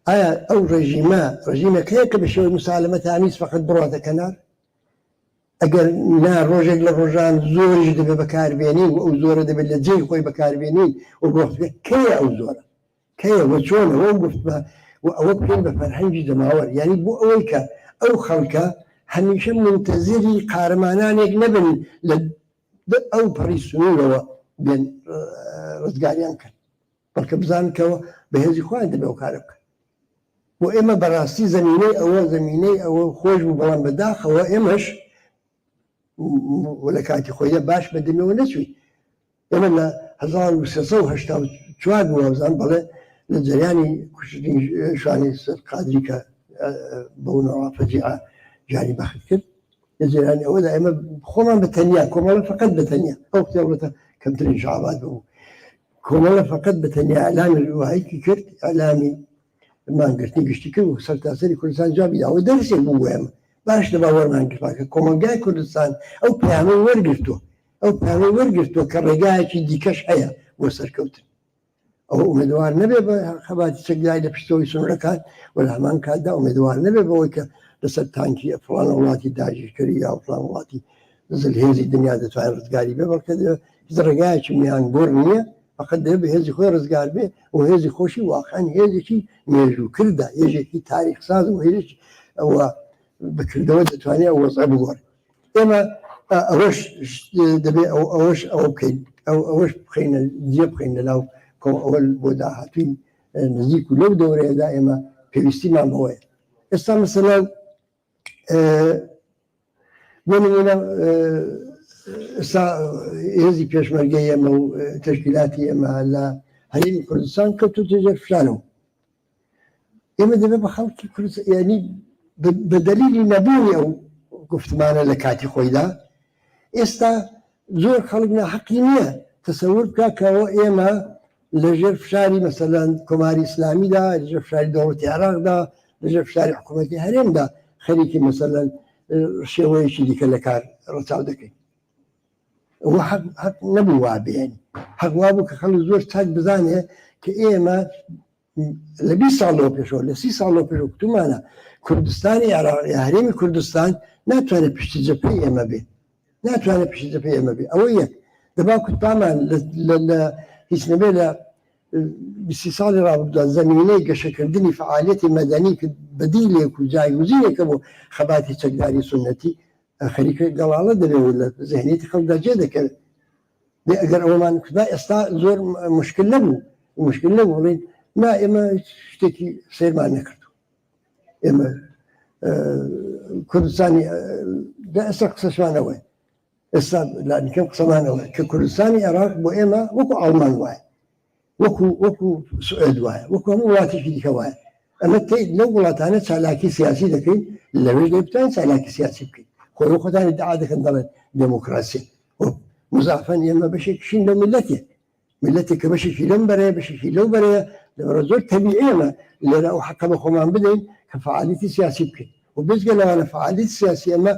ئایا ئەو ڕێژیمەکەیە کە بە شێوەی مسالمە تامیز فقط بڕاتە کەنار ئەگەر نا ڕۆژێک لە ڕۆژان زۆریش دەبێ بەکاربێنین و ئەو زۆرە دەبێت لە جێی خۆی بەکاربێنین و گفتێ کەیە ئەو زۆرە کەیە وە چۆنە ئەو گفت بە و ئەوە بکەین بە فەرهەنگی جەماوەر یعنی بۆ ئەوەی کە ئەو خەڵکە هەمیشە منتەزیری قارەمانانێک نەبن لە ئەو پەڕی سنوورەوە بێن ڕزگاریان کرد بەڵکە بزانکەوە بەهێزی خۆیان دەبێ ئەو کارە بکەن و ئێمە بەڕاستی زمینەی ئەوە خۆش بوو بەڵام بەداخەوە ئێمەش لە کاتی خۆیە باش بەدەمەوە نەچووی ئێمە لە 1984 بووەزان بەڵێ لە جریانی کوشتنی شوانی سەر قادری کە بەونەوە فەجیعە جاری بەخت کرد لە جێرانی ئەوەدا ئێمە خۆمان بەتەنیا کۆمەڵە فقط بەتەنیا ئەو قتێڵەتە کەمترین شعبات بوو کۆمەڵە فقط بەتەنیا ئەلامی وایکی کرد ئەلامی مانگرتنی گشتی کرد و سەرتاسەری کوردستان جوابی ئەوە دەرسێک بوو ئێمە باش لە باوەڕمان کردکە کۆمەلگای کوردستان ئەو پەیامەی وەرگرتووە کە ڕێگایەکی دیکەش هەیە بۆ سەرکەوتن ئەوە ئومێدوار نەبێ بە خەباتی چەکدای لە پشتەوەی سنوورەکان و لە هەمان کاتدا ئومێدوار نەبێ بەوەی کە لەسەر تانکی فڵان وڵاتی داگیرکردی یا فڵان وڵاتی زلهێزی دنیا دەتوانێت ڕزگاری بێ بەڵکە هیچ ڕێگایەکی میان بۆر نییە فقط دەبێت بە هێزی خۆی ڕزگار بێ و هێزی خۆشی واقعان هێزێکی مێژووکردە هێزێکی تاریخساز و هێزێکی ئەوە بکردەوە دەتوانێت ئەو وەزع بگۆڕێت ئێمە ئەوەش دەبێت ئەوەش ئەوە بکەین ئەوەش بخینە جێ بخین لەناو ئەوە بۆ داهاتووی نزیک و لەو دەورەیەدا ئێمە پێویستیمان بەوەیە ئێستا مەسەلا بۆ نمونە ئێستا هێزی پێشمەرگەی ئێمە و تەشکیلاتی ئێمە لە هەرێمی کوردستان کەوتوتە ژێر فشارەوە ئێمە دەبێت بە خەڵکی کوردستان یعنی بە دەلیلی نەبوونی ئەو گفتمانە لە کاتی خۆیدا ئێستا زۆر خەڵک ناحەقی نییە تەسەور بکە کەەوە ئێمە لەژێر فشاری مەسەلەن کۆماری ئیسلامیدا لەژێر فشاری دەوڵەتی عێراقدا لەژێر فشاری حکوومەتی هەرێمدا خەریکی مەسەلەن شێوەیەکی دیکە لە کار ڕەچاو دەکەین ئەوە حەق نەبوو وابێن حەق وابوو کە خەڵک زۆر چاک بزانێ کە ئێمە لە 20 ساڵەوە پێشەوە لە 30 ساڵەوە پێشەوە کتومانە کوردستانی عێراقی هەرێمی کوردستان ناتوانێت پشتی جەبهەی ئێمە بێ ناتوانێت پشتی جەبهەی ئێمە بێ ئەوە یەک دەبا کوتپامان لە هیچ نەبێ لە 20 ساڵی ڕابردووە زەمینەی گەشەکردنی فعالیەتی مەدەنی کرد بەدیلێک و جایگوزینێکە بۆ خەباتی چەکداری سونەتی خەریکە گەڵاڵە دەبێت لە ذهنیەتی خەڵکدا جێ دەکەوێت ئەگەر ئەومان کودا ئێستا زۆر مشکل نەبوو بڵین نا ئێمە شتێکی سیرمان نەکردو ئێمە کوردستانی ئێستا قسەشمانەوەی ئێستا لانیکەم قسەمانەوە کە کوردستانی عێراق بۆ ئێمە وەکو ئاڵمان وایە وەکو سوئێد وایە وەکو هەموو وڵاتێکی دیکە وایە ئەمە لەو وڵاتانە چالاکی سیاسی دەکەین لەوێش دەبتان چالاکی سیاسی بکەین خۆی خۆتان ئیدعا دەکەن دەڵێن دموکراسی مزافەن ئێمە بەشێکشین لە ملەتێک کە بەشێکی لەم بەرەیە بەشێکی لەو بەرەیە لەبەرە زۆر تەبیعی ئێمە لێرە ئەو حەقە بە خۆمان بدەین کە فعالیتی سیاسی بکەین و بێجگە لەوانە فعالیتی سیاسی ئەمە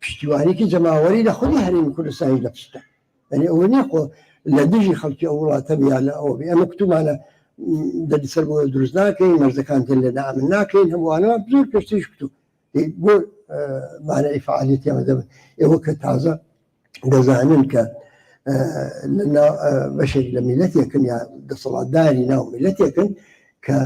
پشتیوانێکی جەماوەری لە خودی هەرێمی کوردستانی دەپشتە یعنی ئەوە نییە خۆ لە دژی خەڵکی ئەو وڵاتە بیا لە ئەوە ئەمە کتومانە دەریسەر بۆ دروست ناکەین مەرزەکان تێن لە نامن ناکەین هەمووانەوە زۆر پێشتریش کتو بۆ مانای فعالیتی ئەمە دەبن ئێوە کە تازە دەزانن کە بەشێک لە میلەتێکن یا دەسەڵاتداری ناو میلەتێکن کە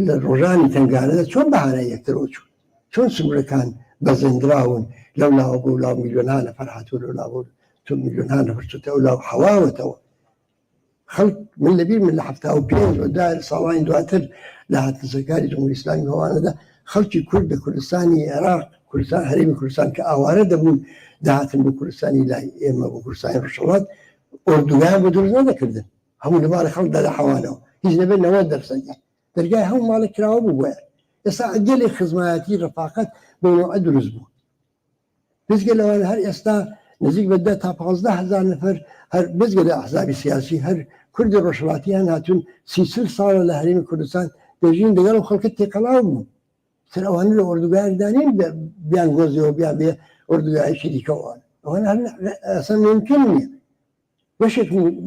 لە ڕۆژانی تنگانەدا چۆن بەهانای یەکترەوە چوون چۆن سنوورەکان بەزەندراون لەو لاوە بۆ لاو میلیۆنانە فەرهاتوو لەو لاوە چۆن میلیۆنانە هەرچوتە ئەو لاو حەواوەتەوە خەڵک من لەبیر من لە 75 دار ساڵانی دواتر لە هاتنسەرکاری جمهوری ئیسلامی هەوانەدا خەڵکی کورد لە کوردستانی عێراق کوردستان هەرێمی کوردستان کە ئاوارە دەبوون داهاتن بۆ کوردستانی لای ئێمە بۆ کوردستانی ڕۆژهەڵات ئۆردوگایان بۆ دروست نەدەکردن هەموو لەبارە خەڵکدا لە حەوانەوە هیچ نەبێت 90% دەرگای هەموو ماڵێک کراوە بوو بۆیە ئێستا گەلێک خزمایەتی ڕەفاقەت بۆ نوعە دروست بوو بزگە لەوانە هەر ئێستا نزیک بە 10 تا 15,000 نەفەر هەر بزگە لە ئەحزابی سیاسی هەر کوردی ڕۆژهەڵاتیان هاتوون 30 ساڵە لە هەرێمی کوردستان دەژین دەگەڵ و خەڵکت تێکەڵاو بوو سەر ئەوانە لە ئۆردوگایان دانین بیان گۆزیەوە بیان بێ ئۆردوگایەکی دیکەوان ئەوانە ئەسەن ممکن نییە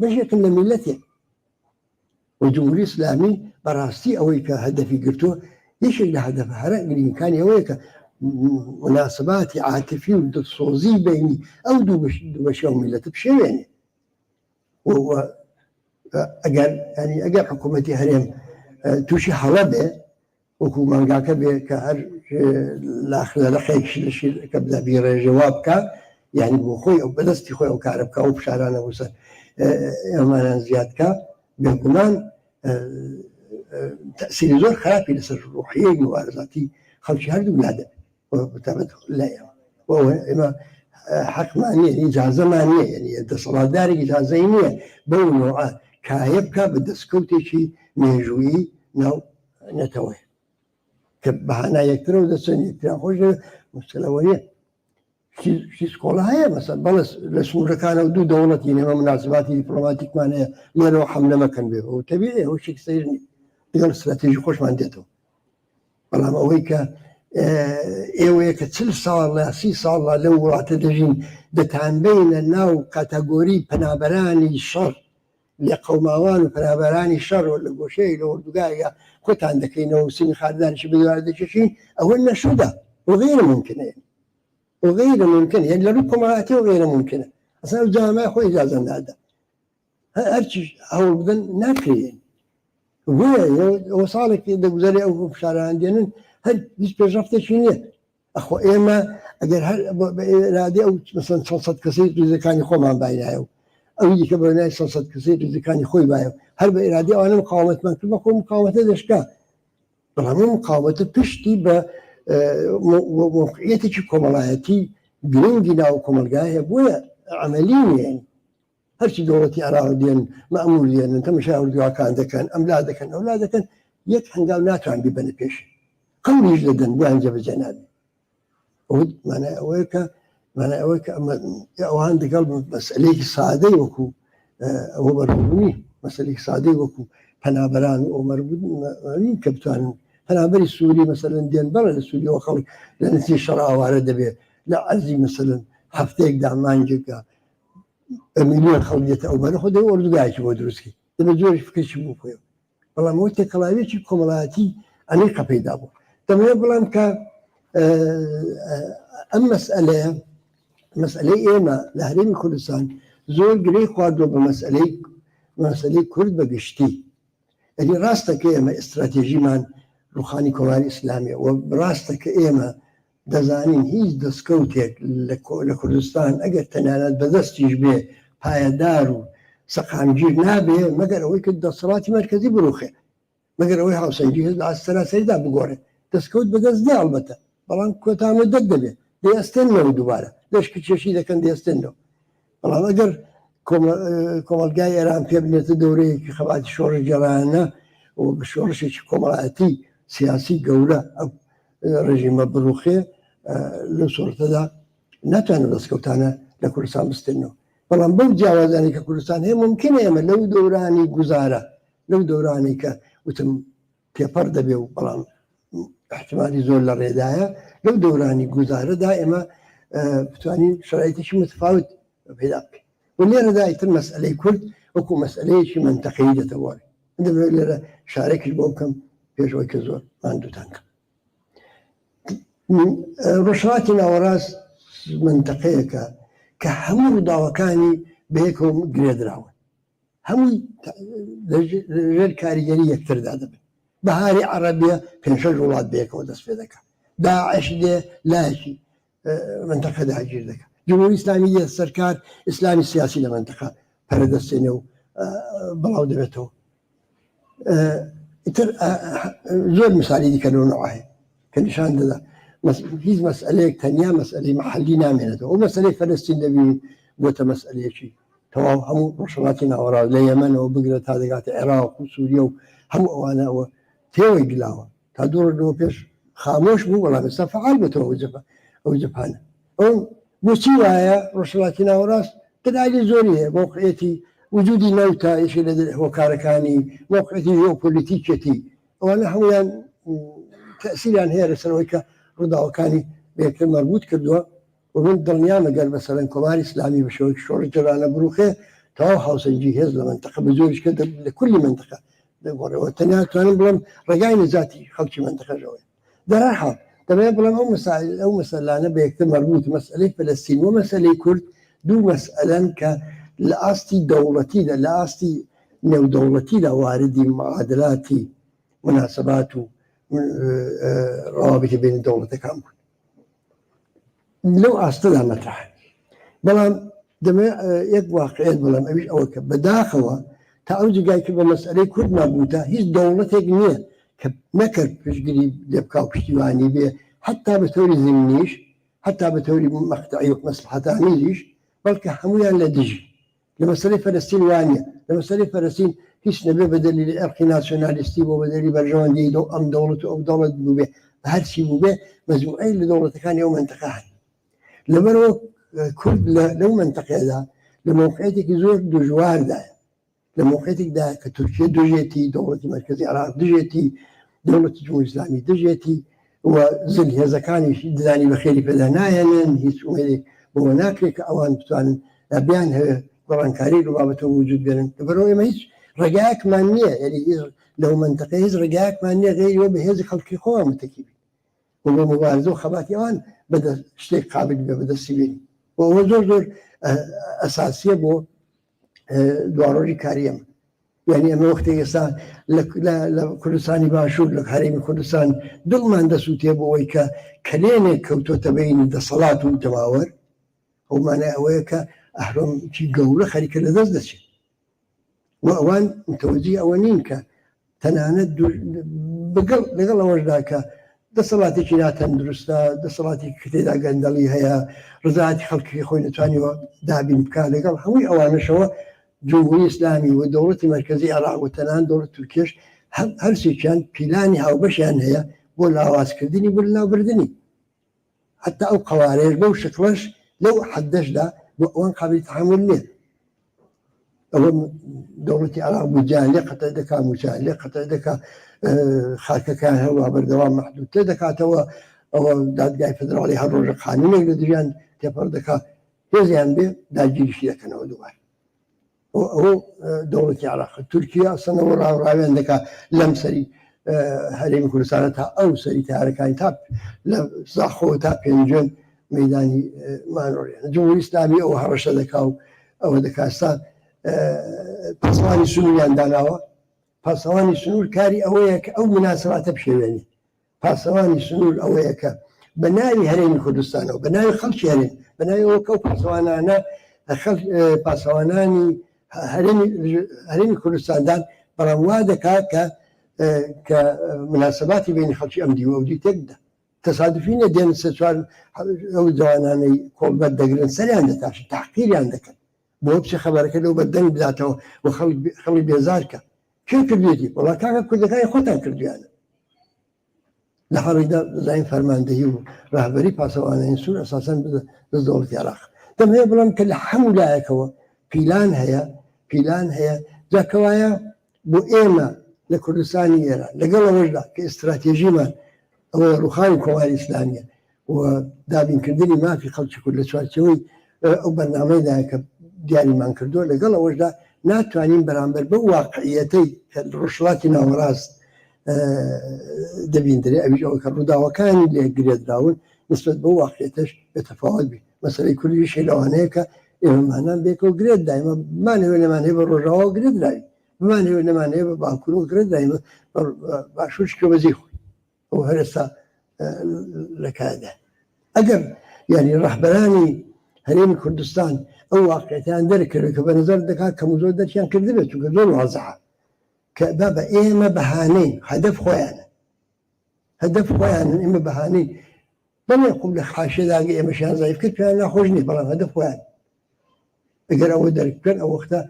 بەشێکن لە میلەتێک و جمهوری ئیسلامی بەڕاستی ئەوەی کە هەدەفی گرتووە یەکێک لە هەدەف هەرە گرینگەکانی ئەوەیە کە مناسباتی عاطفی و دڵسۆزی بینی ئەو دوو بەشە و میلەتە بشێوێنێ ئەگەر حکوومەتی هەرێم تووشی هەڵە بێ وەکو مانگاکە بێ کە هەر لەخێکشی کە بدابی ڕێژەوا بکە یعنی بۆ خۆی ئەو بەدەستی خۆی ئەو کارە بکە و پشارانە وسەر ئێمانان زیادکە بێگومان تەسیری زۆر خراپی لەسەر ڕوحیەی مبارزاتی خەڵکی هەردوو لادە بتابەت لایە ئێمە حەقمان نییە ئیجازەمان نییە یعنی دەسەڵاتدارێک ئیجازەی نییە بەو نوعە کایە بکە بە دەستکەوتێکی مێژوویی ناو نەتەوەی کە بەهانا یەکترە و دەچەند یەکتریان خۆش مشکلەوە نیە سکۆڵە هەیە مەسەن بەڵێ لە سوورەکانە و دوو دەوڵەتی نێمە مناسباتی دیپلۆماتیکمان هەیە لێرەوە حەملە مەکەن بێ و تەبیعی ئەوە شێک سەیر نیە لەگەڵ استراتێژی خۆشمان دێتەوە بەڵام ئەوەی کە ئێوەیە کە 40 ساڵ لە 30 ساڵ لەو وڵاتە دەژین دەتانبینە ناو کاتەگۆری پەنابەرانی شەڕ لێ قەوماوان و پەنابەرانی شەڕ لە گۆشەی لە وردوگایە کۆتان دەکەینەوە و سینی خاردانیشی بەدوار دەچێشین ئەوە نەشودا وغیرە ممکنە وغير ممكن يعني لو كمراتي وغير ممكنه اصلا الجامعه خو اجازه نادا هرشي او بدن ناكرين وصالك اذا غزالي او بشارع عندنا هل مش بجرفت شيء اخو اما اگر هل رادي او مثلا صوصات كثير اذا كان يخو ما باينه او يجي كبرنا صوصات كثير اذا كان يخوي بايو هل بارادي انا مقاومه من كل مقاومه دشكا طبعا مقاومه بشتي موقعيتي كومالاتي جرينجي ناو كومالجاية بويا عمليين يعني هرشي دولتي أراودين مأمولين أنت مشاور دوا كان دكان أملادا كان أولادا كان يكحن قال ناتو عن بيبني بيش قم يجلدا بوان جب جنابي ود معنى أويك أو عندي قلب مسألة صادي وكو هو مربوني مسألة صادي وكو فنابران ومربوني كبتوان فنابري السوري مثلا ديان برا السوري وخلق لأن في شرع وارد به لا عزي مثلا هفتيك دعمان جيكا مليون خلقية أو ما ناخذ ورد قاعد شو دروسكي تبى جوري في كل شيء فيه والله موت كلامي شيء كمالاتي أنا كفي دابو تمام بلان كا مسألة إيما لهريم كردستان زول قري خواردو بمسألة كرد بقشتي يعني راستك إيما استراتيجي مان روخانی کۆماری ئیسلامی و ڕاستە کە ئێمە دەزانین هیچ دەستکەوتێک لە کوردستان ئەگەر تەنانەت بەدەستیش بێ پایەدار و سەقامگیر نابێ مەگەر ئەوەی کە دەسەڵاتی مەرکەزی بڕوخێ مەگەر ئەوەی هاوسەنگی هێز لە سەراسەریدا بگۆڕێ دەستکەوت بەدەست دێ ئەڵبەتە بەڵام کۆتامەدەت دەبێت دەیەستێنەوە دووبارە لەشکی کێشی دەکەن دەیەستێنەوە بەڵام ئەگەر کۆمەلگای ئێران پێ بنێتە دەورەیەکی خەباتی شۆڕی گەڕانە و بە شۆڕشێکی کۆمەڵایەتی سیاسی گەورە ئەو ڕژیمە بڕوخێ لە سۆرتەدا ناتوانێت دەستکەوتانە لە کوردستان بستێنەوە بەڵام بەو جیاوازانی کە کوردستان هەیە ممکنە ئێمە لەو دەورانی گوزارە لەو دەورانی کە وتم تێپەر دەبێ و بەڵام احتمالی زۆر لە ڕێدایە لەو دەورانی گوزارەدا ئێمە بتوانین شرایطێکی متفاوت پێدا بکەین و لێرەدا ئیتر مەسئلەی کورد وەکو مەسئلەیەکی منتەقەیی دەتەوەڕێ دەبێت لێرە شارێکیش بۆ بکەم پێشەوەی کە زۆر ماندووتان کەم ڕۆژهەڵاتی ناوەڕاست منتەقەیەکە کە هەموو ڕووداوەکانی بەیەکەوە گرێدراون هەمووی لەژێر کاریگەری یەکتردا دەبن بەهاری عەرەبیە 5 وڵات بەیەکەوە دەست پێ دەکات داعش دێ لایەکی منتەقە داگیر دەکات جمهوری ئیسلامی دێ سەرکار ئیسلامی سیاسی لە منتەقە پەرەدەستێنێ و بەڵاو دەبێتەوە ئیتر زۆر مثالی دیکە لەو نوعە هەیە کە نیشان دەدا هیچ مەسئلەیەک تەنیا مەسئلەی مەحەلی نامێنێتەوە ئەو مەسئلەی فەلەستین دەبینی بۆتە مەسئلەیەکی تەواو هەموو ڕۆژهەڵاتی ناوەڕاست لە یەمەنەوە بگرێت تا دەگاتە عێراق و سووریە و هەموو ئەوانەوە تێوەی گلاوە تا دوو ڕۆژەوە پێش خامۆش بوو بەڵام ئێستا فعال بێتەوە ئەو جەپانە ئەو بۆچی وایە ڕۆژهەڵاتی ناوەڕاست دەلایلی زۆری هەیە موقعیەتی وجودی نەوتە یەکێک لە هۆکارەکانی موقعیەتی ژیۆپۆلیتیکێتی ئەوانە هەمویان تەسیریان هەیە لەسەرەوەی کە ڕووداوەکانی بەیەکتر مەربوط کردووە و من دڵنیامە گەر بەسەرەن کۆماری ئیسلامی بە شێوەیەکی شۆڕی جێرانە بڕوخێ تەواو هاوسەنگی هێز لە منتەقە بە زۆریش کە لە کولی منتەقە دەگۆڕێەوە تەنیا توانم بڵێم ڕێگای نەجاتی خەڵکی منتەقەژەوەی دەرەحاڵ دەبێت بڵێم ئەو مەسەلانە بە یەکتر مەربوط مەسئلەی فەلەستین و مەسەلەی کورد دوو مەسئلەن کە لە ئاستی دەوڵەتیدا لە ئاستی نێودەوڵەتیدا واردی معادلاتی مناسبات و ڕەوابطی بین دەوڵەتەکان بوون لەو ئاستەدا مەترح بەڵام دەمێ یەک واقعیت بڵێم ئەویش ئەوە کە بەداخەوە تا ئەو جگای کە بە مەسئلەی کورد نابووتە هیچ دەوڵەتێک نییە کە نەکرد پشتگیری لێ بکا و پشتیوانی بێ حتا بە تۆری زمینیش حتا بە تۆری مەقتەعی و مەسلحەتانیش بەڵکە هەمویان لە دژی لە مەسەلەی فەلەستین وانە لە مەسەلەی فەلەستین هیچ نەبێ بە دەلیلی ئەرقی ناسیۆنالیستی بۆ بە دەلیلی بەرژەوەندی ئەم دەوڵەت و ئەو دەوڵەت بوو بێ هەرچی بوو بێ مەجموعەی لە دەوڵەتەکانی ئەو مەنتەقە هەن لەبەرەوە کورد لەو مەنتەقەیەدا لە موقعیتێکی زۆر دژواردایە لە موقعیتێکدا کە تورکیە دژێتی دەوڵەتی مەرکەزی عێراق دژێتی دەوڵەتی جمهوری ئیسلامی دژێتی و زل هێزەکانیش دزانی بە خێری پێدا نایەنن هیچ ئومێدێک بۆ ناکرێت کە ئەوان بتوانن بیان هەیە گۆڕانکاری لە بابەتەوە وجود بێنن لەبەرەوە ئێمە هیچ ڕێگایەکمان نییە یعنی لەو مەنتەقەی هیچ ڕێگایەکمان نییە غێریەوە بە هێزی خەڵکی خۆوان متەکی بین و بۆ مبارزە و خەباتی ئەوان بەدە شتێک قابل بێ بەدەستی بێنی و ئەوە زۆر زۆر ئەساسیە بۆ دواڕۆژی کاری ئەمە یعنی ئەمە وەختێک ئێستا لە کوردستانی باشوور لە هەرێمی کوردستان دڵمان دەسووتێ بۆ ئەوەی کە کلێنێک کەوتۆتە بینی دەسەڵات و جەماوەر ئەومانە ئەوەیە کە ئەهرۆمکی گەورە خەریکە لە دەست دەچێت و ئەوان متەوەجی ئەوە نین کە تەنانەت لەگەڵ ئەوەشدا کە دەسەڵاتێکی ناتەندروستە دەسەڵاتی کتێدا گەندەڵی هەیە ڕزاتی خەڵکی خۆی نتوانیەوە دابین بکە لەگەڵ هەمووی ئەوانەشەوە جمهوری ئیسلامی و دەوڵەتی مەرکەزی عێراق و تەنان دەوڵەت تورکیش هەرسێکیان پیلانی هاوبەشیان هەیە بۆ لاوازکردنی بۆ لاوبردننی حتا ئەو قەوارەیەش بەو شکلەش لەو حەدەشدا بۆ ئەوان قابلی تەحمل نییە ئەوە دەوڵەتی عێراق بوجیان لێ قەتە دەکا موچیان لێ قەتە دەکا خاکەکان هەڵوا بەردەوام مەحدودتر دەکاتەوە ئەوە دادگای فدراڵی هەر ڕۆژە قانونێک لە دژیان تێپەڕ دەکا هێزیان بێ داگیریشی دەکەنەوە دووبار ئەوە دەوڵەتی عێراق تورکیا سنەوە ڕاوڕاویان دەکا لەم سەری هەرێمی کوردستانە تا ئەو سەری تارەکانی تا لە زاخۆ تا پێنجێن مەیدانی مانۆڕیان جمهوری ئیسلامی ئەوە هەڕەشە دەکا و ئەوە دەکاستا پاسەوانی سنووریان داناوە پاسەوانی سنوور کاری ئەوەیە کە ئەو مناسباتە بشێوێنی پاسەوانی سنوور ئەوەیە کە بە ناوی هەرێمی کوردستانەوە بە ناوی خەڵکی هەرێم بە ناوی ئەوە کە ئەو پاسەوانانە پاسەوانانی هەرێمی کوردستاندان بەڵام وا دەکات کە مناسباتی بینی خەڵکی ئەم دیوە ئەودی تێکدا تەسادفینە دێن سێ چوار ئەو جوانانەی کۆڵبەت دەگرن سەریان دەتاشن تحقیریان دەکەن بۆ بچێ خەبەرەکە لەو بەردەنگ بداتەوە و خەڵی بێزارکە کێ کردوێتی وڵا کاکە کوردەکانی خۆتان کردویانە لە حاڵیدا زاین فەرماندەهی و ڕاهبەری پاسەوانەی سوور ئەساسەن بە دەوڵەتی عێراق دەمەوێت بڵێم کە لە هەموو لایەکەوە پیلان هەیە جاکەوایە بۆ ئێمە لە کوردستانی ئێران لەگەڵ ئەوەشدا کە ئستراتێژیمان ئەوە ڕوخانی کۆماری ئیسلامیە و دابینکردنی مافی خەڵکی کورد لە چوارچەوەی ئەو بەرنامەیدا کە دیاریمان کردووە لەگەڵ ئەوەشدا ناتوانین بەرامبەر بە واقعیەتەی کە ڕۆژهەڵاتی ناوەڕاست دەبیندرێ ئەویش ئەوە کە ڕووداوەکانی لێ گرێدراون نسبەت بە واقعیەتەش بێتەفاوت بی مەسەلەی کوردیشی لەوانەیە کە ئێمەمانان بێکەوە گرێت دایمە بمانەوێت لەمان هەیە بە ڕۆژاوە گرێدراوی بمانەوێت لەمان هەیە بە باکوور گرێت دایمە باشوشکە بەزی خۆی ئەو هەرستا لە کاردا ئەگەر یعنی ڕەحبەرانی هەرێمی کوردستان ئەو واقعیەتیان دەرکرد کە بە نظر دەکات کەم زۆر دەرچیان کردبێت چونکە زۆر وازەحە کە بە ئێمە بەهانەی هەدەف خۆیانە ئێمە بەهانەی بەڵێ قوم لە حاشێداگە ئێمەشیان زایف کرد پێیان ناخۆش نیت بەڵام هەدەف خۆیان ئەگەر ئەوە دەرکرد ئەو وەختە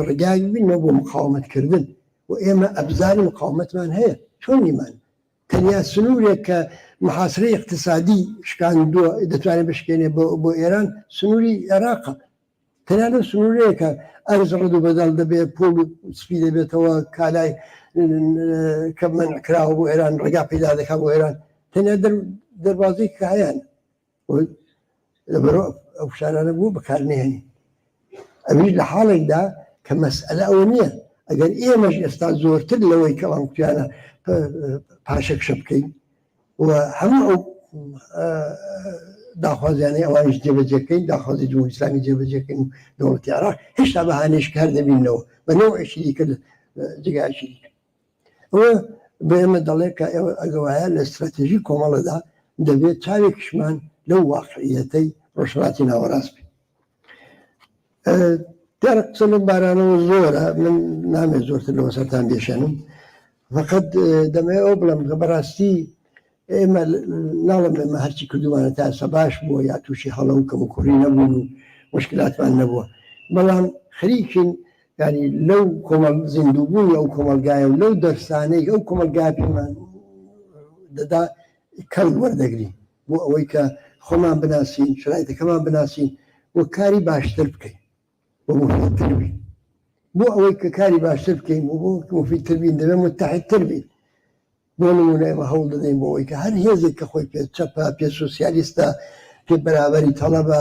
ڕێگای ببینەوە بۆ مقاومەتکردن و ئێمە ئەبزاری مقاومەتمان هەیە چۆن نیمان تەنیا سنوورێک کە محاسرەی اقتصادی شکاندووە دەتوانێت بشکێنێ بۆ ئێران سنووری عێراقە تەنیا لەو سنوورەیە کە ئەرز ڕەد و بەدەڵ دەبێت پۆل و سپی دەبێتەوە کالای کە منعکراوە بۆ ئێران ڕێگا پەیدا دەکات بۆ ئێران تەنیا دەربازەی کە هەیەن لەبەرەوە ئەو شارانە بوو بەکارنێنی ئەویش لە حاڵێکدا کە مەسئلە ئەوە نییە ئەگەر ئێمەش ئێستا زۆرتر لەوەی کە ئەڵام کوتیانە پاشەکشە بکەین و هەموو ئەو داخوازیانەی ئەوانش جێبەجێکەین داخوازی جمهوری ئیسلامی جێبەجێکەین و دەوڵەتی عێراق هێشتا بەهانەیەش کار دەبینەوە بە نەوعێکی کرد جگایشی ئەوە بە ئێمە دەڵێ کە ئەگەوایە لە استراتێژی کۆمەڵەدا دەبێت چاوێکشمان لەو واقعیەتەی ڕۆژهەڵاتی ناوەڕاست بێت. دیارە قسە لەم بارانەوە زۆرە من نامێت زۆرتر لەوە سەرتان بێشێنم فقط دەمەوێت ئەو بڵم کە بەڕاستی ئێمە ناڵم ئێمە هەرچی کردومانە تا ئێستا باش بووە یا تووشی هەڵە و کەموکوڕی نەبوون و مشکلاتمان نەبووە بەڵام خەریکین ینی لەو کۆمەڵ زیندووبووی ئەو کۆمەلگایە و لەو دەرسانەی ئەو کۆمەلگای پێمان دەدا کەڵ وەردەگری بۆ ئەوەی کە خۆمان بناسین شرایطەکەمان بناسین بۆ کاری باشتر بکەین بۆ مفیدتر بین بۆ ئەوەی کە کاری باشتر بکەین بۆ مفیدتر بین دەبێت متحدتر بین بۆ نمونە ئێمە هەوڵ دەدەین بۆ ئەوەی کە هەر هێزێک کە خۆی پێ چەپە پێ سۆسیالیستە پێ بەرابەری تەڵەبە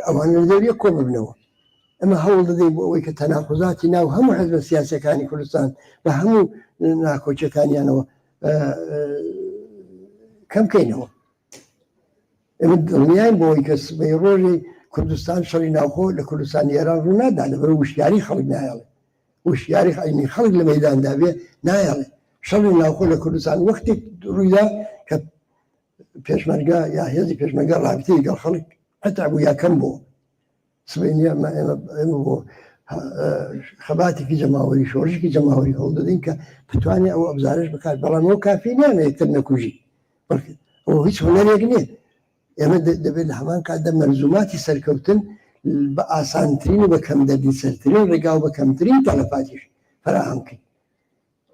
ئەوانە لە دەوریە کۆ ببنەوە ئەمە هەوڵ دەدەین بۆ ئەوەی کە تەناقوزاتی ناو هەموو حزبە سیاسەکانی کوردستان بە هەموو ناکۆچەکانیانەوە کەم بکەینەوە ئێمە دڵنیاین بۆ ئەوەی کە سبەی ڕۆژی کوردستان شەڕی ناوخۆ لە کوردستانی ئێران ڕوو نادا لەبەر وشیاری خەڵک نایەڵێ وشیاری عینی خەڵک لە مەیداندا بێ نایەڵێ شەڕی ناوخۆ لە کوردستان وەختێک ڕوویدا کە پێشمەرگە یا هێزی پێشمەرگە ڕابطەی لەگەڵ خەڵک قەتع بوو یا کەم بوو سبەی نییە ئێمە بۆ خەباتێکی جەماوەری شۆڕشێکی جەماوەری هەوڵ دەدەین کە بتوانێت ئەو ئەبزارش بکات بەڵام ئەو کافی نیانە یەکتر نەکوژی ئەوە هیچ هۆنەرێک نییە ئێمە دەبێت لە هەمان کاتدا مەرزوماتی سەرکەوتن بە ئاسانترین و بە کەم دەردی سەرترین ڕێگا و بە کەمترین تەلەفاتیش فراهەم بکەین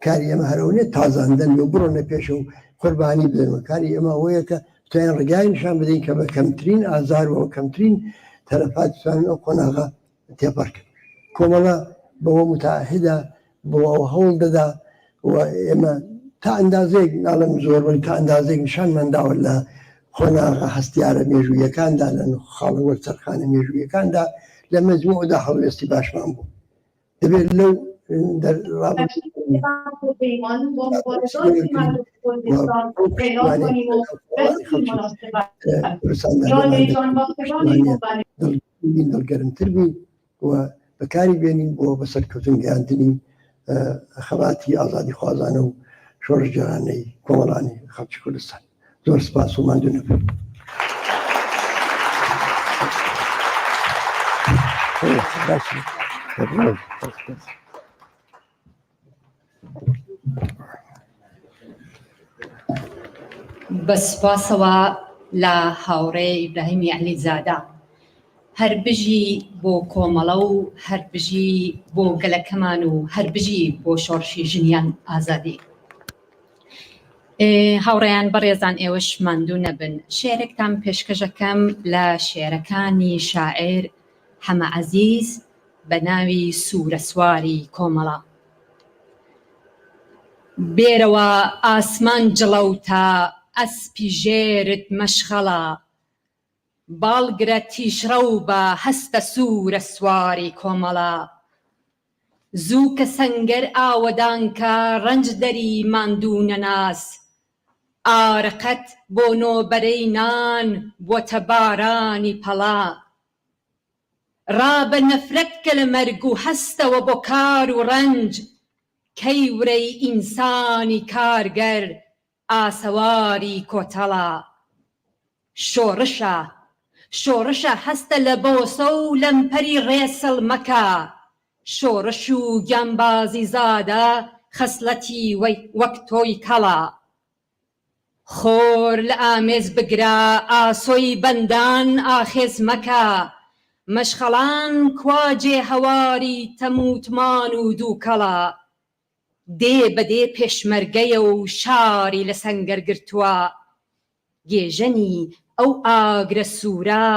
کاری ئێمە هەرەوەنێ تازاندن و بڕۆنە پێشە و قوربانی بدەنەوە کاری ئێمە ئەوەیە کە توانین ڕێگای نیشان بدەین کە بە کەمترین ئازار و کەمترین تەلەفات توانین ئەو قۆناغا تێپەڕکەین کۆمەڵە بەوە متعاهدە بۆ ئەو هەوڵ دەدا و ئێمە تا ئەندازێک ناڵم زۆربەی تا ئەندازێک نیشانمان داوە لە خۆناغا هەستیارە مێژوویەکاندا لە خاڵە وەرچەرخانە مێژوویەکاندا لە مەجموعدا هەڵوێستی باشمان بوو دەبێت لەو دڵگەرمتر بین و بەکاری بێنین بۆ بەسەرکەوتن گەیاندنی خەباتی ئازادی خوازانە و شۆڕژگەرانەی کۆمەڵانی خەڵکی کوردستان زۆر سپاس و ماندوو نەبێت بەسپاسەوە لە هاوڕێ ئیبراهیمی عەلیزادە هەر بژی بۆ کۆمەڵە و هەر بژی بۆ گەلەکەمان و هەر بژی بۆ شۆڕشی ژنیان ئازادی هاوڕێیان بەڕێزان ئێوەش ماندوو نەبن شێرێکتان پێشکەشەکەم لە شێرەکانی شاعیر حەمە عەزیز بە ناوی سوورە سواری کۆمەڵە بێرەوە ئاسمان جڵەوتە ئەسپی ژێرت مەشخەڵە باڵگرە تیژڕە و بە هەستە سوورە سواری کۆمەڵە زوو کە سەنگەر ئاوەدانکە ڕەنج دەری ماندوو نەناس ئارەقەت بۆ نۆبەرەی نان بۆتە بارانی پەڵا ڕابە نەفرەت کە لە مەرگ و هەستەوە بۆ کار و ڕەنج کەیورەی ئینسانی کارگەر ئاسەواری کۆتەڵە شۆڕشە هەستە لە بۆسە و لەمپەری ڕێسەڵ مەکە شۆڕش و گیانبازی زادە خەسڵەتی وەک تۆی کەڵە خۆر لە ئامێز بگرە ئاسۆی بەندان ئاخێز مەکە مەشخەڵان کواجێ هەواری تەموتمان و دووکەڵە دێ بەدێ پێشمەرگەیە و شاری لە سەنگەر گرتووە گێژەنی ئەو ئاگرە سوورە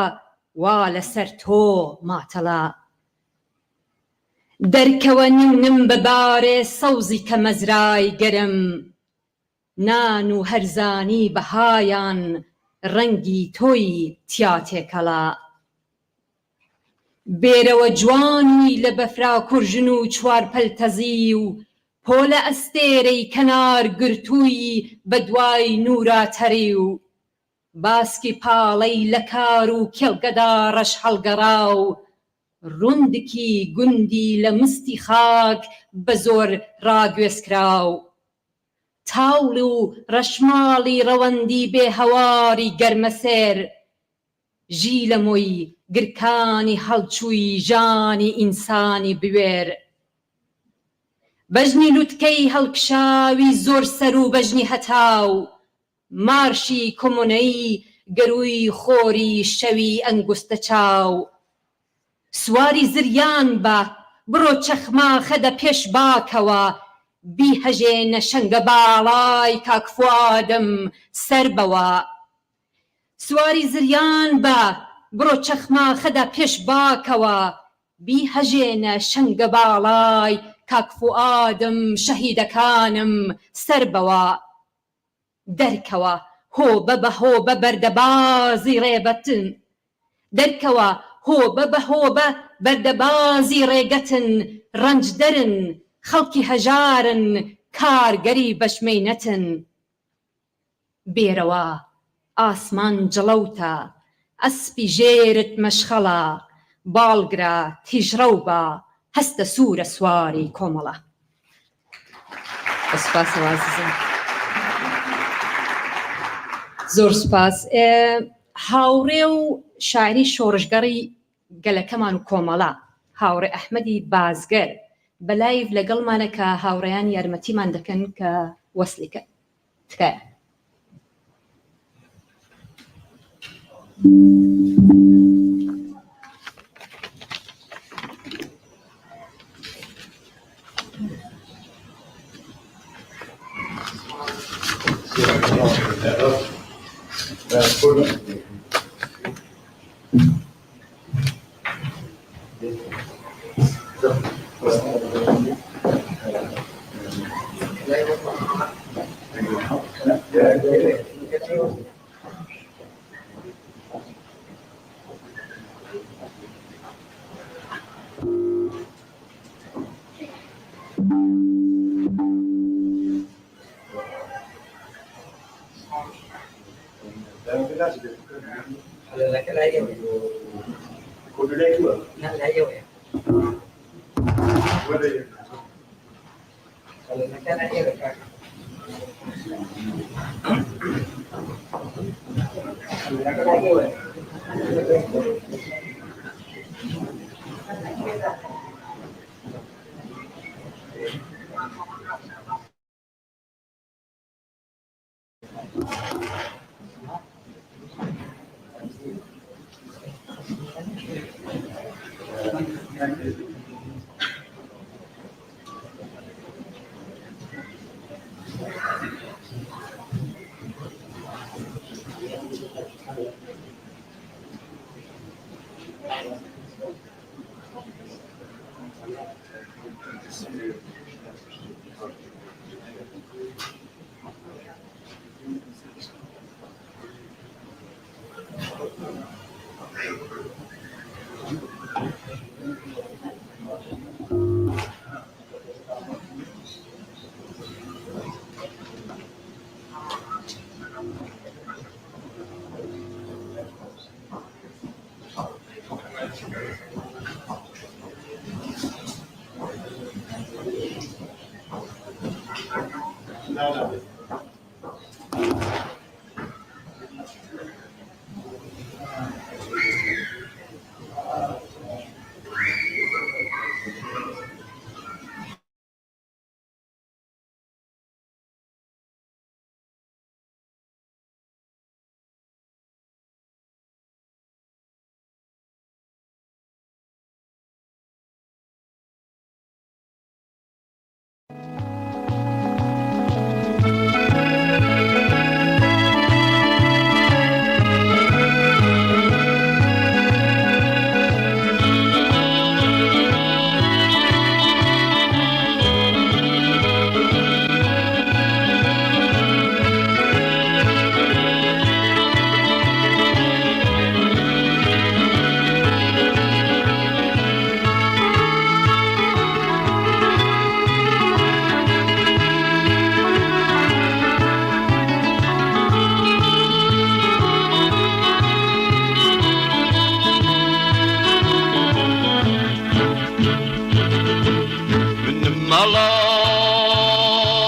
وا لەسەر تۆ ماتەڵە دەرکەوە نیم بەبارێ سەوزی کە مەزرای گەرم نان و هەرزانی بەهایان ڕەنگی تۆی تیا تێکەڵە بێرەوە جوانی لە بەفرا کوڕژن و چوار پەلتەزی و پۆلە ئەستێرەی کەنار گرتووی بە دوای نوراتەری و باسکی پاڵەی لە کار و کێڵگەدا ڕەش هەڵگەڕا و ڕوندکی گوندی لە مستی خاک بە زۆر ڕاگوێزکرا و تاوڵ و ڕەشماڵی ڕەوەندی بێ هەواری گەرمەسێر ژی لە مۆی گرکانی هەڵچووی ژانی ئینسانی بوێر بەژنی لوتکەی هەڵکشاوی زۆر سەر و بەژنی هەتاو مارشی کۆمۆنەی گەروی خۆری شەوی ئەنگوستە چاو سواری زریان بە بڕۆ چەخماخە دە پێش باکەوە بیهەژێنە شەنگە باڵای کاک فوادم سەر بەوە سواری زریان بە بڕۆ چەخماخەدا پێش باکەوە بیهەژێنە شەنگە باڵای کاک فوادم شەهیدەکانم سەر بەوە دەرکەوە هۆبە بە هۆبە بەردەبازی ڕێبەتن دەرکەوە هۆبە بە هۆبە بەردەبازی ڕێگەتن ڕەنجدەرن خەڵکی هەژارن کارگەری بەشمەینەتن بێرەوە ئاسمان جڵەوتە ئەسپی ژێرت مەشخەڵە باڵگرە تیژڕەو بە هەستە سوورە سواری کۆمەڵە سوپاسەوە عەزیزم زۆر سوپاس هاوڕێ و شاعری شۆڕشگەڕی گەلەکەمان و کۆمەڵە هاوڕێ ئەحمەدی بازگەر بە لایڤ لەگەڵمانە کە هاوڕێیان یارمەتیمان دەکەن کە وەسلیکە تکایە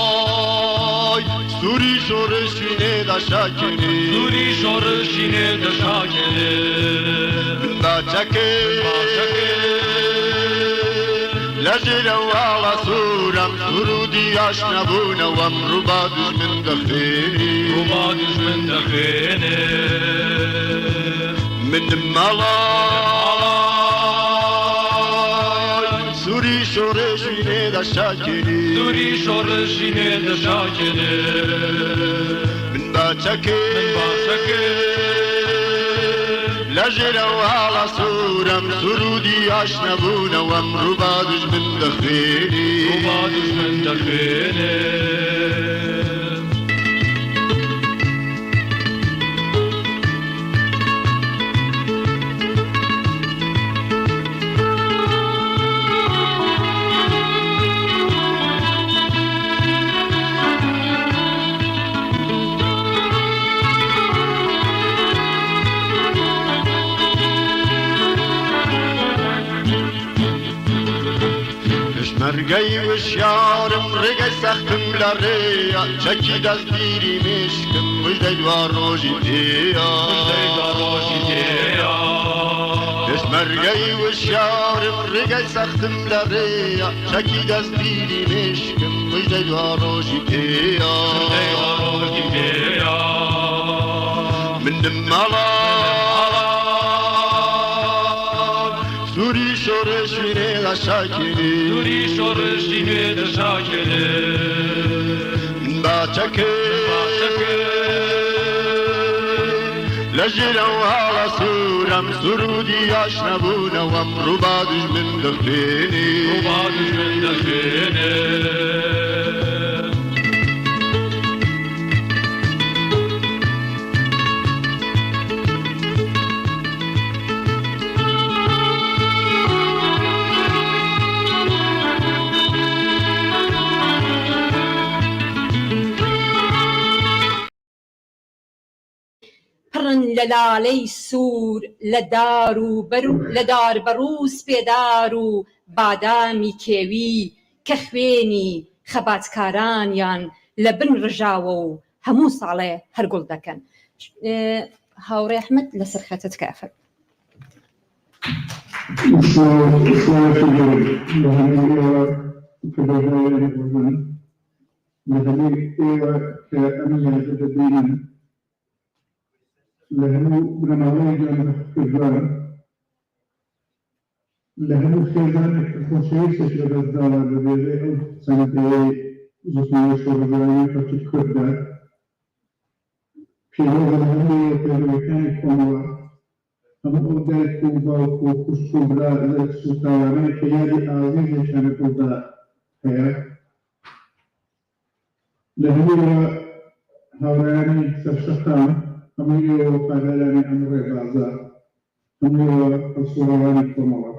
مالای سوری شورشینه دا شاکنه سوری شورشینه دا شاکنه باچکه لجل والا سورم سرودی آشنبونه وم ربا دشمن دخینی ربا دشمن دخینی من مالای سوری شورشینه دا شاکنی سوری شورشینه دا شاکنی من باچکه لجل والا سورم سرودی آشنبونه وم ربا دشمن دخینی ربا دشمن دخینی مرگی وشیارم رگی سختم لریا چکی دست دیری مشکم مجدی دوار روشی تیا مجدی دوار روشی تیا دش مرگی وشیارم رگی سختم لریا چکی دست دیری مشکم مجدی دوار روشی تیا مجدی دوار روشی تیا من دمالا سوری شورشینه دا شاکنه سوری شورشینه دا شاکنه باچکه لجل والا سورم سرودی آشنبونه وم ربا دشمن دخینی ربا دشمن دخینی پڕن لە لالەی سوور لەدار بەڕووس پێدار و بادامی کێوی کە خوێنی خەباتکارانیان لە بن ڕژاوە و هەموو ساڵێ هەرگوڵ دەکەن. هاوڕێ ئەحمەد لەسەر خەتت کافر. لهنو برنامج كجوان لهنو خيزان خوشيش لبزدار لبيجي أو سنتي زوجي شغلاني فتش كردا في هذا لهنو يتجمعان كونوا هم أودر كوبا وكوسوبرا لسوتاوانا كيادي عزيز شان كوبا هيا لهنو هاوراني سفشخان هميو قادراني أمر غازا هميو الصورواني كومالا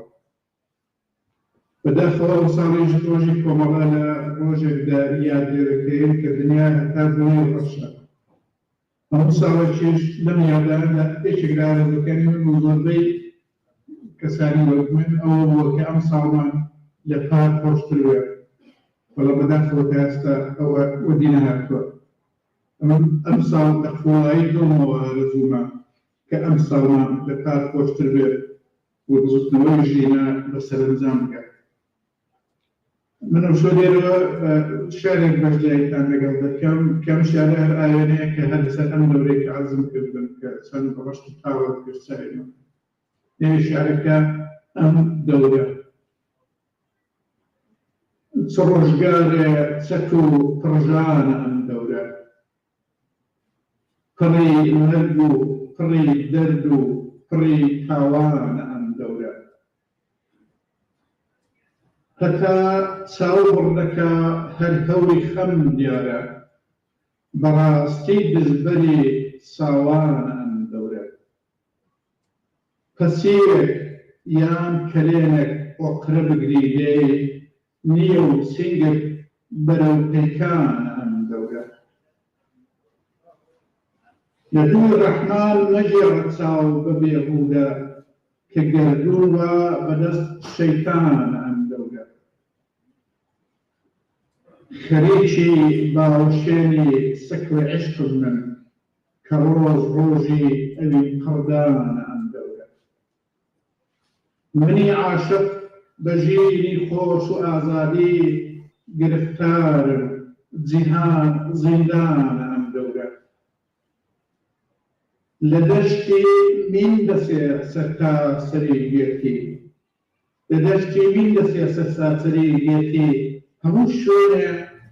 بدأخل وصالي جتروجي كومالا روجي داريا ديركين كدنيا هتازني وقشا هم صالي شيش لم يعدان إيش قرار ذكاني من وزربي كساني وكمن أو كأم صالمان لقاء فرشتلوية ولا بدأخل كاستا أو ودينها كور أمثال أخوائي دوما رزوما كأمثال لكار كوشتربير وبزوتنوي جينا بسرنزامك من وشودير شارع بجلاي كان قبل كم شارع آيانية كهذا أمريك عزم كردن كسن برشت تاور كسائنا يعني شارع أم دولة سروجار ستو فرجان أم دولة قري مردو قري دردو قري تاوان أم دولة حتى ساوبر لك هل هوري خم ديارة براستي دزبري ساوان أم دولة قسيرك يام كلينك وقرب قريدي نيو سينجر برو تيكان أم دولة لدول الرحمن مجرد ساو ببيهودا كقردوها بدست الشيطان أم دولة خەریکی باوەشێنی سەکر عشق من کە ڕۆژ ڕۆژی ئەوی قەردانە ئەم دەورە منی عاشق بە ژیری خۆش و ئازادی گرفتارم جیهان زیندانە ئەم دەورە لە دەشتی مین دەسێ سەرتا سەری گێتی لە دەشتی مین دەسێ سەرتا سەری گێتی هەموو شوێنێ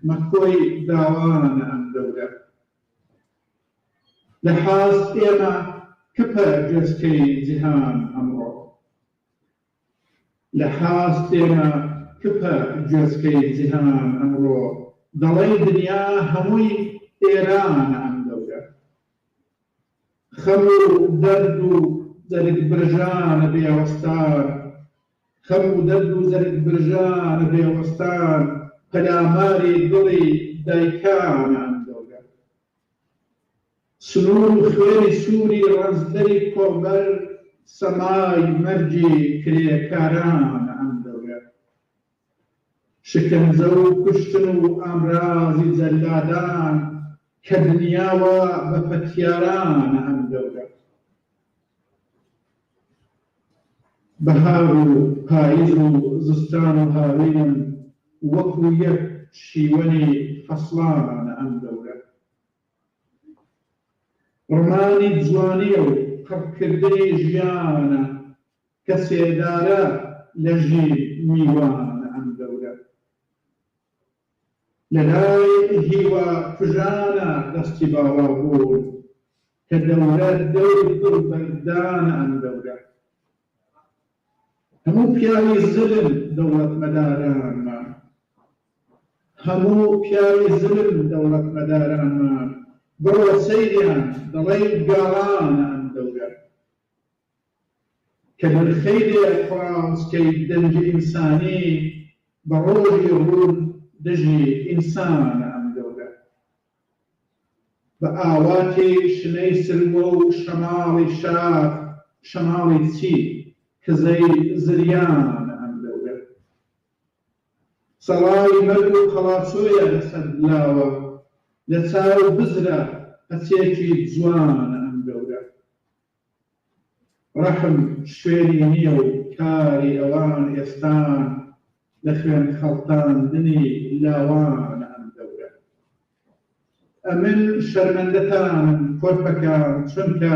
مەکۆی داوانە ئەم دەورە لە حاست ئێمە کپە گوێستکەی جیهان ئەمڕۆ لە حاست ئێمە کپە گوێستکەی جیهان ئەمڕۆ دەڵێ دنیا هەمووی ئێرانە ئەم دەورە خەم و دەرد و زەرگ برژانە بێوەستان خەم و دەرد و زەرگ برژانە بێوەستان پەلاماری دڵی دایکانە ئەم دەورە سنوور و خوێنی سووری ڕەنزدەری کۆبەر سەمای مەرجی کرێکارانە ئەم دەورە شکنجە و کوشتن و ئامرازی جەلادان کە دنیاوە بە پەتیارانە ئەم دەورە بەهار و پاییز و زستان و هاوین وەکو یەک شیوەنی فەسڵانە ئەم دەورە ڕمانی جوانیە و قڕکردنی ژیانە کە سێدارە لە ژیر میوانە ئەم دەورە لەلای هیوا کوژانە دەستی باوە بوون کە دەورە دەور دڵبەردانە ئەم دەورە هەموو پیاوی زلم دەوڵەتمەدارانمان هەموو پیاوی زلم دەوڵەتمەدارانمان بڕۆ سەیریان دەڵێ گاڵانە ئەم دەورە کە بەرخەیرێ قڕامسکەی دەنجی ئینسانی بە ڕۆژی ڕوون دژی ئینسانە ئەم دەورە بە ئاواتی شنەی سلوە و شەماڵی شاد شەماڵی چی کزەی زریانە ئەم دەورە سەڵای مەرگ و خەڵاسۆیە لەسەر لاوە لە چاو بزرە هەچێکی جوانە ئەم دەورە ڕەحم شوێنی نییە و کاری ئەوان ئێستان لە خوێن خەڵتاندنی لاوانە ئەم دەورە ئەمن شەرمەندەتانم کۆرپەکان چونکە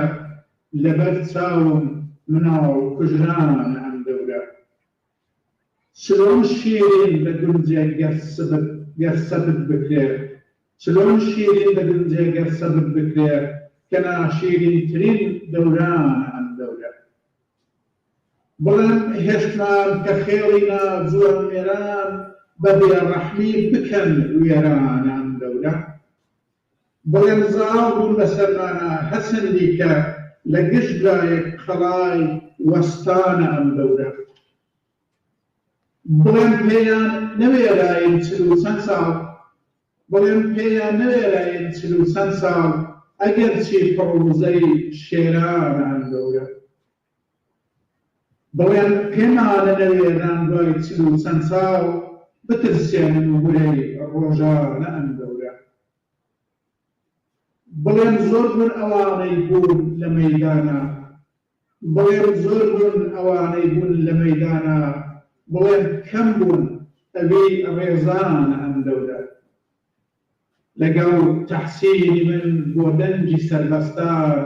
لەبەر چاوم مناڵ کوژرانە ئەم دەورە چلۆن شیرین بە گونجێ گەر سەبت بکرێ چلۆن شیرین بە گونجێ گەر سەبت بکرێ کە ناشیرینترین دەورانە ئەم دەورە بڵێم هێشتمان کە خێڵینا جووە مێران بە بێڕەحمی بکەن وێرانە ئەم دەورە بڵێم زاڵ بوون بەسەرمانە هەسەندی کە لە گشت لایەک خەڵای وەستانە ئەم دەورە بڵێم پێیان نەوێرایین چل و چەند ساڵ بڵێم پێیان نەوێرایین چل و چەند ساڵ ئەگەرچی پڕوزەی شێرانە ئەم دەورە بڵێم پێمانە نەوێران دوای چل و چەند ساڵ بترسێنن وورەی ڕۆژانە ئەم دەورە بڵێم زۆر بوون ئەوانەی بوون لە مەیدانە بڵێم زۆر بوون ئەوانەی بوون لە مەیدانە بڵێم کەم بوون ئەوەی ڕێزانە ئەم دەورە لەگەڵ تەحسینی من بۆ دەنجی سەربەستان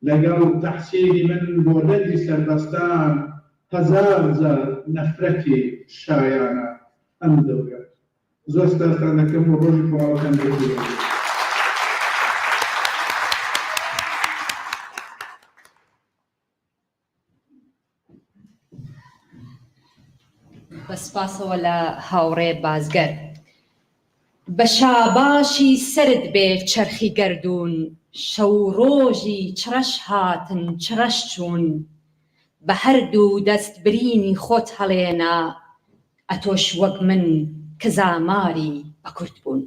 لەگەڵ تەحسینی من بۆ دەنجی سەربەستان هەزار جار نەفرەتی شایانە ئەم دەورە زۆر سپاسان دەکەم و ڕۆژی کۆمەڵەکان دەگیرێت بەسپاسەوە لە هاوڕێ بازگەر بە شاباشی سرد بێ چەرخی گەردوون شەو ڕۆژی چرەش هاتن چرەش چوون بە هەردوو دەست برینی خۆت هەڵێنا ئەتۆش وەک من کە زاماری بە کورت بوون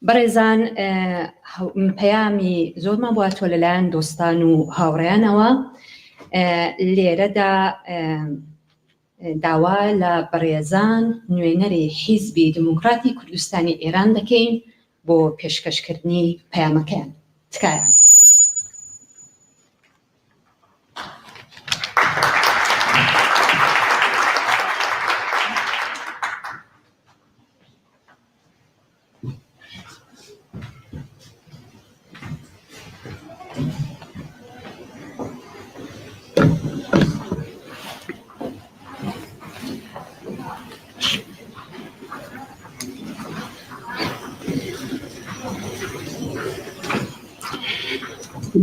بەڕێزان پەیامی زۆرمان بواتۆ لەلایەن دۆستان و هاوڕێیانەوە لێرەدا داوا لە بەڕێزان نوێنەری حیزبی دموکراتی کوردستانی ئێران دەکەین بۆ پێشکەشکردنی پەیامەکەیان. تکایە.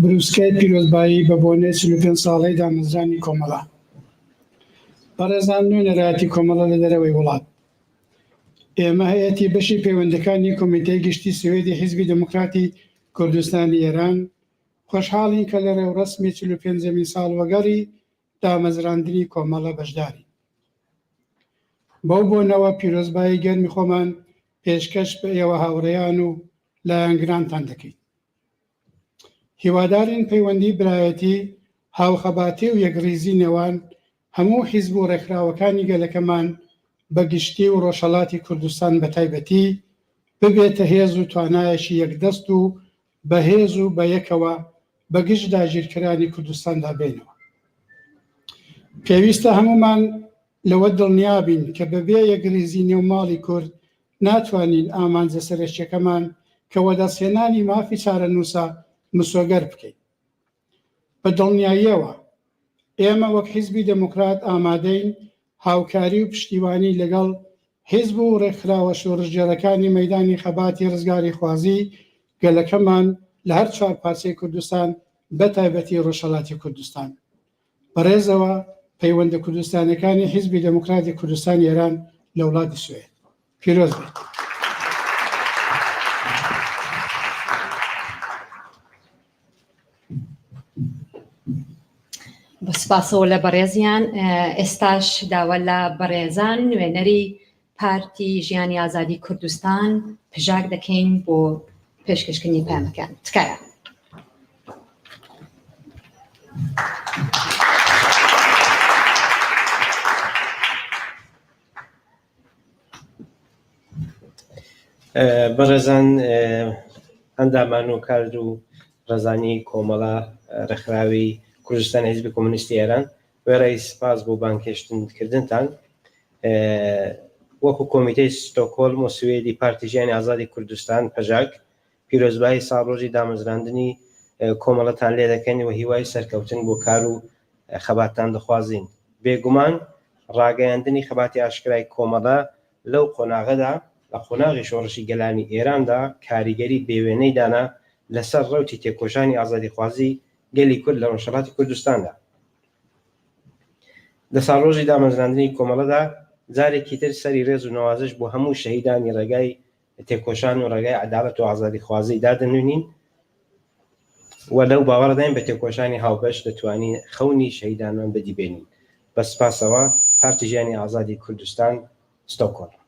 بروسکەی پیرۆزبایی بە بۆنەی 35 ساڵەی دامەزرانی کۆمەڵە. بەڕێزان نوێنەرایەتی کۆمەڵە لە دەرەوەی وڵات. ئێمە هەیەتی بەشی پەیوەندەکانی کۆمیتەی گشتی سوێدی حیزبی دموکراتی کوردستانی ئێران خۆشحاڵین کە لە ڕێوڕەسمی 45 ساڵوەگەڕی دامەزراندنی کۆمەڵە بەشداری. بەو بۆنەوە پیرۆزبایی گەرمی خۆمان پێشکەش بە ئێوە هاوڕێیان و لایەنگرانتان دەکەین. هیوادارین پەیوەندی برایەتی، هاوخەباتی و یەکڕیزی نێوان هەموو حیزب و ڕێکخراوەکانی گەلەکەمان بە گشتی و ڕۆژهەڵاتی کوردستان بە تایبەتی ببێتە هێز و توانایەکی یەکدەست و بەهێز و بە یەکەوە بە گشت داگیرکەرانی کوردستاندا بێنەوە. پێویستە هەمومان لەوە دڵنیابین کە بەبێ یەکڕیزی نێوماڵی کورد ناتوانین ئامانجە سەرەکیەکەمان کە وەدەستهێنانی مافی چارەنووسە مسۆگەر بکەین. بە دڵنیاییەوە ئێمە وەک حیزبی دموکرات ئامادەین هاوکاری و پشتیوانی لەگەڵ حیزب و ڕێکخراوە شۆڕژگەرەکانی مەیدانی خەباتی ڕزگاری خوازی گەلەکەمان لە هەر چوار پارچەی کوردستان بە تایبەتی ڕۆژهەڵاتی کوردستان. بەڕێزەوە پەیوەندە کوردستانەکانی حیزبی دموکراتی کوردستانی ئێران لە وڵاتی سوێد. پیرۆز بێت. بەسپاسەوە لە بەڕێزیان. ئێستاش داوا لە بەڕێزان نوێنەری پارتی ژیانی ئازادی کوردستان پژاک دەکەین بۆ پێشکەشکردنی پەیامەکان. تکایە. بەڕێزان ئەندامان و کار و ڕێزانی کۆمەڵە ڕێکخراوی کوردستانی حیزبی کۆمونیستی ئێران وێرەی سپاس بۆ بانکێشتنکردنتان. وەکو کۆمیتەی ستۆکۆلم و سوێدی پارتی ژیانی ئازادی کوردستان پەژاک پیرۆزبایی ساڵڕۆژی دامەزراندنی کۆمەڵەتان لێ دەکەین و هیوای سەرکەوتن بۆ کار و خەباتان دەخوازین. بێگومان ڕاگەیاندنی خەباتی ئاشکرای کۆمەڵە لەو قۆناغەدا لە قۆناغی شۆڕشی گەلانی ئێراندا کاریگەری بێوێنەی دانا لەسەر ڕەوتی تێکۆشانی ئازادی خوازی گەلی کورد لە ڕۆژهەڵاتی کوردستاندا. لە ساڵڕۆژی دامەزراندنی کۆمەڵەدا جارێکی تر سەری ڕێز و نەوازش بۆ هەموو شەهیدانی ڕێگای تێکۆشان و ڕێگای عەداڵەت و ئازادی خوازی دادەنوێنین و لەو باوەڕداین بە تێکۆشانی هاوبەش دەتوانین خەونی شەهیدانمان بەدیبێنین. بە سپاسەوە پارتی ژیانی ئازادی کوردستان ستۆکۆڵم.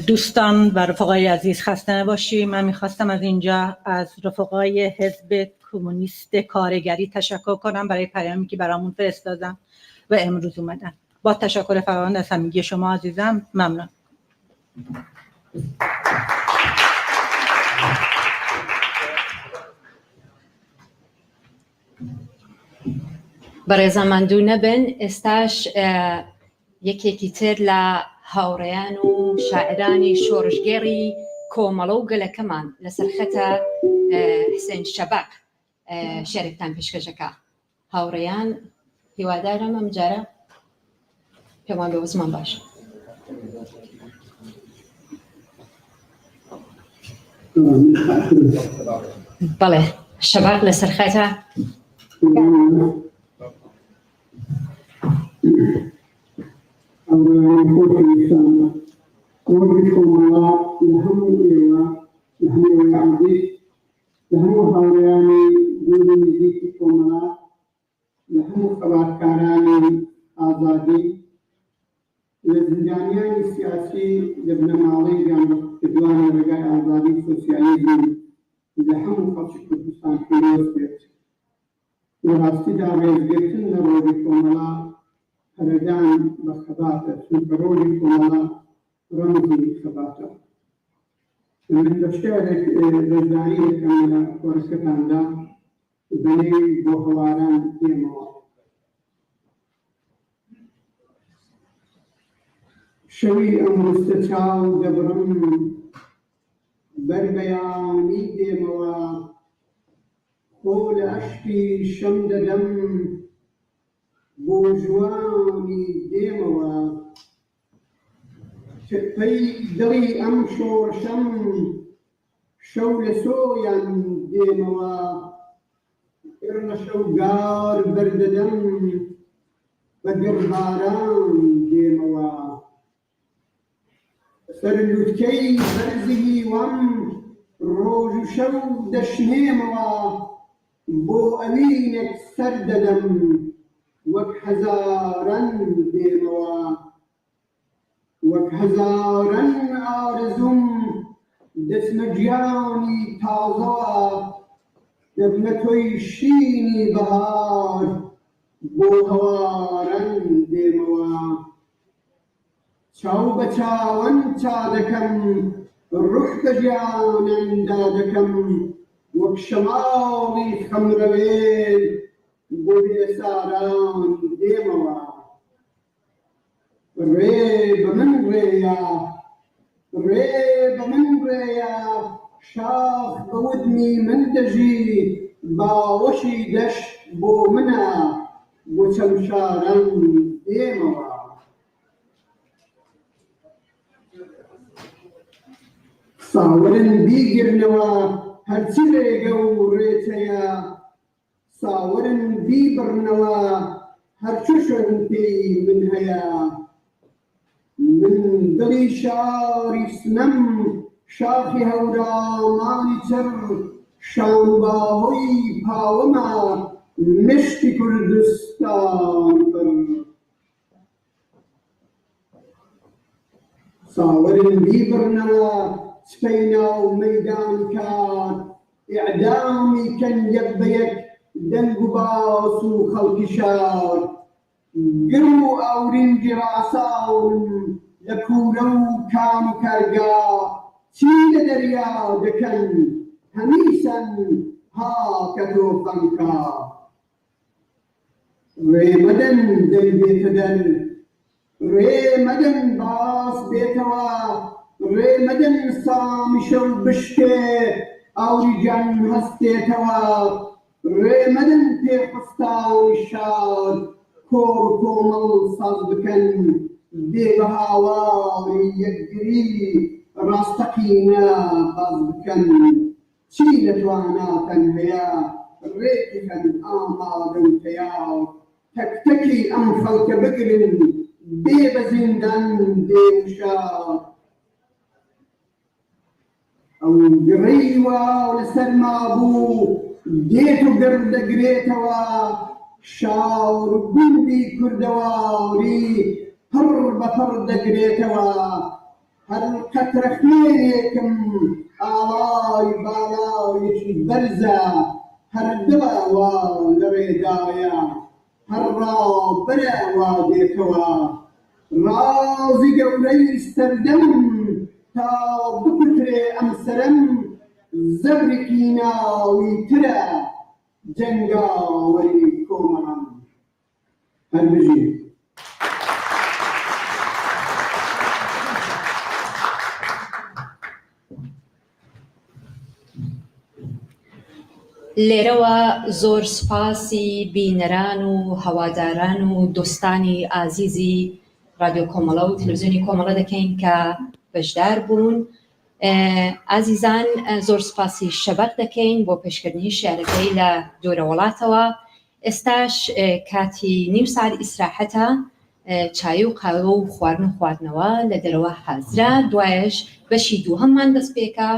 دوستان و رفقای عزیز خسته نباشی. من میخواستم از اینجا از رفقای حزب کمونیست کارگری تشکر کنم برای پیامی که برامون فرستادن و امروز اومدن. با تشکر فراوان از همگی شما عزیزم. ممنون. بەڕێزەمەندوو نەبن. ئێستاش یەکێکی تر لە هاوڕێیان و شاعرانی شۆڕژگێڕی کۆمەڵە و گەلەکەمان لەسەر خەتە حسێن شەباک شێرێکتان پێشکەشەکە. هاوڕێیان هیوادارم ئەم جارە پێمان بێ وزمان باش. بەڵێ شەباک لەسەر خەتە. لهمو هاوڕێیانی دووری نزیکی کۆمەڵە لە هەموو خەباتکارانی ئازادی لە زیندانیانی سیاسی لە بنەماڵەی کردوانە ڕێگای ئازادی سۆسیالیزم لە هەموو خەڵکی کوردستان پیرۆز بێت. لە ڕاستیدا ڕێزگرتن لە ڕۆژی کۆمەڵا هەرەدان بە خەباتە، چونکە ڕۆژی کۆمەڵا ڕەمزی خەباتە. من لە شتێک دەستداری دەکەم لە کۆرسەکاندا بەنێوی بۆ هەواران دێمەوە. شەوی ئەمروستە چاو دەبڕم بەر بەیانی دێمەوە، خۆ لە ئەشتی شەم دەدەم بۆ جوانی دێمەوە، ترپەی دڵی ئەم شۆڕشەم شەو لە سۆیان دێمەوە، پڕ لە شەوگار بەردەدەم بە گڕباران دێمەوە، سەر لوتکەی بەرزی هیوام ڕۆژ و شەو دەشنێمەوە، بۆ ئەوینێک سەر دەدەم وەک هەزاران دێمەوە، وەک هەزاران ئارزوم دەچمە گیانی تازەوە، دەبنە تۆی شینی بەهار بۆ هەواران دێمەوە، چاو بە چاوەن چا دەکەم ڕوح بە گیانەندا دەکەم، وەک شەماڵی خەمرەوێل بۆ بێساران دێمەوە، ڕێ بە من ڕێیە، ڕێ بە من ڕێیە، شاخ بە ودمی من دەژی، باوەشی دەشت بۆ منە بۆ چەمشاران دێمەوە. ساورن بیگرنەوە هەرچی ڕێگە و ڕێچەیە، ساورن بیبڕنەوە هەرچی شوێنتێی من هەیە، من دڵی شاری سنەم شاخی هەورامانی چڕ، شانباهۆی پاوەمە مشتی کوردستان پڕ. ساورن بیبڕنەوە سپەی ناو مەیدان کات، ئیعدامی کەن یەک بە یەک دەنگ و باس و خەڵکی شار، گرم و ئاورینگی ڕاساون لە کوورە و کام و کەرگا، چی لە دەریا دەکەن هەمیسەن هاکە تۆفەنکە، ڕێ مەدەن دەر بێتە دەر، ڕێ مەدەن باس بێتەوە، ڕێ مەدەن سامی شەو بشکێ ئاوری جان هەستێتەوە، ڕێ مەدەن پێخستانی شار کۆڕ کۆمەڵ ساز بکەن، بێ بە هاواری یەکگری ڕاستەقینە باز بکەن، چی لە تواناتەن هەیە ڕێکیکەن ئامادەن تەیاو، تەکتەکی ئەم خەڵکە بگرن بێ بە زیندان بێ وشار، ئەو گڕەی وا لەسەر مابوو دێت و گردەگرێتەوە، شاور و گوندی کوردەواری پڕ بە پڕ دەگرێتەوە، هەر قەترە خوێنێکم ئاوای باڵایەکی بەرزە، هەر دڵە وا لە ڕێدایە، هەر ڕاوبەرە وا دێتەوە، ڕازی گەورەی سەردەم تا بکوترێ ئەم سەرم، زەبرێکی ناوی ترە جەنگاوەری کۆمەڵان. هەربژی لێرەوە زۆر سپاسی بینەران و هەواداران و دۆستانی ئازیزی رادیۆ کۆمەڵە و تەلەڤیزیۆنی کۆمەڵە دەکەین کە بەشدار بوون. ئازیزان زۆر سپاسی شەبەق دەکەین بۆ پێشکردنی شیارەکەی لە دۆرە وڵاتەوە. ئێستاش کاتی نیو ساعت ئیسراحەتە، چای و قاوە و خواردن و خواردنەوە لە دەرەوە حازرە، دوایش بەشی دووهەممان دەست پێکا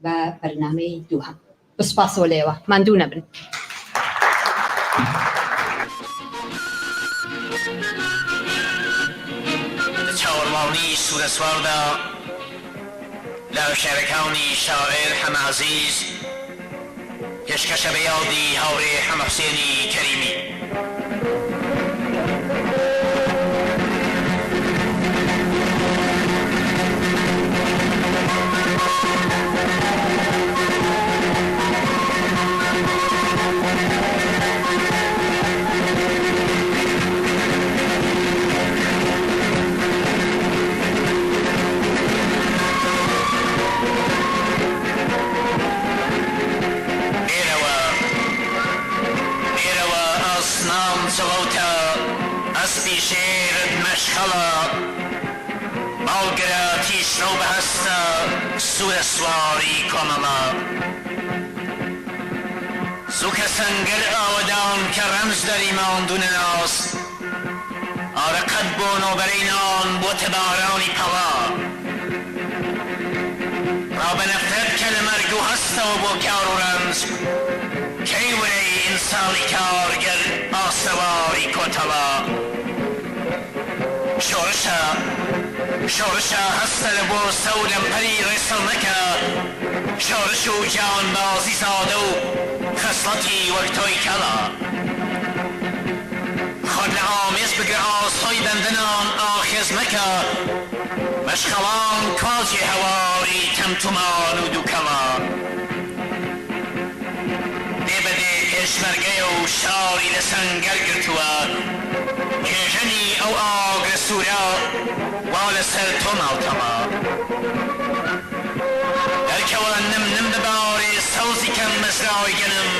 بە بەرنامەی دووهەم. بسپاسەوە لێوە، ماندوو نەبن. چاوەڕوانی سوورە سواردا لە شێرەکانی شاعر هەمعەزیز پێشکەشە بە یادی هاوڕێ حەمەحوسێنی کەریمی. اسبی شێرت مەشخەڵە باڵگرە تیشرە و بەهەستە سوورە سواری کۆمەڵە سوکە سەنگەر ئاوەدان کە ڕەمز دەری ماندوونە ناس ئارەقەت بۆ نۆبەرەینان بۆتە بارانی پەڵا ڕابەنەفرەت کە لە مەرگ و هەستەوە بۆ کار و ڕەمز کەی وەرەی ئینسانی کارگەر ئاسەواری کۆتەڵا شۆڕشە هەستە لە بۆ سەو لەمپەری ڕێسەڵ نەکە شۆڕش و جیانبازی زادە و خەسڵەتی وەک تۆی کەڵا خۆت لە ئامێز بگرە ئاسۆی بەندەنان ئاخێز مەکە مەشخەڵان کاجێ هەواری تەمتومان و دووکەڵا دێبەدێ پێشمەرگەیە و شاری لە سەنگەر گرتووە کێژەنی ئەو ئاگرە سوورە وا لەسەر تۆ ماوتەڵا دەرکەوە نم ببارێ سەوزی کەم مەزراوی گەنم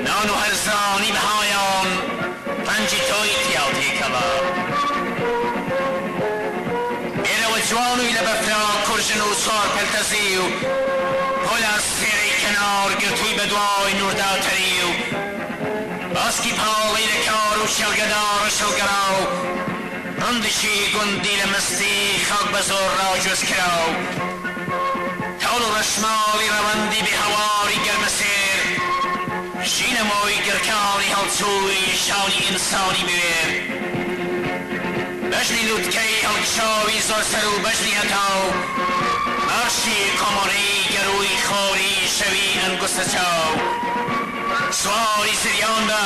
نان و هەرزانی بەهایان پەنجی تۆی تیاو تێکەڵا ئێرەوە جوانووی لە بەفرا کورژن و چوار پەلتەزی و پۆلا سێرەی کەنار گرتووی بە دوای نورداتەری و باسکی پاڵی لە کار و شێڵگەدا ڕەشەوگەرا و ڕندشی گوندی لە مەستی خەڵک بە زۆر ڕاجۆز کرا و تەڵ و ڕەشماڵی ڕەوەندی بێ هەواری گەرمەسێر ژینەمۆی گرکانی هەڵچووی شانی ئینسانی بوێر بەژنی لووتکەی هەڵکشاوی زۆر سەر و بەژنی هەتاو باشی کۆمەڵی گەروی خۆری شەوی ئەنگوستە چاو سواری زریان بە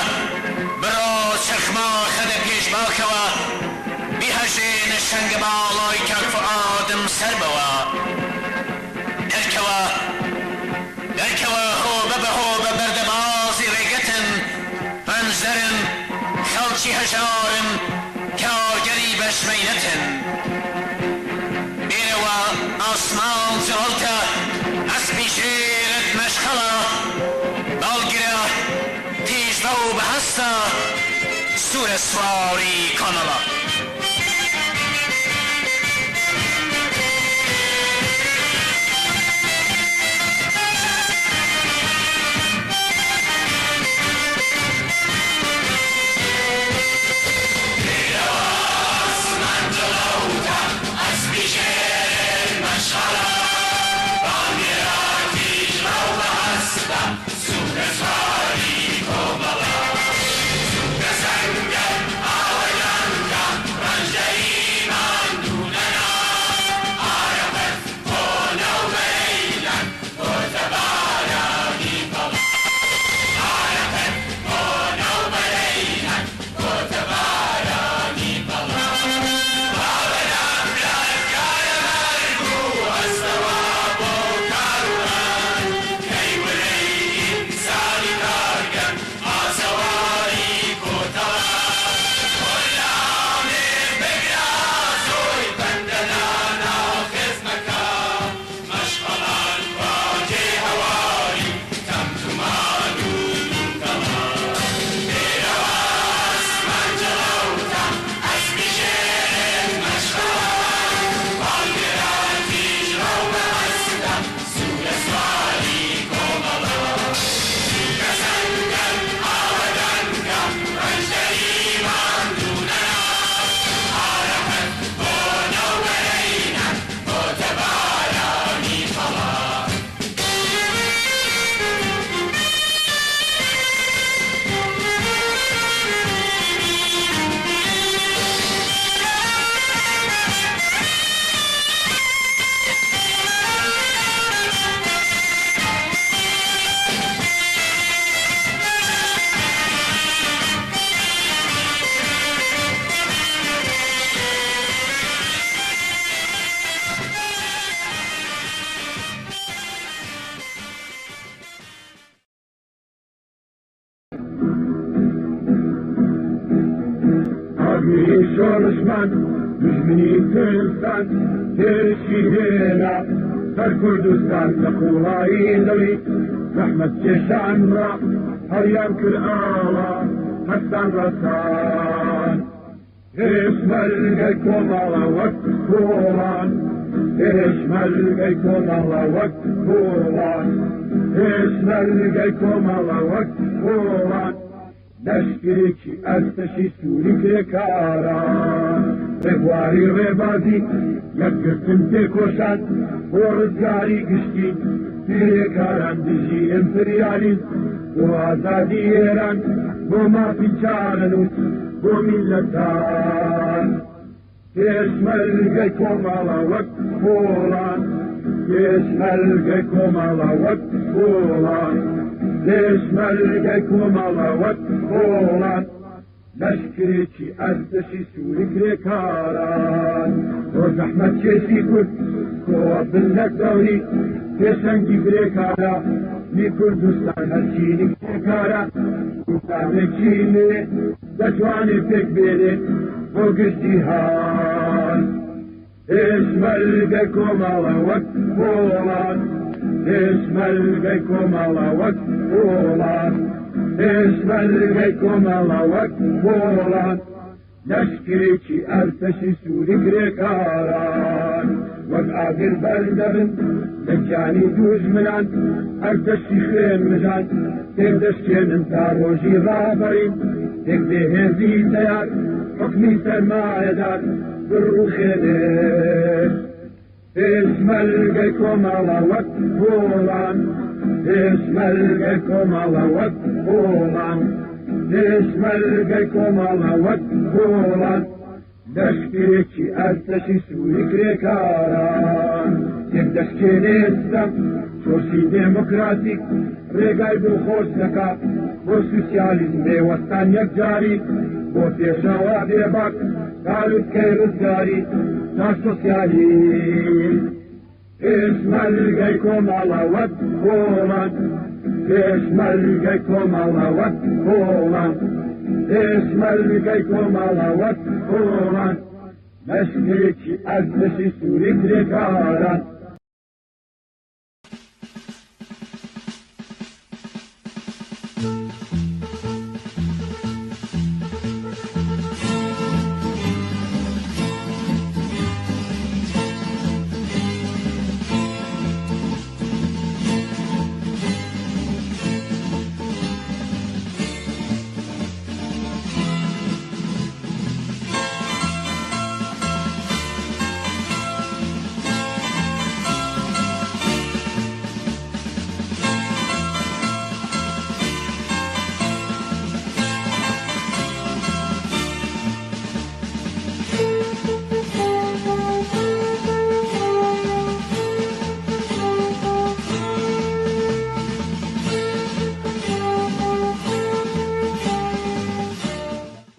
بڕۆ چەخما خەدە پێش باکەوە بیهەژێنە شەنگە باڵای کەرف و ئادم سەر بەوە دەرکەوە هۆبە بە هۆبە بەردەبازی ڕێگەتن پەنجدەرن خەڵکی هەژارن کارگەری بەشمەینەتن بێرەوە ئاسمان جڵتە ئەسپی شێرت مەشخەڵە باڵگرە تیژبە و بەهەستە سوورە سواری کۆمەڵە Come ئاگری شۆڕشمان دژمنی کوردستان تێرشی هێنا سەر کوردستان لە قوڵایی دڵی زەحمەت کێشان ڕا هەڵیان کرد ئاڵا هەستان ڕەسان پێشمەرگەی کۆمەڵە وەک کۆڵان پێشمەرگەی کۆمەڵە وەک کۆڵان پێشمەرگەی کۆمەڵە وەک کۆڵان لەشکرێکی ئەستەشی سووری کرێکاران ڕێبواری ڕێبازی یەکگرتن تێکۆشان بۆ ڕزگاری گشتی کرێکاران دژی ئیمپریالیزم بۆ ئازادی ئێران بۆ مافی چارەنووس بۆ میلەتان پێشمەرگەی کۆمەڵە وەک کۆڵان پێشمەرگەی کۆمەڵە وەک کۆڵان پێشمەرگەی کۆمەڵە وەک کۆڵان لەشکرێکی ئەستەشی سووری کرێکاران بۆ زەحمەت کێشی کورد کۆوە بن لە دەوری پێشەنگی کرێکارە نی کوردستان هەرچینی کرێکارە کوردستانێکی نوێ دەتوانێت پێک بێنێت بۆ گشتی هان پێشمەرگەی کۆمەڵە وەک کۆڵان پێشمەرگەی کۆمەڵە وەک کۆڵان پێشمەرگەی کۆمەڵە وەک کۆڵان لەشکرێکی ئەرتەشی سووری کرێکاران وەک ئاگر بەردەبن لە گیانی دوژمنان ئەرتەشی خوێن مژان تێک دەشکێنن تا ڕۆژی ڕابەرین تێک دێهێزی تەیار حکمی سەرمایەدار بڕوخێنێت پێشمەرگەی کۆمەڵە وەک کۆڵان پێشمەرگەی کۆمەڵە وەک کۆڵان پێشمەرگەی کۆمەڵە وەک کۆڵان لەشکرێکی ئەرتەشی سووری کرێکاران تێک دەشکێنێتم چۆرسی دێمۆکراتیک ڕێگای بۆ خۆش دەکات بۆ سوسیالیزم بێوەستان یەکجاری بۆ پێشەوا بێباک تالوتکەی ڕزگاری تا سۆسیالیزم پێشمەرگەی کۆمەڵە وەک کۆڵان پێشمەرگەی کۆمەڵە وەک کۆڵان پێشمەرگەی کۆمەڵە وەک کۆڵان لەشکرێکی ئەرتەشی سووری کرێکاران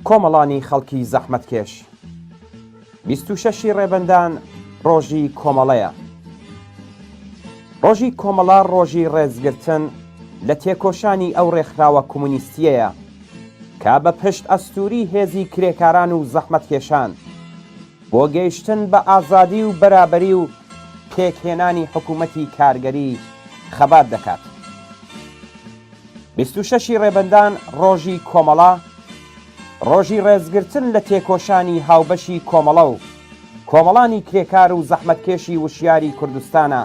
کۆمەڵانی خەڵکی زەحمەتکێش 26 ڕێبەندان ڕۆژی کۆمەڵەیە. ڕۆژی کۆمەڵە ڕۆژی ڕێزگرتن لە تێکۆشانی ئەو ڕێکخراوە کۆمونیستیەیە کە بە پشت ئەستوری هێزی کرێکاران و زەحمەتکێشان بۆ گەیشتن بە ئازادی و بەرابەری و پێکهێنانی حکوومەتی کارگەری خەبات دەکات. 26 ڕێبەندان ڕۆژی کۆمەڵە ڕۆژی ڕێزگرتن لە تێکۆشانی هاوبەشی کۆمەڵە و کۆمەڵانی کرێکار و زەحمەتکێشی وشیاری کوردستانە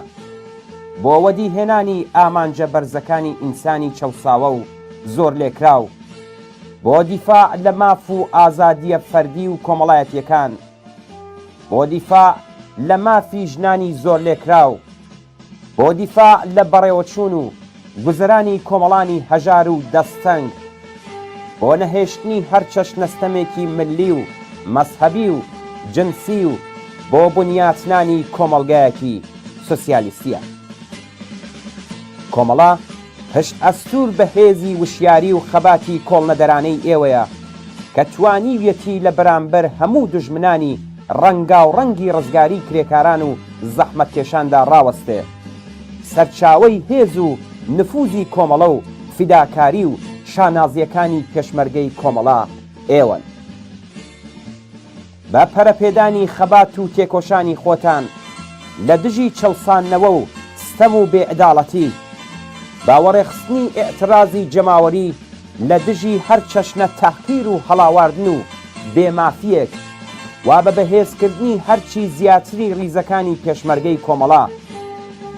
بۆ وەدیهێنانی ئامانجە بەرزەکانی ئینسانی چەوساوە و زۆر لێکراو بۆ دیفاع لە ماف و ئازادیە فەردی و کۆمەڵایەتیەکان بۆ دیفاع لە مافی ژنانی زۆر لێکراو بۆ دیفاع لە بەڕێوەچوون و گوزەرانی کۆمەڵانی هەژار و دەستەنگ بۆ نەهێشتنی هەر چەشنەستەمێکی ملی و مەسهەبی و جنسی و بۆ بنیاتنانی کۆمەڵگایەکی سۆسیالیستیە. کۆمەڵە پشت ئەستور بە هێزی وشیاری و خەباتی کۆڵنەدەرانەی ئێوەیە کە توانیویەتی لە بەرامبەر هەموو دژمنانی ڕەنگا و ڕەنگی ڕزگاری کرێکاران و زەحمەتکێشاندا ڕاوەستێ. سەرچاوەی هێز و نفوزی کۆمەڵە و فیداکاری و شانازیەکانی پێشمەرگەی کۆمەڵا ئێوەن. بە پەرەپێدانی خەبات و تێکۆشانی خۆتان لە دژی چەڵساننەوە و ستەم و بێعداڵەتی، باوەڕێخستنی ئێعترازی جەماوەری لە دژی هەر چەشنە تەحقیر و هەڵاواردن و بێمافیەک وا بە بەهێزکردنی هەرچی زیاتری ڕیزەکانی پێشمەرگەی کۆمەڵا،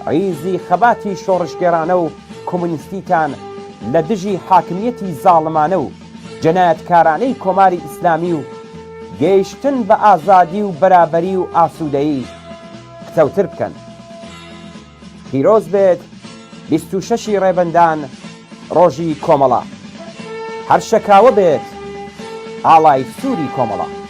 ڕیزی خەباتی شۆڕشگێرانە و کۆمونیستیتان لە دژی حاکمیەتی زاڵمانە و جەنایەتکارانەی کۆماری ئیسلامی و گەیشتن بە ئازادی و بەرابەری و ئاسوودەیی قتەوتر بکەن. پیرۆز بێت 26 ڕێبەندان ڕۆژی کۆمەڵا. هەر شەکاوە بێت ئاڵای سووری کۆمەڵا.